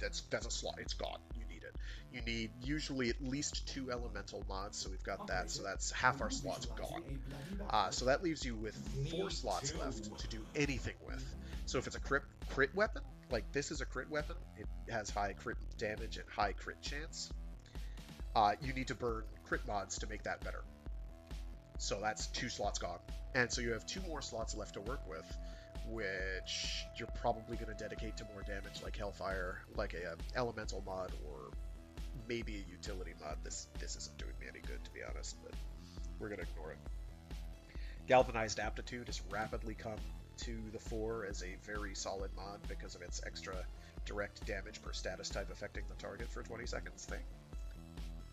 That's a slot. It's gone. You need target. You need usually at least 2 elemental mods, so we've got that, so that's half our slots gone. So that leaves you with 4 slots left to do anything with. So if it's a crit weapon, like this is a crit weapon, it has high crit damage and high crit chance, you need to burn crit mods to make that better. So that's 2 slots gone. And so you have 2 more slots left to work with, which you're probably going to dedicate to more damage like Hellfire, like a elemental mod, or maybe a utility mod. This isn't doing me any good, to be honest, but we're going to ignore it. Galvanized Aptitude has rapidly come to the fore as a very solid mod because of its extra direct damage per status type affecting the target for 20 seconds thing.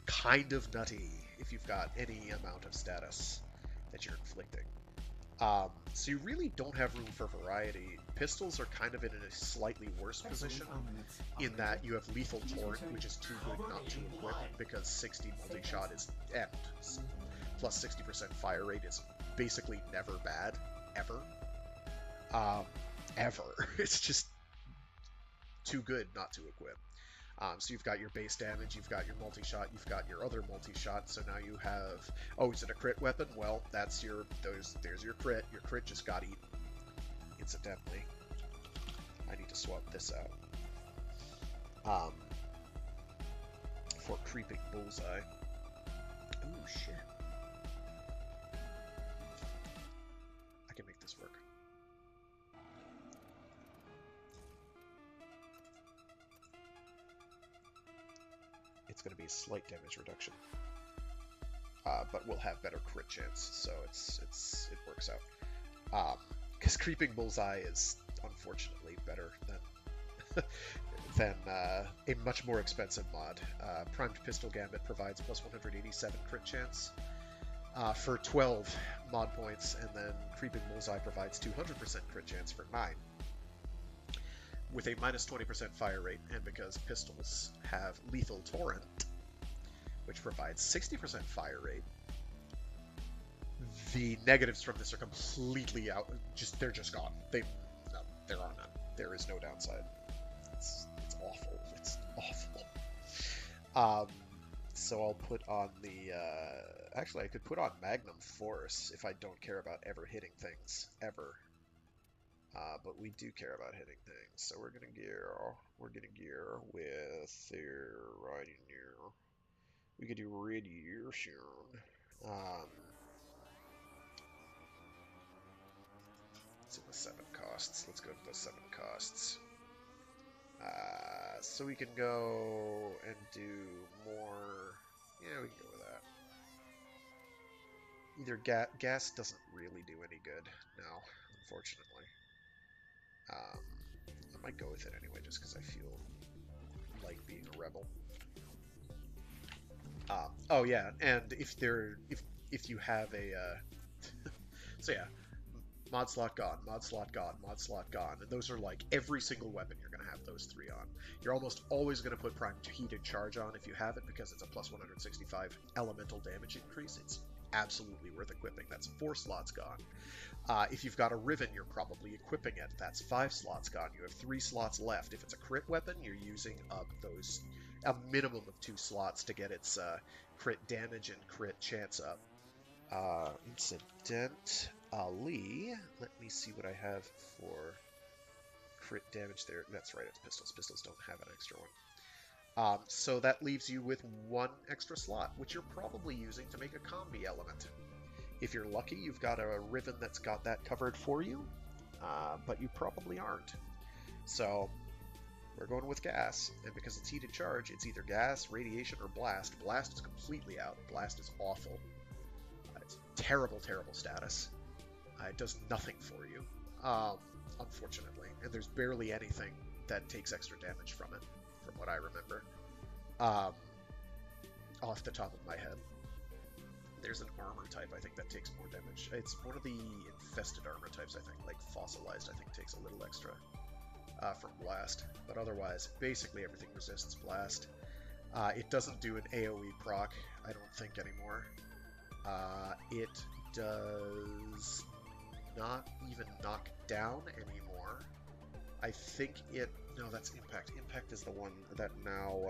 Kind of nutty if you've got any amount of status that you're inflicting. So you really don't have room for variety. Pistols are kind of in a slightly worse position in that you have Lethal Torrent, which is too good not to equip because 60 multi-shot is and plus 60% fire rate is basically never bad, ever. Ever. It's just too good not to equip. So you've got your base damage, you've got your multi-shot, you've got your other multi-shot, so now you have... Oh, is it a crit weapon? Well, that's your... There's your crit. Your crit just got eaten. Incidentally. I need to swap this out. For Creeping Bullseye. Ooh, shit. I can make this work. It's going to be a slight damage reduction, but we'll have better crit chance, so it works out. Because Creeping Bullseye is unfortunately better than a much more expensive mod. Primed Pistol Gambit provides plus 187 crit chance for 12 mod points, and then Creeping Bullseye provides 200% crit chance for 9. With a minus 20% fire rate, and because pistols have Lethal Torrent, which provides 60% fire rate, the negatives from this are completely out. They're just gone. There are none. There is no downside. It's awful. It's awful. So I'll put on the. Actually, I could put on Magnum Force if I don't care about ever hitting things ever. But we do care about hitting things, so we're gonna gear with right in here. We could do radiation. It's in the 7 costs. Let's go to the 7 costs. So we can go and do more. Yeah, we can go with that. Either gas doesn't really do any good now, unfortunately. I might go with it anyway, just because I feel like being a rebel. Oh yeah, and if you have a so yeah, mod slot gone, mod slot gone, mod slot gone, and those are like every single weapon you're gonna have those 3 on. You're almost always gonna put Primed Heated Charge on if you have it, because it's a plus 165 elemental damage increase. It's absolutely worth equipping. That's 4 slots gone. If you've got a Riven, you're probably equipping it. That's 5 slots gone. You have 3 slots left. If it's a crit weapon, you're using up those a minimum of 2 slots to get its crit damage and crit chance up. Incidentally, let me see what I have for crit damage there. That's right, it's pistols. Pistols don't have an extra one. So that leaves you with 1 extra slot, which you're probably using to make a combi element. If you're lucky, you've got a Riven that's got that covered for you, but you probably aren't. So we're going with gas, and because it's heated charge, it's either gas, radiation, or blast. Blast is completely out. Blast is awful. It's terrible, terrible status. It does nothing for you, unfortunately, and there's barely anything that takes extra damage from it, from what I remember, off the top of my head. There's an armor type, I think, that takes more damage. It's one of the infested armor types, I think, like fossilized, I think, takes a little extra from blast. But otherwise, basically everything resists blast. It doesn't do an AoE proc, I don't think, anymore. It does not even knock down anymore. I think it... No, that's Impact. Impact is the one that now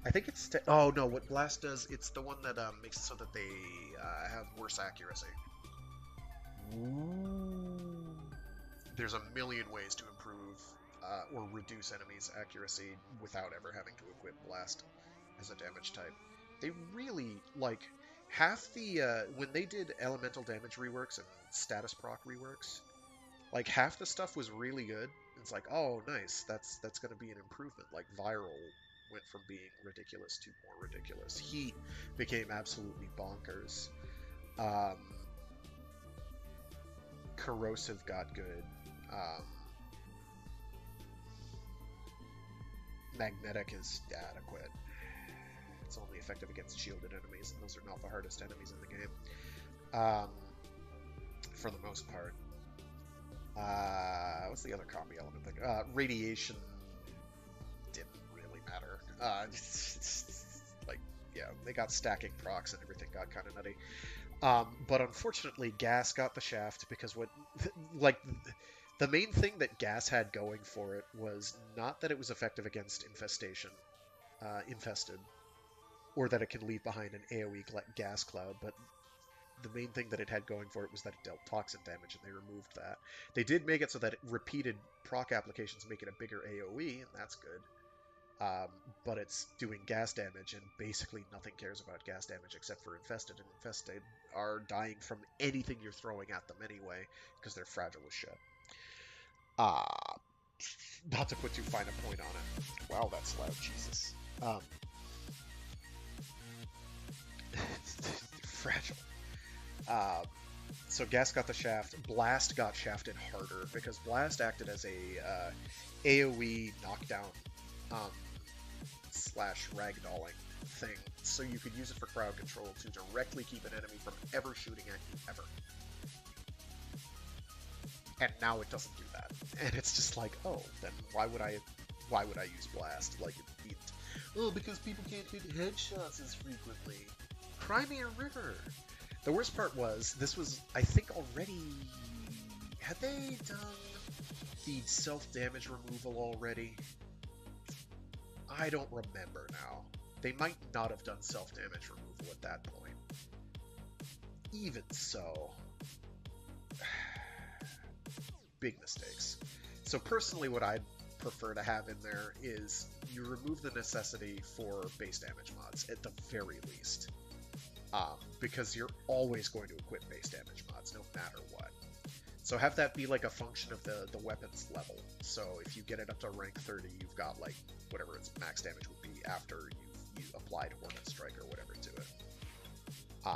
I think it's... oh, no, what Blast does, it's the one that makes it so that they have worse accuracy. There's a million ways to improve or reduce enemies' accuracy without ever having to equip Blast as a damage type. They really, like, half the... when they did elemental damage reworks and status proc reworks, like, half the stuff was really good. It's like, oh, nice, that's going to be an improvement. Like, Viral went from being ridiculous to more ridiculous. Heat became absolutely bonkers. Corrosive got good. Magnetic is adequate. It's only effective against shielded enemies, and those are not the hardest enemies in the game. For the most part. What's the other combi element thing? Radiation didn't really matter. Like, yeah, they got stacking procs and everything got kind of nutty. But unfortunately, Gas got the shaft because the main thing that Gas had going for it was not that it was effective against infested, or that it can leave behind an AoE gas cloud, but the main thing that it had going for it was that it dealt toxin damage, and they removed that. They did make it so that repeated proc applications make it a bigger AoE, and that's good. But it's doing gas damage, and basically nothing cares about gas damage except for infested, and infested are dying from anything you're throwing at them anyway, because they're fragile as shit. Not to put too fine a point on it. Wow, that's loud, Jesus. Fragile. So Gas got the shaft. Blast got shafted harder because Blast acted as a AoE knockdown slash ragdolling thing. So you could use it for crowd control to directly keep an enemy from ever shooting at you ever. And now it doesn't do that. And it's just like, oh, then why would I use Blast? Like, oh, because people can't hit headshots as frequently. Crimea River. The worst part was, this was, I think, already... Had they done the self-damage removal already? I don't remember now. They might not have done self-damage removal at that point. Even so... Big mistakes. So personally, what I'd prefer to have in there is you remove the necessity for base damage mods, at the very least. Because you're always going to equip base damage mods, no matter what. So have that be like a function of the weapon's level. So if you get it up to rank 30, you've got like whatever its max damage would be after you applied Hornet Strike or whatever to it. I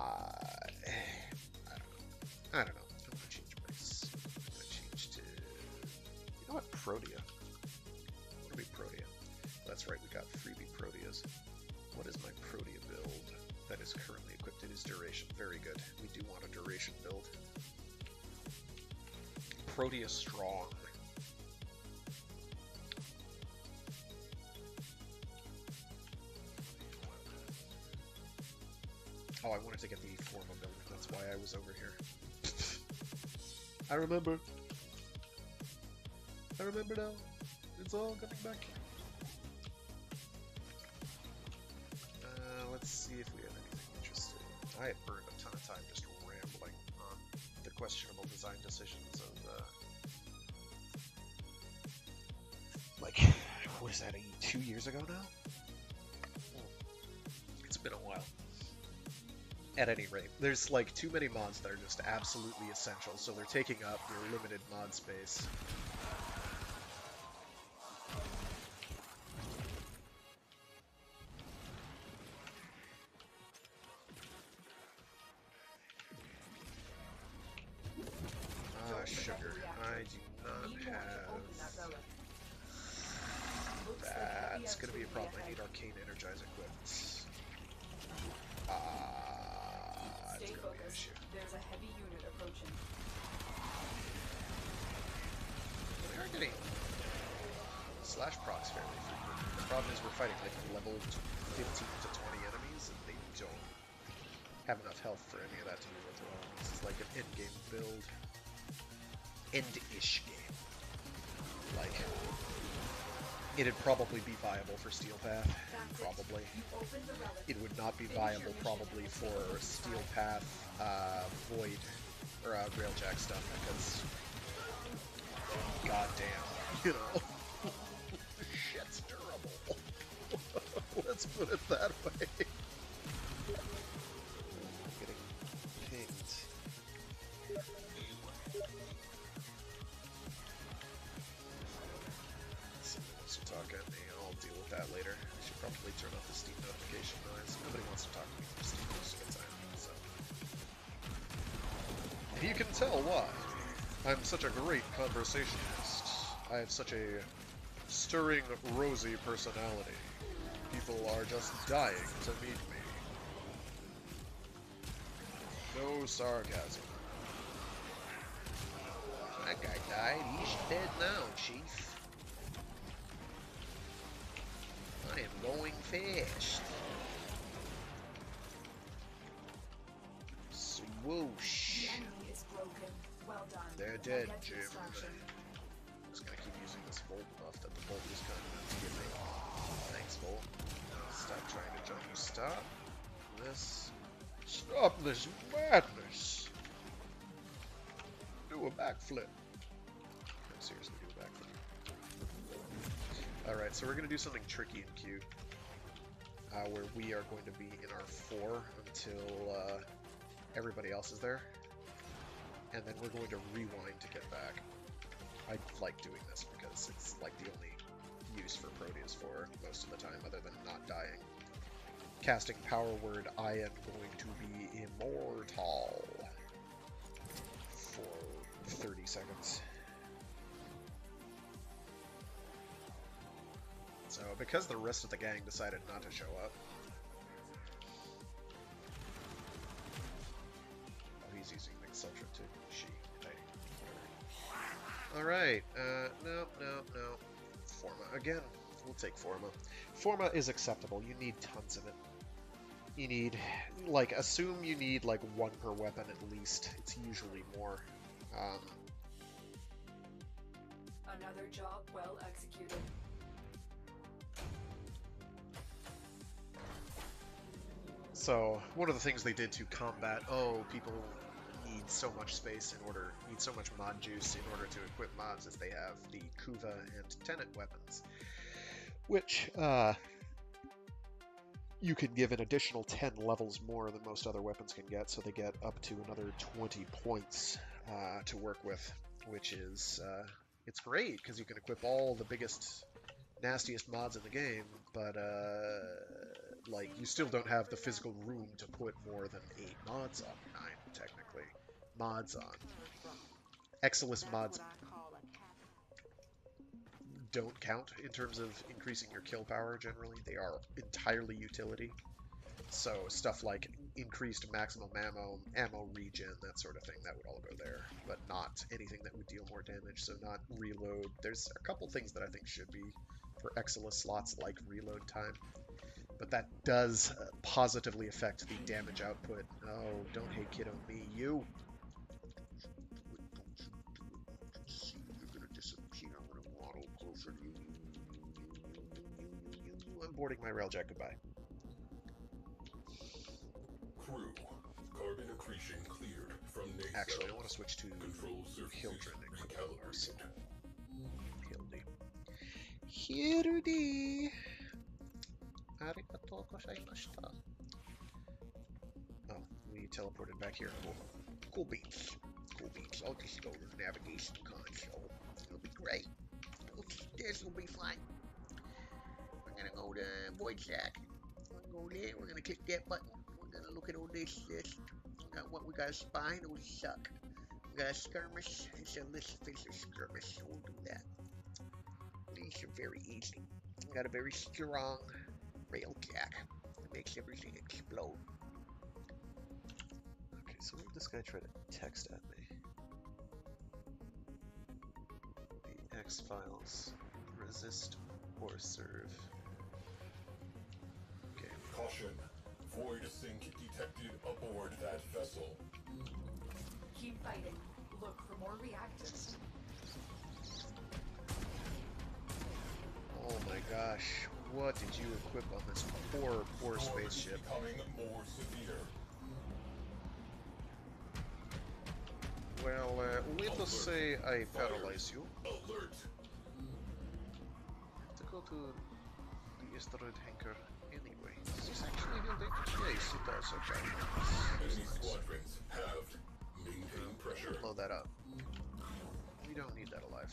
don't know. I'm gonna change race. I'm gonna change to, you know what, Protea. I want to be Protea. That's right, we got freebie Proteas. What is my Protea build that is currently equipped? It is Duration. Very good. We do want a Duration build. Protea Strong. Oh, I wanted to get the Forma build. That's why I was over here. I remember. I remember now. It's all coming back. Let's see if we have anything interesting. I have burned a ton of time just rambling on the questionable design decisions of, like, what is that, 2 years ago now? It's been a while. At any rate, there's like too many mods that are just absolutely essential, so they're taking up your limited mod space. Sugar. I do not have that. It's going to be a problem. I need Arcane Energize equipped. It's going to be an issue. There's a heavy unit approaching. We are getting slash procs fairly frequent. The problem is we're fighting like level 15 to 20 enemies, and they don't have enough health for any of that to be worthwhile. This is like an end-game build. End-ish game. Like, It'd probably be viable for Steel Path. That's it. Probably. You open the relic. It would not be Finish your viable mission probably and for take the Steel side. Path, Void, or Railjack stuff because, goddamn, you know, shit's durable. Let's put it that way. Getting pinged. Someone wants to talk at me. I'll deal with that later. I should probably turn off the Steam notification noise. Nobody wants to talk to me from Steam most of the time, so. And you can tell why. I'm such a great conversationalist. I have such a stirring, rosy personality. People are just dying to meet me. No sarcasm. That guy died. He's dead now, Chief. I am going fast. Swoosh. The enemy is broken. Well done. They're Now dead, get to Jim. extraction. I'm just gonna keep using this Volt buff that the Volt is kind enough to give me. Thanks, Volt. Stop trying to jump. You stop this. Stop this madness. Do a backflip. No, seriously, do a backflip. Alright, so we're gonna do something tricky and cute. Where we are going to be in our 4 until everybody else is there. And then we're going to rewind to get back. I like doing this because it's like the only use for Proteus for most of the time other than not dying. Casting Power Word, I am going to be immortal for 30 seconds. So, because the rest of the gang decided not to show up. Oh, he's using Mixultra too. She. Alright, no. Forma. Again, we'll take Forma. Forma is acceptable. You need tons of it. You need, like, assume you need, like, 1 per weapon at least. It's usually more. Another job well executed. So, one of the things they did to combat, people need so much space need so much mod juice in order to equip mods, is they have the Kuva and Tenet weapons. Which, you can give an additional 10 levels more than most other weapons can get, so they get up to another 20 points to work with, which is, it's great, because you can equip all the biggest, nastiest mods in the game, but, like, you still don't have the physical room to put more than 8 mods on, 9, technically, mods on. Exilus mods don't count in terms of increasing your kill power, generally. They are entirely utility. So, stuff like increased maximum ammo regen, that sort of thing, that would all go there. But not anything that would deal more damage, so not reload. There's a couple things that I think should be for Exilus slots, like reload time. But that does positively affect the damage output. Oh, don't hate kid on me, you! You're gonna disappear. I'm gonna waddle closer to you. I'm boarding my railjack. Goodbye. Crew, carbon accretion cleared from NASA. Actually, I want to switch to Control surfaces Hildren and recalibrated. Hildy. Arigatou gozaimashita. Oh, we teleported back here. Cool. Cool beans. Cool beans. I'll just go to the navigation console. It'll be great. This will be fun. We're gonna go to VoidJack. We're gonna go there. We're gonna click that button. We're gonna look at all this. We got what? We got a spine. It'll suck. We got a skirmish. It's a list of skirmish. We'll do that. These are very easy. We got a very strong railjack that makes everything explode. Okay, so what did this guy try to text at me? The X-Files. Resist or serve. Okay. Caution. Void sink detected aboard that vessel. Keep fighting. Look for more reactors. Oh my what did you equip on this poor spaceship? Becoming more severe. Well, let us say I paralyze you. Alert. To go to the asteroid hangar anyway. Does this actually heal damage? Yes, it does. Okay. Enemy Nice. squadrons halved. Maintain pressure. Blow that up. We don't need that alive.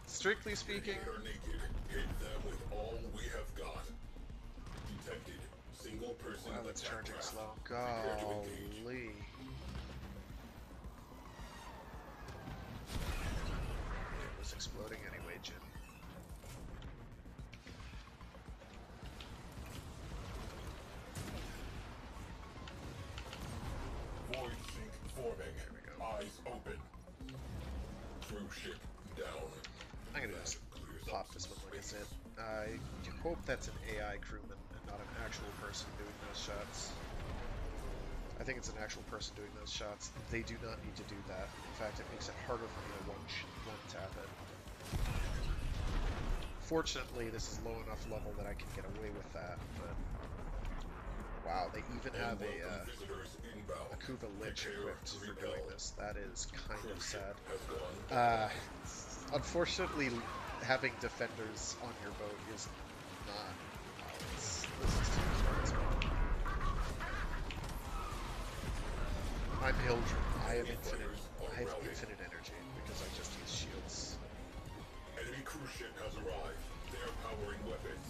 Strictly speaking, They are naked. Hit them with all we have got. Detected. Single person wow, it's attack charging craft. slow. Prepare to engage. Golly. It was exploding anyway, Jim. Void sink forming. There we go. Eyes open. Crew ship down. I'm gonna just pop this one like I said. I hope that's an AI crewman and not an actual person doing those shots. I think it's an actual person doing those shots. They do not need to do that. In fact, it makes it harder for me to one tap it. Fortunately, this is low enough level that I can get away with that, but wow, they even have a Kuva Lich equipped for doing this. That is kind of sad. Unfortunately, having defenders on your boat is not. This is too hard. I'm Hildred. I have infinite energy because I just use shields. Enemy cruise ship has arrived. They are powering weapons.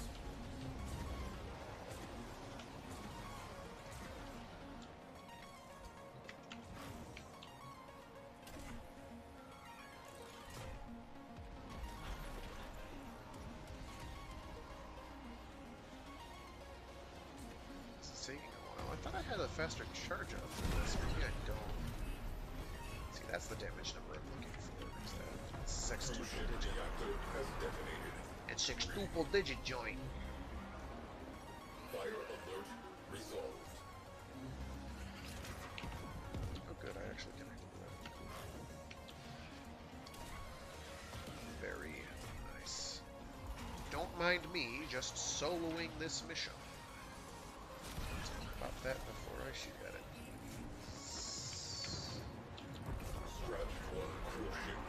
This is taking a while. I thought I had a faster charge up for this. Maybe I don't. See, that's the damage number I'm looking for. Is that sextuple Cruise ship digit? reactor has detonated. And sextuple digit joint. Fire alert resolved. Oh good, I actually connected to that. Very nice. Don't mind me just soloing this mission. Pop that before I shoot at it. Scratch one cruise ship.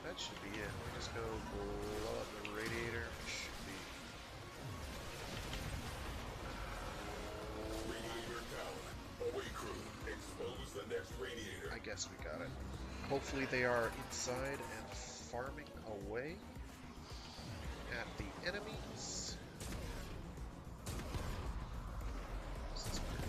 That should be it. Let me just go blow up the radiator. Should be. Radiator down. Away crew. Expose the next radiator. I guess we got it. Hopefully they are inside and farming away at the enemies. This is pretty cool.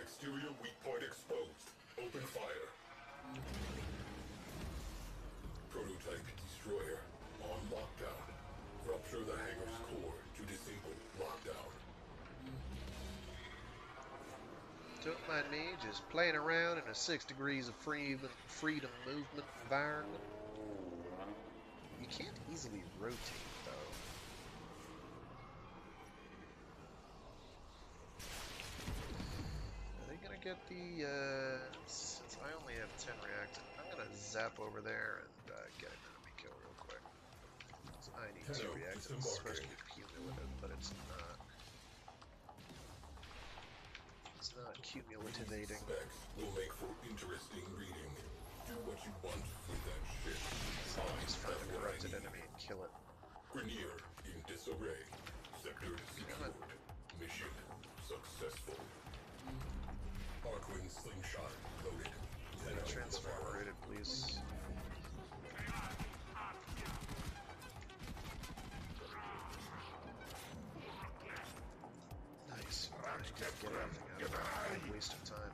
Exterior weak point exposed. Open fire. Prototype destroyer on lockdown. Rupture the hangar's core to disable lockdown. Don't mind me just playing around in a 6 degrees of freedom movement environment. You can't easily rotate though. Are they gonna get the, since I only have 10 reactant, I'm gonna zap over there and get an enemy kill real quick. So I need 2 reactants. It's supposed to be cumulative, but it's not. It's not cumulativating. Specs will make for interesting reading. Do what you want with that shit. Just find a corrupted enemy and kill it. Grenier in disarray. Sector secured. Mission successful. Arquin slingshot loaded. Transformer rated, please. Nice. Get everything out of that. Big waste of time.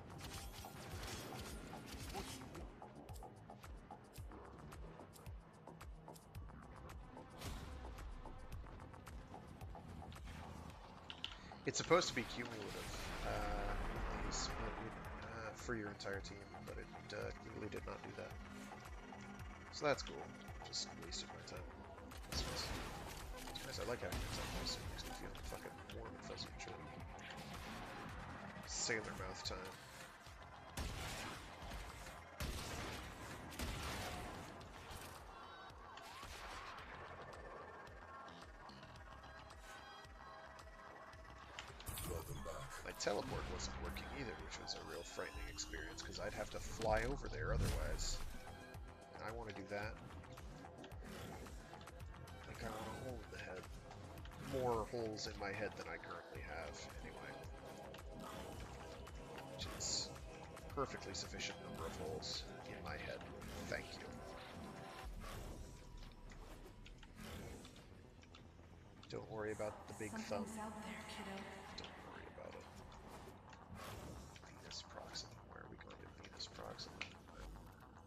It's supposed to be cumulative for your entire team, but it really did not do that. So that's cool. Just wasted my time. It's nice. I like having it nice. It makes me feel fucking warm and fuzzy and shit. Sailor mouth time. My teleport wasn't working either, which was a real frightening experience, because I'd have to fly over there otherwise. And I want to do that. I got a hole in the head. More holes in my head than I currently have, anyway. Which is a perfectly sufficient number of holes in my head. Thank you. Don't worry about the big thumb. Out there, kiddo. Don't worry about it. Venus Proxima. Where are we going to Venus Proxima? I'm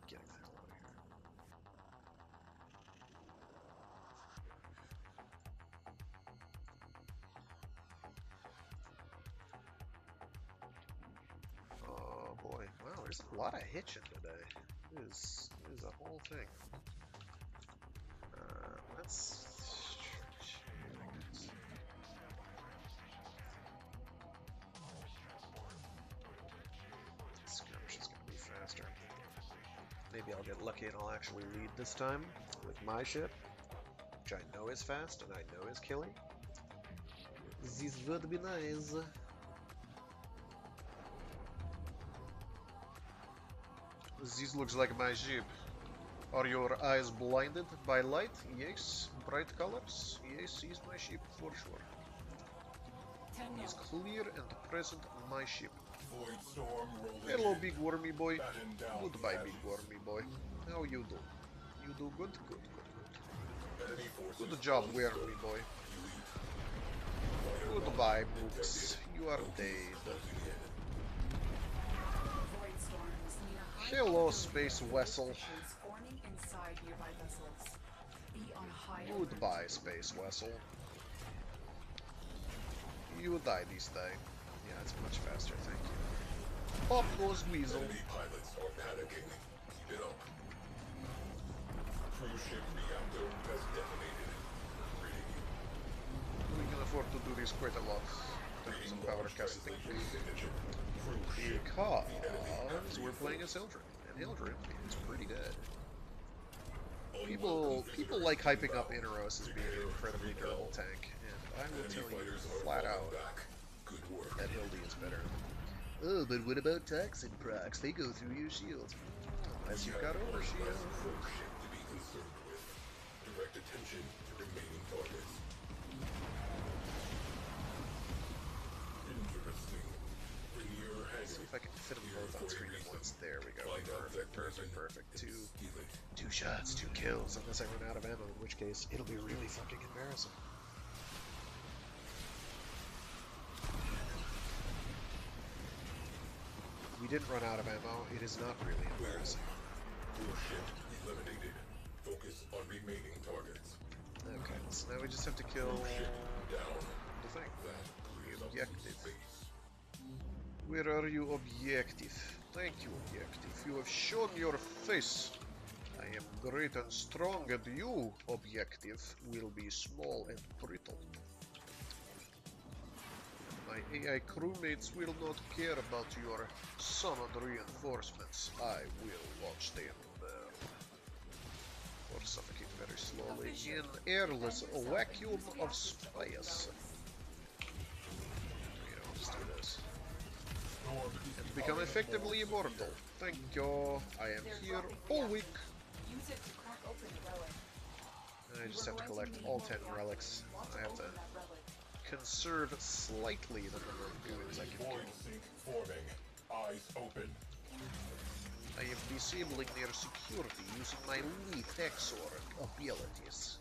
getting the hell out of here. Oh boy. Wow, there's a lot of hitching today. It is a whole thing. Let's... Maybe I'll get lucky and I'll actually lead this time with my ship, which I know is fast and I know is killing. This would be nice. This looks like my ship. Are your eyes blinded by light? Yes. Bright colors? Yes, is my ship for sure. Is clear and present my ship. Hello, big wormy boy. Goodbye, big wormy boy. How you do? You do good? Good, good, good. Good job, wormy boy. Goodbye, Brooks. You are dead. Hello, space vessel. Goodbye, space vessel. You die this time. Yeah, it's much faster, thank you. Pop goes Weasel. Enemy pilots are panicking. Keep it up. Cruise ship reactor has detonated. Reading. We can afford to do this quite a lot. There's some power casting. Because we're playing as Hildren, and Hildren is pretty good. People like hyping up Inaros as being an incredibly durable tank, and I will tell you flat out that Hildy is better. Oh, but what about toxin procs? They go through your shields. Unless you've got overshield. Direct attention to remaining targets. Interesting. Bring your hand. See if I can fit them both on screen at once. There we go. Perfect. Two shots, 2 kills, unless I run out of ammo, in which case it'll be really fucking embarrassing. We didn't run out of ammo. It is not really embarrassing. Ship eliminated. Focus on remaining targets. Okay, so now we just have to kill Down. the thing. That Objective. Where are you, objective? Thank you, objective. You have shown your face. I am great and strong, and you, objective, will be small and brittle. My AI crewmates will not care about your summoned reinforcements. I will watch them burn. Or suffocate very slowly in airless vacuum of space. You know, just do this. And become effectively immortal. Thank you. I am here all week. Use it to crack open the relic. I just have to collect all 10 relics. I have to conserve slightly the number of goons I can kill. Void sync forming. Eyes open. I am disabling their security using my Lee Texor abilities.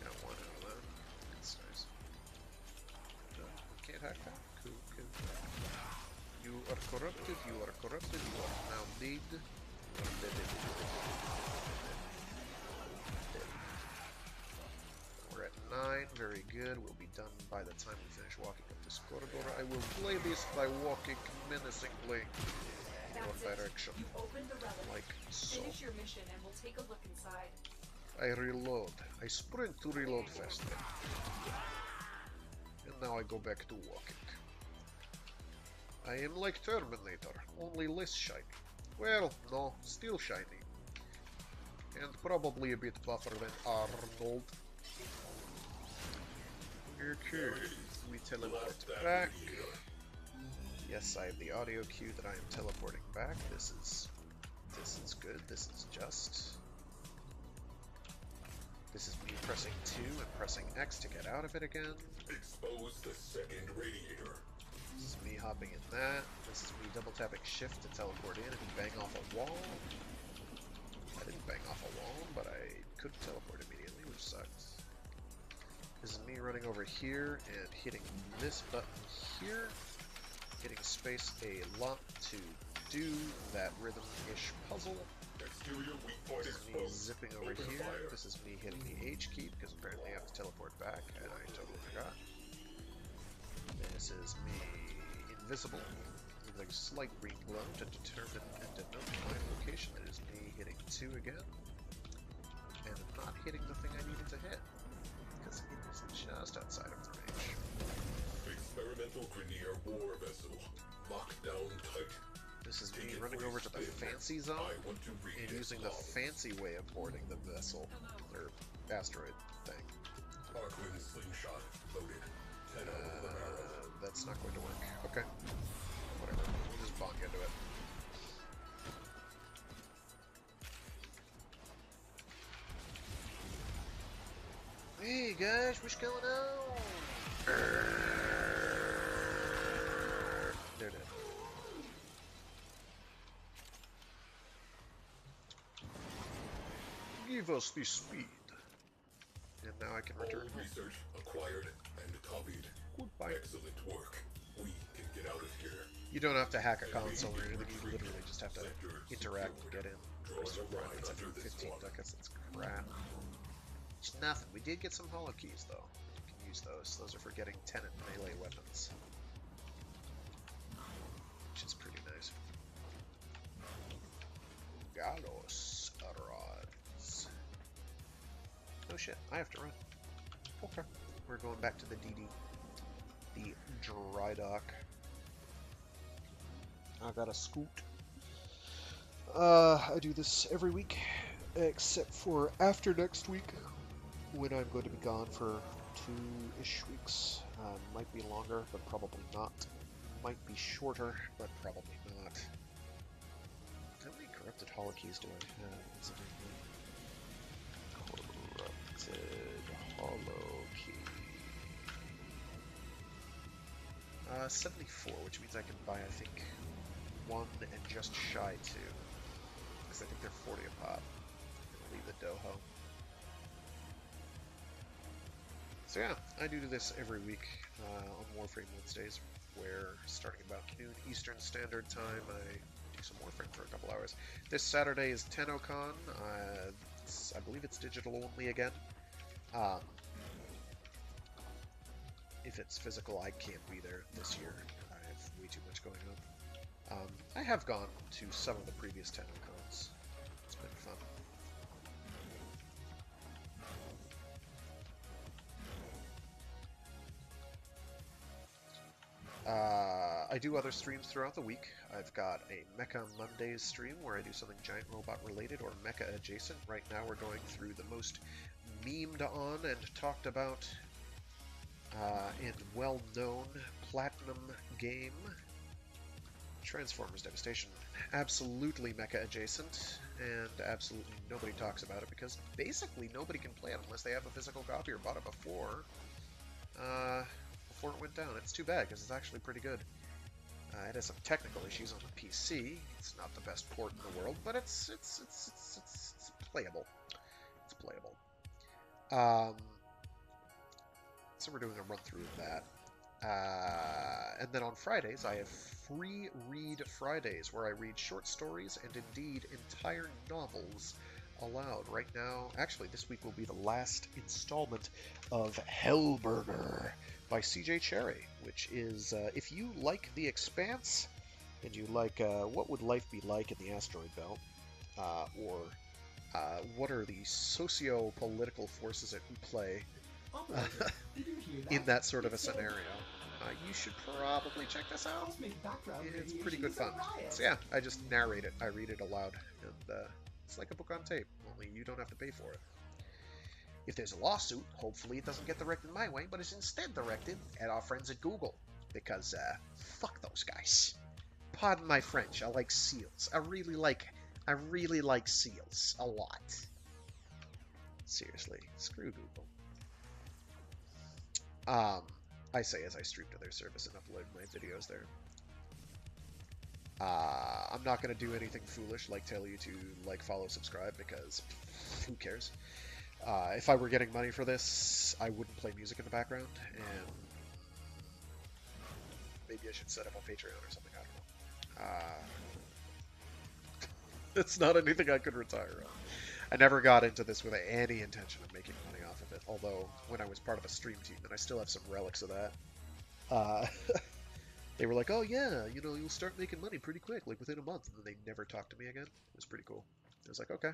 Got one out of that. That's nice. No, can't hack that? Cool. You are corrupted, you are now dead. Dead. We're at 9. Very good. We'll be done by the time we finish walking up this corridor. I will play this by walking menacingly in your direction. You opened the relic. Like so. Finish your mission and we'll take a look inside. I reload. I sprint to reload faster. And now I go back to walking. I am like Terminator, only less shiny. Well, no, still shiny. And probably a bit buffer than Arnold. Okay, we teleport back. Yes, I have the audio cue that I am teleporting back. This is good. This is just. This is me pressing 2 and pressing X to get out of it again. Expose the second radiator. This is me hopping in that. This is me double tapping shift to teleport in and bang off a wall. I didn't bang off a wall, but I could teleport immediately, which sucks. This is me running over here and hitting this button here. Hitting space a lot to do that rhythm-ish puzzle. Exterior weak point This is me exposed. zipping over Open here. fire. This is me hitting the H key because apparently I have to teleport back and I totally forgot. This is me invisible with a slight green glow to determine and denote my location. It is me hitting 2 again and not hitting the thing I needed to hit because it was just outside of the range. Experimental Grenier war vessel. Locked down tight. This is me running over to the fancy zone I want to read and it using the loud. fancy way of boarding the vessel, or asteroid thing. Arcwind slingshot loaded. 10 out of the barrel. That's not going to work. Okay. Whatever. We'll just bonk into it. Hey guys, what's going on? They're dead. Give us the speed. And now I can return All home. research acquired and copied. Goodbye. Excellent work. We can get out of here. You don't have to hack a console or anything, you literally just have to interact and get in. It's 15 ducats, that's crap. It's nothing. We did get some hollow keys though. You can use those. Those are for getting tenant melee weapons. Which is pretty nice. Galos rods. Oh shit, I have to run. Okay. We're going back to the DD. The dry dock. I got a scoot. I do this every week, except for after next week, when I'm going to be gone for 2-ish weeks. Might be longer, but probably not. Might be shorter, but probably not. How many corrupted hollow keys do I have? Is it corrupted hollow key? 74, which means I can buy, I think, 1 and just shy 2. Because I think they're 40 a pop. I'll leave the doho. So yeah, I do this every week on Warframe Wednesdays, where starting about noon Eastern Standard Time, I do some Warframe for a couple hours. This Saturday is Tennocon. I believe it's digital only again. If it's physical, I can't be there this year. I have way too much going on. I have gone to some of the previous Tennocons. It's been fun. I do other streams throughout the week. I've got a Mecha Mondays stream where I do something giant robot related or mecha adjacent. Right now we're going through the most memed on and talked about and well-known platinum game, Transformers Devastation. Absolutely mecha adjacent, and absolutely nobody talks about it because basically nobody can play it unless they have a physical copy or bought it before it went down. It's too bad because it's actually pretty good. It has some technical issues on the PC. It's not the best port in the world, but it's playable. It's playable. So we're doing a run through of that. And then on Fridays, I have free read Fridays, where I read short stories and indeed entire novels aloud right now. Actually, this week will be the last installment of Hellburger by CJ Cherry, which is, if you like The Expanse, and you like what would life be like in the asteroid belt, or what are the socio-political forces at play Operator, did you hear that? in that sort of a It said, scenario, you should probably check this out. "Cosmic background It's radiation pretty good is a fun. riot." So yeah, I just narrate it. I read it aloud, and it's like a book on tape, only you don't have to pay for it. If there's a lawsuit, hopefully it doesn't get directed my way, but is instead directed at our friends at Google, because fuck those guys. Pardon my French. I like seals. I really like seals a lot. Seriously, screw Google. I say as I stream to their service and upload my videos there. I'm not going to do anything foolish like tell you to like, follow, subscribe, because who cares? If I were getting money for this, I wouldn't play music in the background, and maybe I should set up a Patreon or something, I don't know. It's not anything I could retire on. I never got into this with any intention of making money off of it, although when I was part of a stream team, and I still have some relics of that, they were like, oh yeah, you know, you'll start making money pretty quick, like within a month, and then they never talked to me again. It was pretty cool. I was like, okay,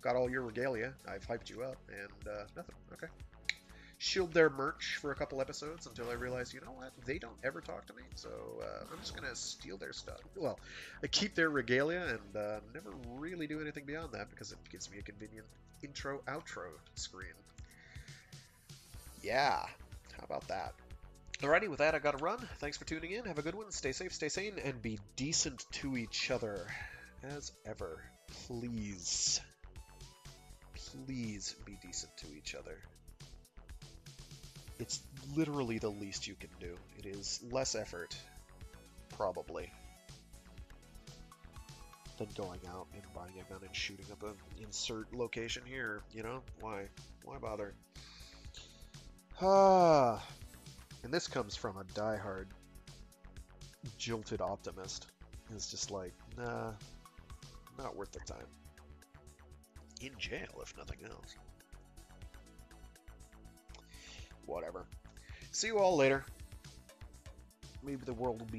got all your regalia, I've hyped you up, and nothing, okay. Shield their merch for a couple episodes until I realized, you know what, they don't ever talk to me, so I'm just going to steal their stuff. Well, I keep their regalia and never really do anything beyond that because it gives me a convenient intro-outro screen. Yeah, how about that? Alrighty, with that, I gotta run. Thanks for tuning in. Have a good one. Stay safe, stay sane, and be decent to each other. As ever, please. Please be decent to each other. It's literally the least you can do. It is less effort, probably, than going out and buying a gun and shooting up an insert location here, you know? Why? Why bother? And this comes from a diehard, jilted optimist. It's just like, nah, not worth the time. In jail, if nothing else. Whatever. See you all later. Maybe the world will be